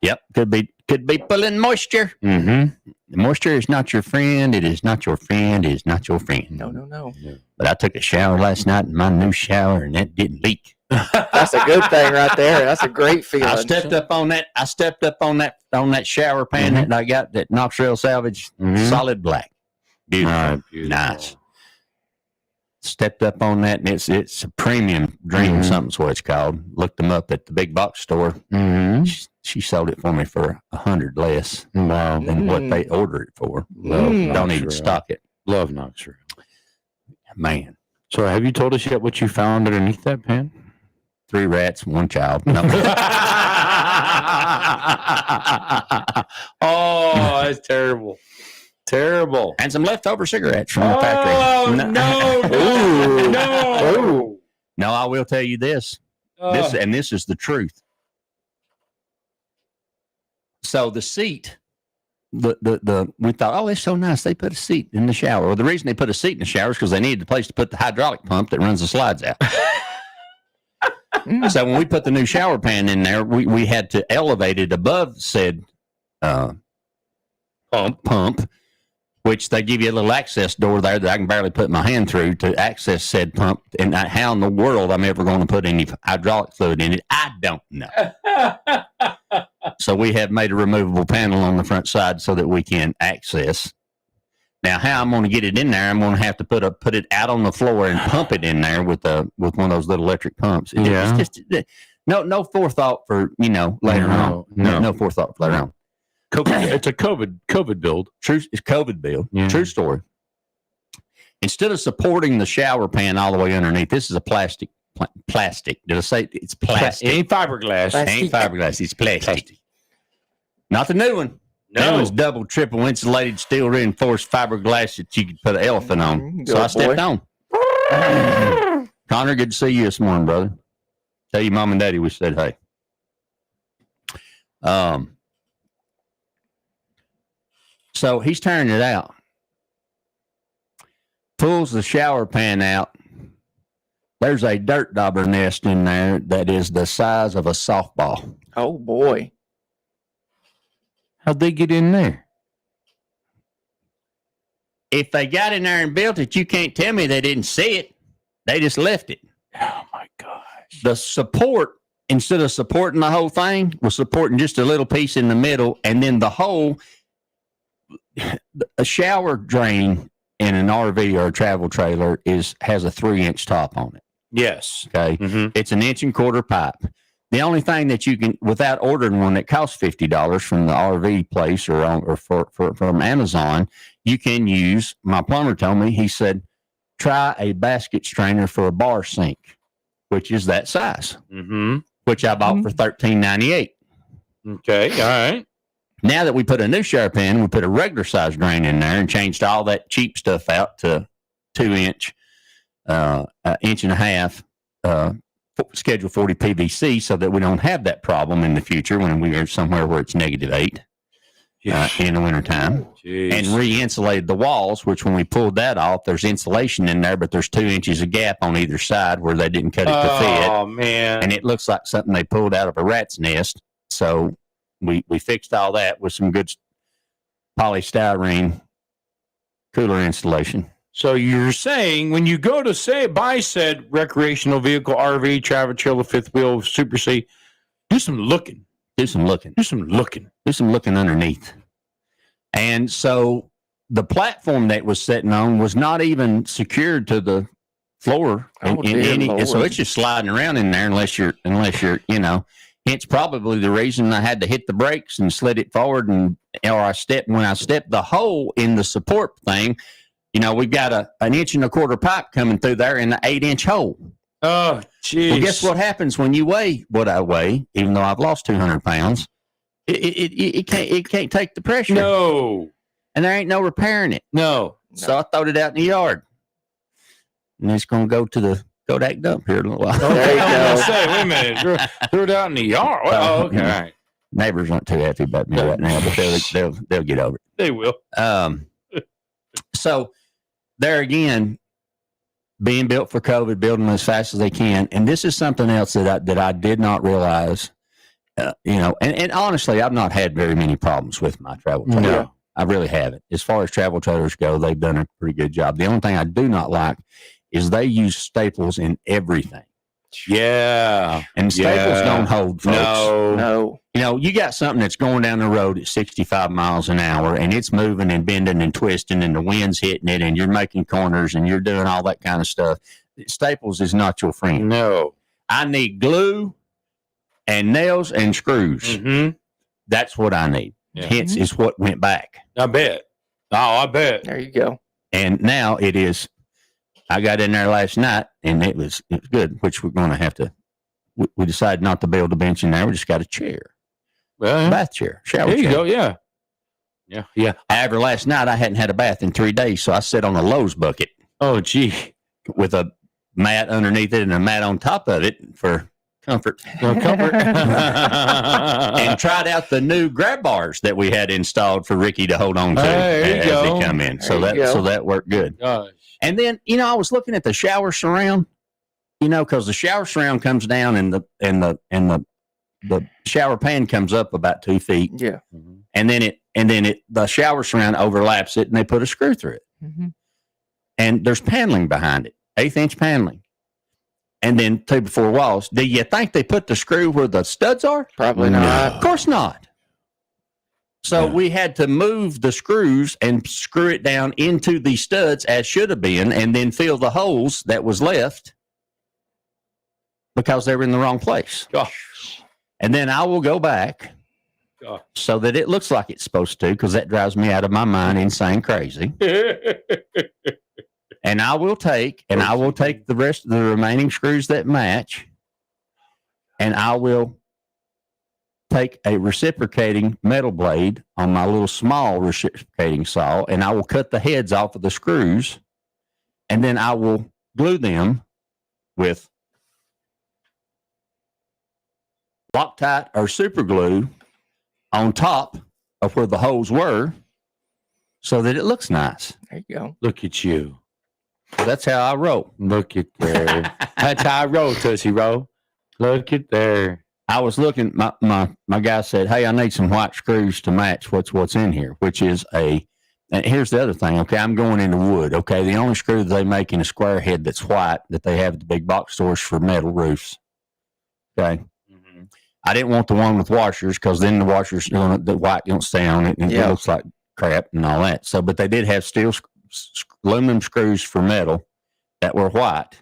[SPEAKER 1] Yep, could be pulling moisture.
[SPEAKER 2] Mm-hmm.
[SPEAKER 1] The moisture is not your friend. It is not your friend. It is not your friend.
[SPEAKER 3] No.
[SPEAKER 1] But I took a shower last night in my new shower, and that didn't leak.
[SPEAKER 3] That's a good thing right there. That's a great feeling.
[SPEAKER 1] I stepped up on that shower pan that I got that Knoxville Salvage, solid black, beautiful, nice. Stepped up on that, and it's a premium dream, something's what it's called. Looked them up at the big box store. She sold it for me for $100 less than what they ordered it for. Don't even stock it.
[SPEAKER 2] Love Knoxville.
[SPEAKER 1] Man.
[SPEAKER 2] So have you told us yet what you found underneath that pan?
[SPEAKER 1] 3 rats, 1 child. No.
[SPEAKER 2] Oh, that's terrible. Terrible.
[SPEAKER 1] And some leftover cigarettes from the factory.
[SPEAKER 2] Oh, no.
[SPEAKER 1] No, I will tell you this. This is the truth. So the seat, we thought, oh, it's so nice. They put a seat in the shower. Well, the reason they put a seat in the shower is because they needed a place to put the hydraulic pump that runs the slides out. So when we put the new shower pan in there, we had to elevate it above said pump, which they give you a little access door there that I can barely put my hand through to access said pump. And how in the world I'm ever going to put any hydraulic fluid in it, I don't know. So we have made a removable panel on the front side so that we can access. Now, how I'm going to get it in there, I'm going to have to put it out on the floor and pump it in there with one of those little electric pumps. It's just no forethought for later on. No forethought for later on.
[SPEAKER 2] It's a COVID build.
[SPEAKER 1] True, it's COVID build.
[SPEAKER 2] Yeah.
[SPEAKER 1] True story. Instead of supporting the shower pan all the way underneath, this is a plastic. Did I say it's plastic?
[SPEAKER 2] It ain't fiberglass.
[SPEAKER 1] It ain't fiberglass. It's plastic. Not the new one.
[SPEAKER 2] No.
[SPEAKER 1] That one's double, triple insulated, steel reinforced fiberglass that you could put an elephant on. So I stepped on. Connor, good to see you this morning, brother. Tell your mom and daddy we said hey. So he's turning it out. Pulls the shower pan out. There's a dirt dauber nest in there that is the size of a softball.
[SPEAKER 3] Oh, boy.
[SPEAKER 1] How'd they get in there? If they got in there and built it, you can't tell me they didn't see it. They just left it.
[SPEAKER 2] Oh, my gosh.
[SPEAKER 1] The support, instead of supporting the whole thing, was supporting just a little piece in the middle, and then the whole, a shower drain in an RV or a travel trailer has a 3-inch top on it.
[SPEAKER 2] Yes.
[SPEAKER 1] Okay.
[SPEAKER 2] Mm-hmm.
[SPEAKER 1] It's an 1.25 inch pipe. The only thing that you can, without ordering one that costs $50 from the RV place or from Amazon, you can use, my plumber told me, he said, try a basket strainer for a bar sink, which is that size, which I bought for $13.98.
[SPEAKER 2] Okay. All right.
[SPEAKER 1] Now that we put a new shower pan, we put a regular size drain in there and changed all that cheap stuff out to 2-inch, 1.5 inch, Schedule 40 PVC, so that we don't have that problem in the future when we are somewhere where it's -8 in the wintertime. And re-insulated the walls, which when we pulled that off, there's insulation in there, but there's 2 inches of gap on either side where they didn't cut it to fit.
[SPEAKER 2] Oh, man.
[SPEAKER 1] And it looks like something they pulled out of a rat's nest. So we fixed all that with some good polystyrene cooler installation.
[SPEAKER 2] So you're saying when you go to buy said recreational vehicle, RV, travel trailer, fifth wheel, Super C, do some looking.
[SPEAKER 1] Do some looking underneath. And so the platform that was sitting on was not even secured to the floor. So it's just sliding around in there unless you're, it's probably the reason I had to hit the brakes and slid it forward. When I stepped the hole in the support thing, we've got an 1.25 inch pipe coming through there in the 8-inch hole.
[SPEAKER 2] Oh, geez.
[SPEAKER 1] Well, guess what happens when you weigh what I weigh, even though I've lost 200 pounds? It can't take the pressure.
[SPEAKER 2] No.
[SPEAKER 1] And there ain't no repairing it.
[SPEAKER 2] No.
[SPEAKER 1] So I throwed it out in the yard. And it's going to go to the Kodak dump here in a little while.
[SPEAKER 3] There you go.
[SPEAKER 2] Say, wait a minute. Threw it out in the yard. Oh, okay. All right.
[SPEAKER 1] Neighbors aren't too happy about me right now, but they'll get over it.
[SPEAKER 2] They will.
[SPEAKER 1] So there again, being built for COVID, building as fast as they can. And this is something else that I did not realize, and honestly, I've not had very many problems with my travel trailer.
[SPEAKER 2] No.
[SPEAKER 1] I really haven't. As far as travel trailers go, they've done a pretty good job. The only thing I do not like is they use staples in everything.
[SPEAKER 2] Yeah.
[SPEAKER 1] And staples don't hold, folks.
[SPEAKER 3] No.
[SPEAKER 1] You got something that's going down the road at 65 miles an hour and it's moving and bending and twisting and the wind's hitting it and you're making corners and you're doing all that kind of stuff. Staples is not your friend.
[SPEAKER 2] No.
[SPEAKER 1] I need glue and nails and screws.
[SPEAKER 2] Mm-hmm.
[SPEAKER 1] That's what I need.
[SPEAKER 2] Yeah.
[SPEAKER 1] Hence is what went back.
[SPEAKER 2] I bet. Oh, I bet.
[SPEAKER 3] There you go.
[SPEAKER 1] And now it is. I got in there last night and it was good, which we're going to have to. We decided not to build a bench in there. We just got a chair, bath chair, shower
[SPEAKER 2] there you
[SPEAKER 1] chair.
[SPEAKER 2] go. Yeah. Yeah. Yeah.
[SPEAKER 1] However, last night I hadn't had a bath in 3 days, so I sat on a Lowe's bucket.
[SPEAKER 2] Oh, gee.
[SPEAKER 1] With a mat underneath it and a mat on top of it for comfort. And tried out the new grab bars that we had installed for Ricky to hold on to as he come in. So that worked good.
[SPEAKER 2] Gosh.
[SPEAKER 1] And then, I was looking at the shower surround, because the shower surround comes down and the shower pan comes up about 2 feet.
[SPEAKER 3] Yeah.
[SPEAKER 1] And then the shower surround overlaps it and they put a screw through it.
[SPEAKER 3] Mm-hmm.
[SPEAKER 1] And there's paneling behind it, 1/8 inch paneling. And then 2 by 4 walls. Do you think they put the screw where the studs are?
[SPEAKER 3] Probably not.
[SPEAKER 1] Of course not. So we had to move the screws and screw it down into the studs as should have been, and then fill the holes that was left because they were in the wrong place.
[SPEAKER 2] Gosh.
[SPEAKER 1] And then I will go back
[SPEAKER 2] God.
[SPEAKER 1] so that it looks like it's supposed to, because that drives me out of my mind insane crazy. And I will take the rest of the remaining screws that match, and I will take a reciprocating metal blade on my little small reciprocating saw, and I will cut the heads off of the screws, and then I will glue them with Loctite or super glue on top of where the holes were, so that it looks nice.
[SPEAKER 3] There you go.
[SPEAKER 2] Look at you.
[SPEAKER 1] So that's how I roll.
[SPEAKER 2] Look at there. That's how I roll, Tootsie Roll. Look at there.
[SPEAKER 1] I was looking. My guy said, "Hey, I need some white screws to match what's in here." Which is and here's the other thing. Okay, I'm going into wood. Okay, the only screw that they make in a square head that's white that they have at the big box stores for metal roofs. Okay, I didn't want the one with washers, because then the washers, the white don't stay on it, and it looks like crap and all that. So, but they did have steel aluminum screws for metal that were white.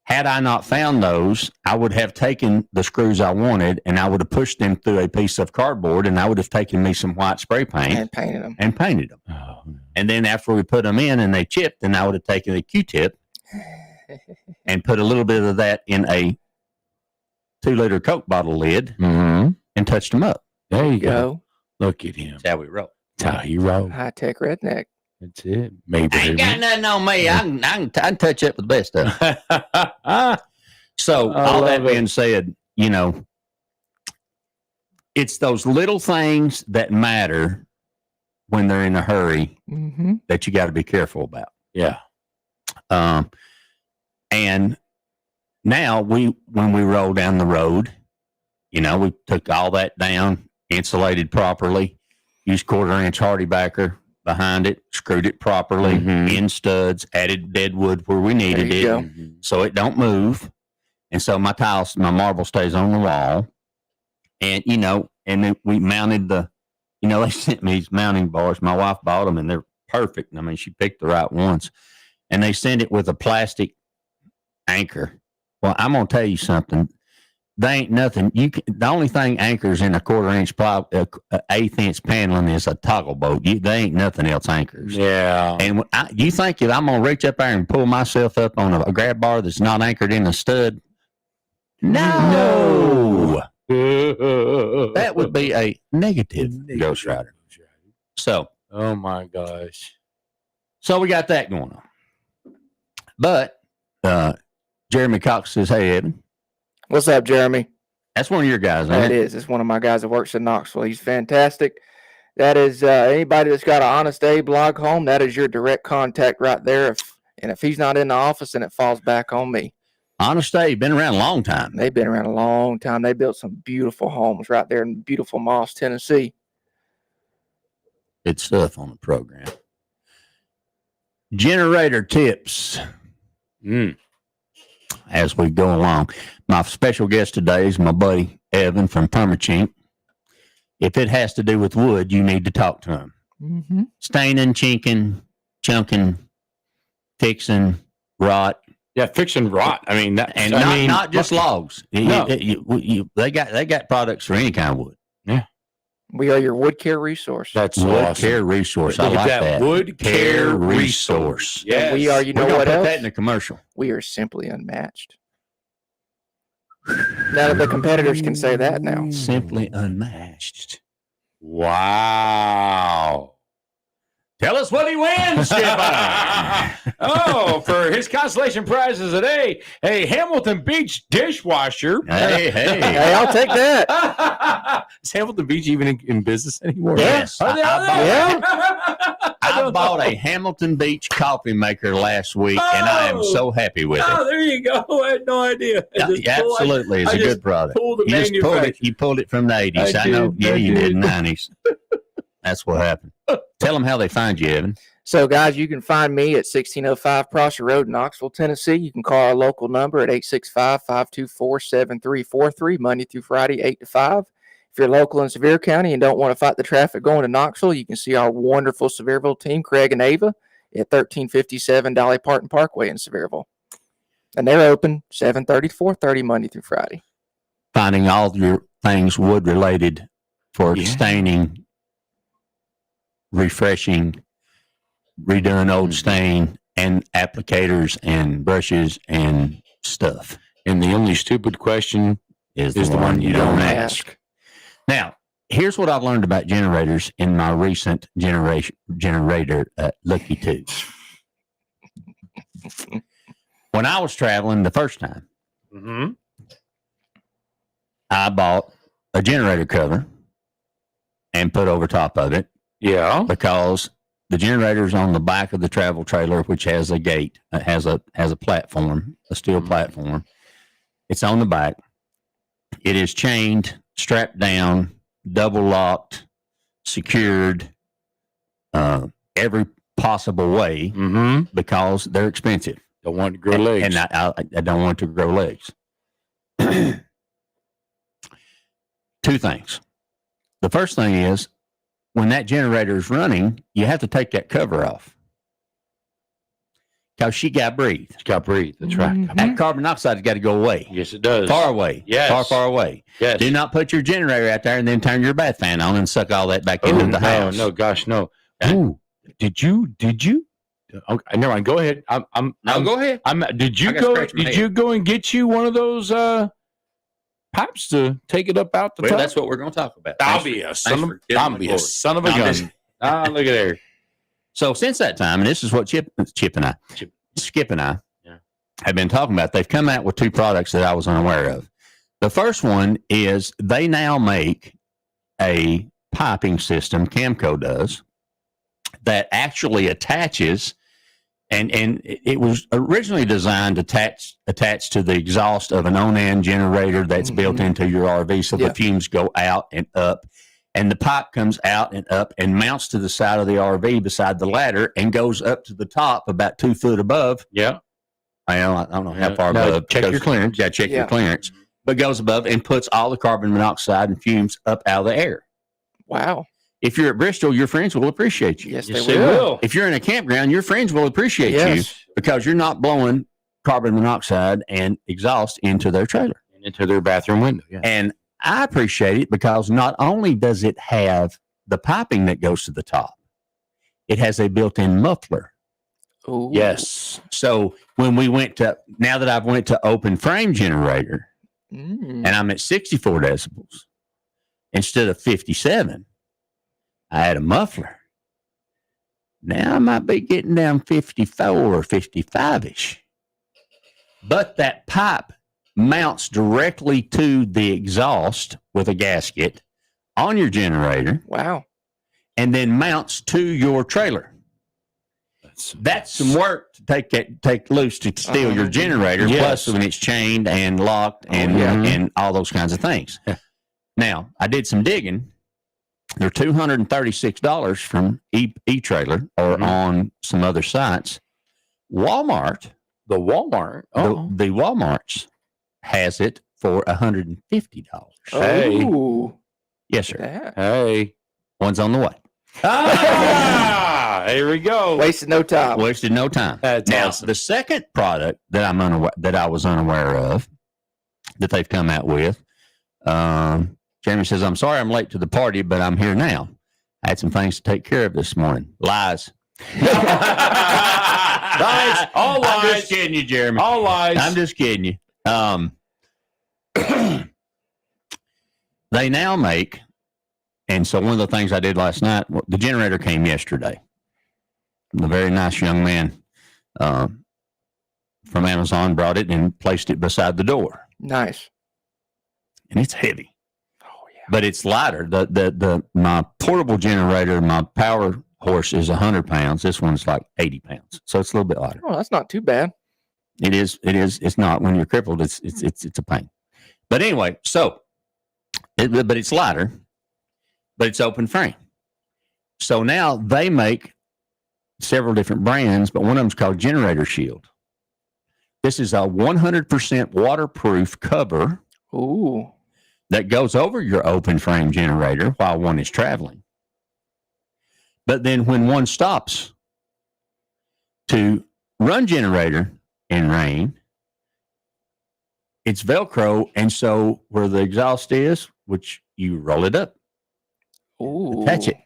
[SPEAKER 1] Had I not found those, I would have taken the screws I wanted, and I would have pushed them through a piece of cardboard, and I would have taken me some white spray paint
[SPEAKER 3] and painted them.
[SPEAKER 2] Oh.
[SPEAKER 1] And then after we put them in and they chipped, then I would have taken a Q-tip and put a little bit of that in a 2-liter Coke bottle lid and touched them up.
[SPEAKER 2] There you go. Look at him.
[SPEAKER 1] That's how we roll.
[SPEAKER 2] That's how he roll.
[SPEAKER 3] High tech redneck.
[SPEAKER 2] That's it. Maybe.
[SPEAKER 1] I ain't got nothing on me. I can touch up with the best of them. So all that being said, it's those little things that matter when they're in a hurry that you got to be careful about.
[SPEAKER 2] Yeah.
[SPEAKER 1] And now when we roll down the road, we took all that down, insulated properly, used 1/4-inch hardy backer behind it, screwed it properly in studs, added dead wood where we needed it, so it don't move. And so my marble stays on the wall. And, and then we mounted they sent me these mounting bars. My wife bought them, and they're perfect. I mean, she picked the right ones. And they sent it with a plastic anchor. Well, I'm going to tell you something. They ain't nothing. The only thing anchors in a 1/4-inch 1/8-inch paneling is a toggle bolt. They ain't nothing else anchors.
[SPEAKER 2] Yeah.
[SPEAKER 1] And you think that I'm going to reach up there and pull myself up on a grab bar that's not anchored in a stud? No. That would be a negative Ghost Rider. So.
[SPEAKER 2] Oh my gosh.
[SPEAKER 1] So we got that going on. But Jeremy Cox says, "Hey, Evan."
[SPEAKER 3] What's up, Jeremy?
[SPEAKER 1] That's one of your guys, ain't
[SPEAKER 3] That
[SPEAKER 1] it?
[SPEAKER 3] is. It's one of my guys that works in Knoxville. He's fantastic. That is anybody that's got an Honest Abe log home, that is your direct contact right there. If he's not in the office, then it falls back on me.
[SPEAKER 1] Honest Abe, been around a long time.
[SPEAKER 3] They've been around a long time. They built some beautiful homes right there in beautiful Moss, Tennessee.
[SPEAKER 1] Good stuff on the program. Generator tips. As we go along. My special guest today is my buddy Evan from Perma-Chink. If it has to do with wood, you need to talk to him. Staining, chinking, chunking, fixing, rot.
[SPEAKER 2] Yeah, fixing rot. I mean,
[SPEAKER 1] not just logs.
[SPEAKER 2] No.
[SPEAKER 1] They got products for any kind of wood.
[SPEAKER 2] Yeah.
[SPEAKER 3] We are your wood care resource.
[SPEAKER 2] That's
[SPEAKER 1] wood
[SPEAKER 2] awesome.
[SPEAKER 1] care resource. I like that.
[SPEAKER 2] Wood care resource.
[SPEAKER 3] Yes. We are,
[SPEAKER 1] We're gonna
[SPEAKER 3] what
[SPEAKER 1] put
[SPEAKER 3] else?
[SPEAKER 1] that in a commercial.
[SPEAKER 3] We are simply unmatched. None of the competitors can say that now.
[SPEAKER 1] Simply unmatched.
[SPEAKER 2] Wow.
[SPEAKER 1] Tell us what he wins, Skipper.
[SPEAKER 2] For his consolation prizes today, a Hamilton Beach dishwasher.
[SPEAKER 1] Hey,
[SPEAKER 3] I'll take that.
[SPEAKER 2] Is Hamilton Beach even in business anymore?
[SPEAKER 1] Yes.
[SPEAKER 2] I
[SPEAKER 1] I bought a Hamilton Beach coffee maker last week, and I am so happy with it.
[SPEAKER 2] Oh, there you go. I had no idea.
[SPEAKER 1] Absolutely. It's a good product. You pulled it from the 80s. I know. Yeah, you did 90s. That's what happened. Tell them how they find you, Evan.
[SPEAKER 3] So, guys, you can find me at 1605 Prosser Road, Knoxville, Tennessee. You can call our local number at 865-524-7343, Monday through Friday, 8 to 5. If you're local in Sevier County and don't want to fight the traffic going to Knoxville, you can see our wonderful Sevierville team, Craig and Ava, at 1357 Dolly Parton Parkway in Sevierville. And they're open 7:30 to 4:30, Monday through Friday.
[SPEAKER 1] Finding all your things wood-related for staining, refreshing, redoing old stain, and applicators and brushes and stuff.
[SPEAKER 2] And the only stupid question
[SPEAKER 1] Is the one you don't ask. Now, here's what I've learned about generators in my recent generator Lucky Tubes. When I was traveling the first time, I bought a generator cover and put over top of it.
[SPEAKER 2] Yeah.
[SPEAKER 1] Because the generator's on the back of the travel trailer, which has a gate. It has a platform, a steel platform. It's on the back. It is chained, strapped down, double locked, secured, every possible way because they're expensive.
[SPEAKER 2] Don't want to grow legs.
[SPEAKER 1] And I don't want to grow legs. Two things. The first thing is when that generator is running, you have to take that cover off. Because she got breathe.
[SPEAKER 2] It's got breathe. That's right.
[SPEAKER 1] That carbon dioxide has got to go away.
[SPEAKER 2] Yes, it does.
[SPEAKER 1] Far away.
[SPEAKER 2] Yes.
[SPEAKER 1] Far, far away.
[SPEAKER 2] Yes.
[SPEAKER 1] Do not put your generator out there and then turn your bath fan on and suck all that back into the house.
[SPEAKER 2] No, gosh, no. Ooh, did you? Okay, never mind. Go ahead.
[SPEAKER 1] Go ahead.
[SPEAKER 2] Did you go and get you one of those pipes to take it up out the top?
[SPEAKER 1] That's what we're going to talk about.
[SPEAKER 2] I'll be a son of a gun. Look at there.
[SPEAKER 1] So since that time, and this is what Skip and I have been talking about, they've come out with two products that I was unaware of. The first one is they now make a piping system, Camco does, that actually attaches, and it was originally designed attached to the exhaust of an on-end generator that's built into your RV, so the fumes go out and up. And the pipe comes out and up and mounts to the side of the RV beside the ladder and goes up to the top about 2 foot above.
[SPEAKER 2] Yeah.
[SPEAKER 1] I don't know how far above.
[SPEAKER 2] Check your clearance.
[SPEAKER 1] Yeah, check your clearance. But goes above and puts all the carbon monoxide and fumes up out of the air.
[SPEAKER 3] Wow.
[SPEAKER 1] If you're at Bristol, your friends will appreciate you.
[SPEAKER 3] Yes, they will.
[SPEAKER 1] If you're in a campground, your friends will appreciate you because you're not blowing carbon monoxide and exhaust into their trailer.
[SPEAKER 2] And into their bathroom window. Yeah.
[SPEAKER 1] And I appreciate it because not only does it have the piping that goes to the top, it has a built-in muffler.
[SPEAKER 3] Ooh.
[SPEAKER 1] Yes. So when now that I've went to open frame generator and I'm at 64 decibels instead of 57, I had a muffler. Now I might be getting down 54 or 55-ish. But that pipe mounts directly to the exhaust with a gasket on your generator.
[SPEAKER 3] Wow.
[SPEAKER 1] And then mounts to your trailer. That's some work to take loose to steal your generator. Plus when it's chained and locked and all those kinds of things. Now, I did some digging. They're $236 from e-trailer or on some other sites. Walmart, the Walmarts has it for $150.
[SPEAKER 2] Hey.
[SPEAKER 3] Ooh.
[SPEAKER 1] Yes, sir.
[SPEAKER 3] Yeah.
[SPEAKER 2] Hey.
[SPEAKER 1] One's on the way.
[SPEAKER 2] Here we go.
[SPEAKER 3] Wasted no time.
[SPEAKER 1] That's awesome. The second product that I was unaware of that they've come out with, Jeremy says, "I'm sorry I'm late to the party, but I'm here now. I had some things to take care of this morning." Lies.
[SPEAKER 2] Lies. All lies.
[SPEAKER 1] I'm just kidding you, Jeremy.
[SPEAKER 2] All lies.
[SPEAKER 1] I'm just kidding you. They now make, and so one of the things I did last night, the generator came yesterday. The very nice young man from Amazon brought it and placed it beside the door.
[SPEAKER 3] Nice.
[SPEAKER 1] And it's heavy. Oh yeah. But it's lighter. My portable generator, my power horse is 100 pounds. This one's like 80 pounds. So it's a little bit lighter.
[SPEAKER 3] Oh, that's not too bad.
[SPEAKER 1] It is. It's not. When you're crippled, it's a pain. But anyway, so but it's lighter, but it's open frame. So now they make several different brands, but one of them is called Generator Shield. This is a 100% waterproof cover.
[SPEAKER 3] Ooh.
[SPEAKER 1] That goes over your open frame generator while one is traveling. But then when one stops to run generator in rain, it's Velcro, and so where the exhaust is, which you roll it up
[SPEAKER 3] Ooh.
[SPEAKER 1] Attach it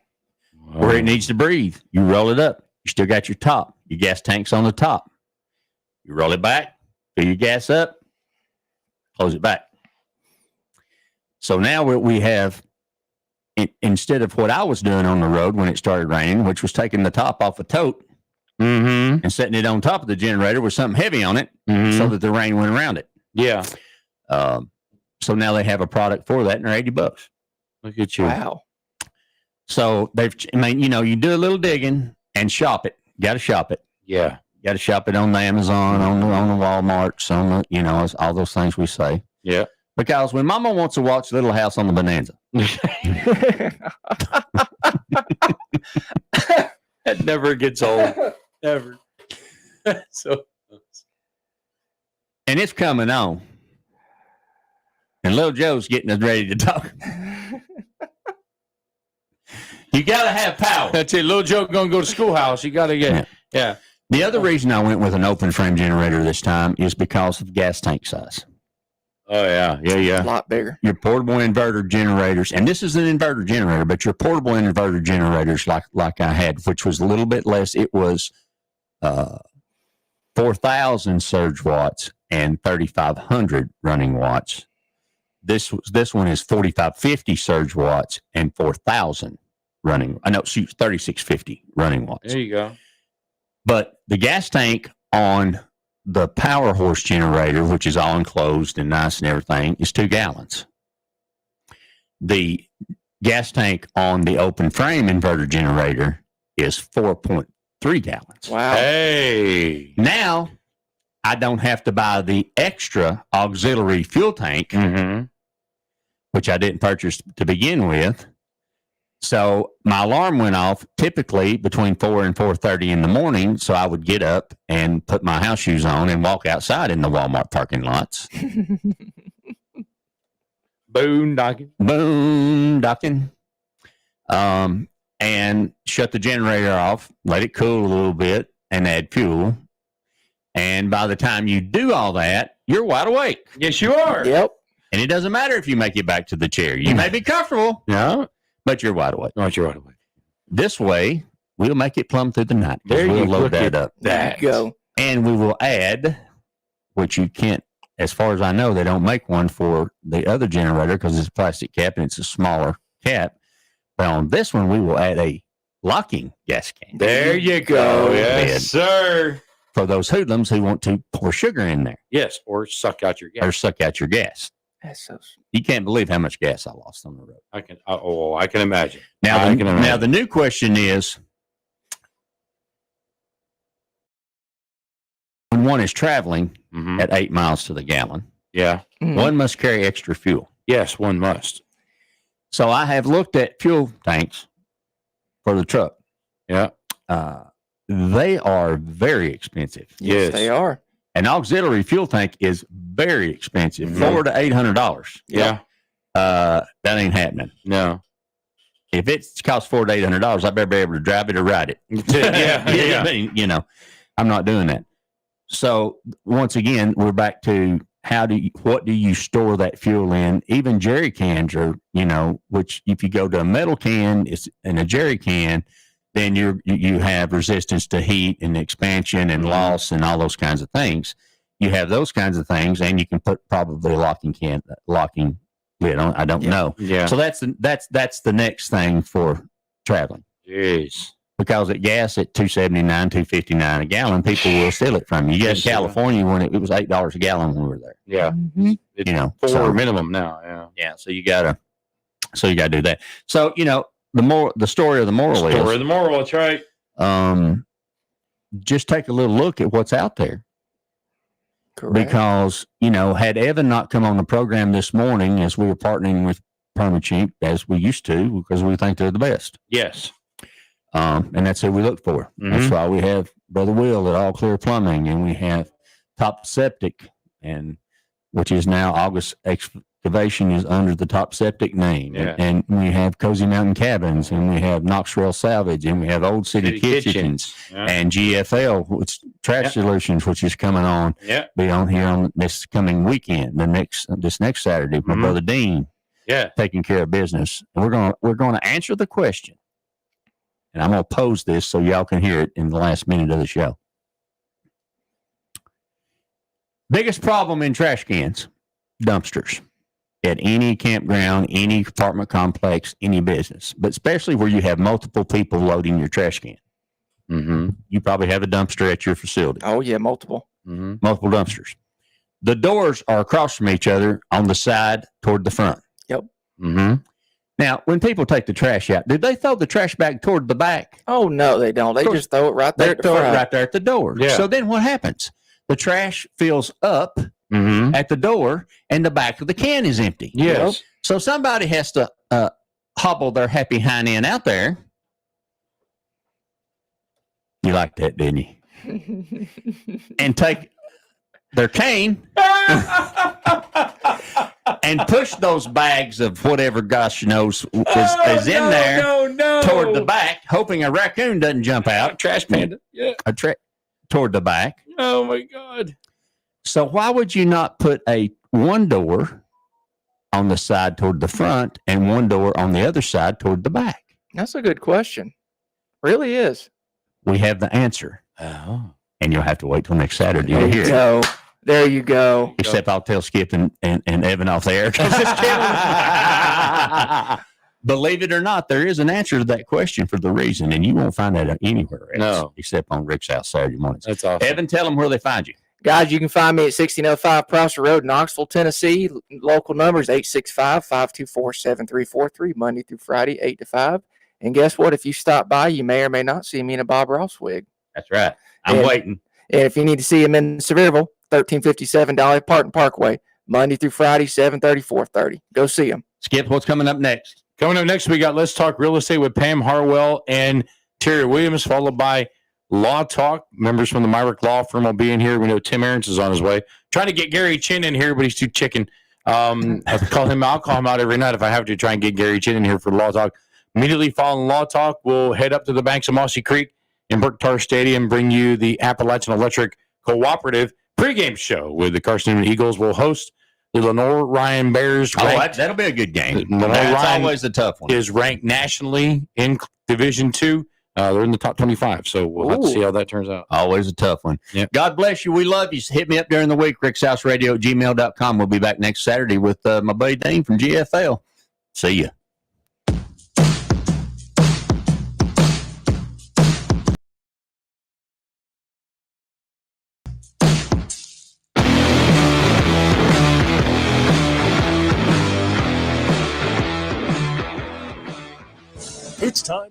[SPEAKER 1] where it needs to breathe. You roll it up. You still got your top. Your gas tank's on the top. You roll it back, fill your gas up, close it back. So now we have, instead of what I was doing on the road when it started raining, which was taking the top off a tote and setting it on top of the generator with something heavy on it so that the rain went around it.
[SPEAKER 2] Yeah.
[SPEAKER 1] So now they have a product for that, and they're $80.
[SPEAKER 2] Look at you.
[SPEAKER 3] Wow.
[SPEAKER 1] So you do a little digging and shop it. Got to shop it.
[SPEAKER 2] Yeah.
[SPEAKER 1] Got to shop it on the Amazon, on the Walmarts, on the, all those things we say.
[SPEAKER 2] Yeah.
[SPEAKER 1] Because when Mama wants to watch Little House on the Bonanza,
[SPEAKER 2] that never gets old. Never. So,
[SPEAKER 1] and it's coming on, and Little Joe's getting us ready to talk. You got to have power.
[SPEAKER 2] That's it. Little Joe going to go to schoolhouse. You got to get, yeah.
[SPEAKER 1] The other reason I went with an open frame generator this time is because of gas tank size.
[SPEAKER 2] Oh, yeah. Yeah.
[SPEAKER 3] A lot bigger.
[SPEAKER 1] Your portable inverter generators, and this is an inverter generator, but your portable inverter generators like I had, which was a little bit less, it was 4,000 surge watts and 3,500 running watts. This one is 4,550 surge watts and 4,000 running. 3,650 running watts.
[SPEAKER 2] There you go.
[SPEAKER 1] But the gas tank on the power horse generator, which is all enclosed and nice and everything, is 2 gallons. The gas tank on the open frame inverter generator is 4.3 gallons.
[SPEAKER 3] Wow.
[SPEAKER 2] Hey.
[SPEAKER 1] Now, I don't have to buy the extra auxiliary fuel tank, which I didn't purchase to begin with. So my alarm went off typically between 4 and 4:30 in the morning. So I would get up and put my house shoes on and walk outside in the Walmart parking lots.
[SPEAKER 2] Boondocking.
[SPEAKER 1] And shut the generator off, let it cool a little bit, and add fuel. And by the time you do all that, you're wide awake.
[SPEAKER 2] Yes, you are.
[SPEAKER 3] Yep.
[SPEAKER 1] And it doesn't matter if you make it back to the chair. You may be comfortable.
[SPEAKER 2] Yeah.
[SPEAKER 1] But you're wide awake.
[SPEAKER 2] No, you're wide awake.
[SPEAKER 1] This way, we'll make it plumb through the night.
[SPEAKER 2] There
[SPEAKER 1] we'll
[SPEAKER 2] you
[SPEAKER 1] load that up.
[SPEAKER 3] There you go.
[SPEAKER 1] And we will add, which you can't, as far as I know, they don't make one for the other generator because it's a plastic cap and it's a smaller cap. But on this one, we will add a locking gas can.
[SPEAKER 2] There you go. Yes,
[SPEAKER 1] Lid.
[SPEAKER 2] sir.
[SPEAKER 1] For those hoodlums who want to pour sugar in there.
[SPEAKER 2] Yes, or suck out your gas.
[SPEAKER 1] Or suck out your gas.
[SPEAKER 3] That's so
[SPEAKER 1] You can't believe how much gas I lost on the road.
[SPEAKER 2] I can imagine.
[SPEAKER 1] Now,
[SPEAKER 2] I can imagine.
[SPEAKER 1] Now the new question is, when one is traveling at 8 miles to the gallon, one must carry extra fuel.
[SPEAKER 2] Yes, one must.
[SPEAKER 1] So I have looked at fuel tanks for the truck.
[SPEAKER 2] Yeah.
[SPEAKER 1] They are very expensive.
[SPEAKER 3] Yes, they are.
[SPEAKER 1] An auxiliary fuel tank is very expensive, $400 to $800.
[SPEAKER 2] Yeah.
[SPEAKER 1] That ain't happening.
[SPEAKER 2] No.
[SPEAKER 1] If it costs $400 to $800, I better be able to drive it or ride it.
[SPEAKER 2] Yeah.
[SPEAKER 1] I mean, I'm not doing that. So once again, we're back to what do you store that fuel in? Even jerry cans are, which if you go to a metal can, it's in a jerry can, then you have resistance to heat and expansion and loss and all those kinds of things. You have those kinds of things, and you can put probably a locking lid on. I don't know.
[SPEAKER 2] Yeah.
[SPEAKER 1] So that's the next thing for traveling.
[SPEAKER 2] Jeez.
[SPEAKER 1] Because at gas at $2.79, $2.59 a gallon, people will steal it from you. You get in California when it was $8 a gallon when we were there.
[SPEAKER 2] Yeah.
[SPEAKER 1] It's
[SPEAKER 2] $4 minimum now. Yeah.
[SPEAKER 1] Yeah. So you gotta do that. So the story of the moral is.
[SPEAKER 2] Story of the moral. That's right.
[SPEAKER 1] Just take a little look at what's out there.
[SPEAKER 3] Correct.
[SPEAKER 1] Because, had Evan not come on the program this morning as we were partnering with Perma-Chink, as we used to, because we think they're the best.
[SPEAKER 2] Yes.
[SPEAKER 1] And that's who we look for. That's why we have Brother Will at All Clear Plumbing, and we have Top Septic, which is now August Excavation is under the Top Septic name.
[SPEAKER 2] Yeah.
[SPEAKER 1] And we have Cozy Mountain Cabins, and we have Knoxville Salvage, and we have Old City Kitchens.
[SPEAKER 2] Yeah.
[SPEAKER 1] And GFL, which Trash Solutions, which is coming on.
[SPEAKER 2] Yeah.
[SPEAKER 1] Be on here on this coming weekend, this next Saturday with my brother Dean. taking care of business. And we're gonna answer the question. And I'm gonna pose this so y'all can hear it in the last minute of the show. Biggest problem in trash cans, dumpsters. At any campground, any apartment complex, any business, but especially where you have multiple people loading your trash can. Mm-hmm. You probably have a dumpster at your facility.
[SPEAKER 3] Oh, yeah, multiple.
[SPEAKER 1] Mm-hmm. Multiple dumpsters. The doors are across from each other on the side toward the front.
[SPEAKER 3] Yep.
[SPEAKER 1] Mm-hmm. Now, when people take the trash out, do they throw the trash bag toward the back?
[SPEAKER 3] Oh, no, they don't. They just throw it right there.
[SPEAKER 1] They throw it right there at the door.
[SPEAKER 2] Yeah.
[SPEAKER 1] So then what happens? The trash fills up at the door, and the back of the can is empty.
[SPEAKER 2] Yes.
[SPEAKER 1] So somebody has to hobble their happy hind end out there. You like that, didn't you? And take their cane and push those bags of whatever gosh knows is in there toward the back, hoping a raccoon doesn't jump out.
[SPEAKER 2] Trash panda. Yeah.
[SPEAKER 1] Toward the back.
[SPEAKER 2] Oh my God.
[SPEAKER 1] So why would you not put one door on the side toward the front and one door on the other side toward the back?
[SPEAKER 3] That's a good question. Really is.
[SPEAKER 1] We have the answer.
[SPEAKER 2] Oh.
[SPEAKER 1] And you'll have to wait till next Saturday to
[SPEAKER 3] There
[SPEAKER 1] hear
[SPEAKER 3] you go. There you go.
[SPEAKER 1] Except I'll tell Skip and Evan off the air. Believe it or not, there is an answer to that question for the reason, and you won't find that anywhere else except on Rick's House Saturday mornings.
[SPEAKER 2] That's awesome.
[SPEAKER 1] Evan, tell them where they find you.
[SPEAKER 3] Guys, you can find me at 1605 Prosser Road, Knoxville, Tennessee. Local number is 865-524-7343, Monday through Friday, 8 to 5. And guess what? If you stop by, you may or may not see me in a Bob Ross wig.
[SPEAKER 1] That's right. I'm waiting.
[SPEAKER 3] And if you need to see him in Sevierville, 1357 Dolly Parton Parkway, Monday through Friday, 7:30, 4:30. Go see him.
[SPEAKER 1] Skip, what's coming up next?
[SPEAKER 2] Coming up next, we got Let's Talk Real Estate with Pam Harwell and Terry Williams, followed by Law Talk. Members from the Myrick Law Firm will be in here. We know Tim Aarons is on his way. Trying to get Gary Chin in here, but he's too chicken. Have to call him out. I'll call him out every night if I have to try and get Gary Chin in here for Law Talk. Immediately following Law Talk, we'll head up to the banks of Mossy Creek in Burke-Tar Stadium, bring you the Appalachian Electric Cooperative pregame show with the Carson Eagles. Will host the Lenore Ryan Bears.
[SPEAKER 1] That'll be a good game.
[SPEAKER 2] That's
[SPEAKER 1] always the tough one.
[SPEAKER 2] Is ranked nationally in Division II. They're in the top 25, so we'll have to see how that turns out.
[SPEAKER 1] Always a tough one. Yep. God bless you. We love you. Hit me up during the week, rickshouseradio@gmail.com. We'll be back next Saturday with my buddy Dean from GFL. See ya.
[SPEAKER 6] It's time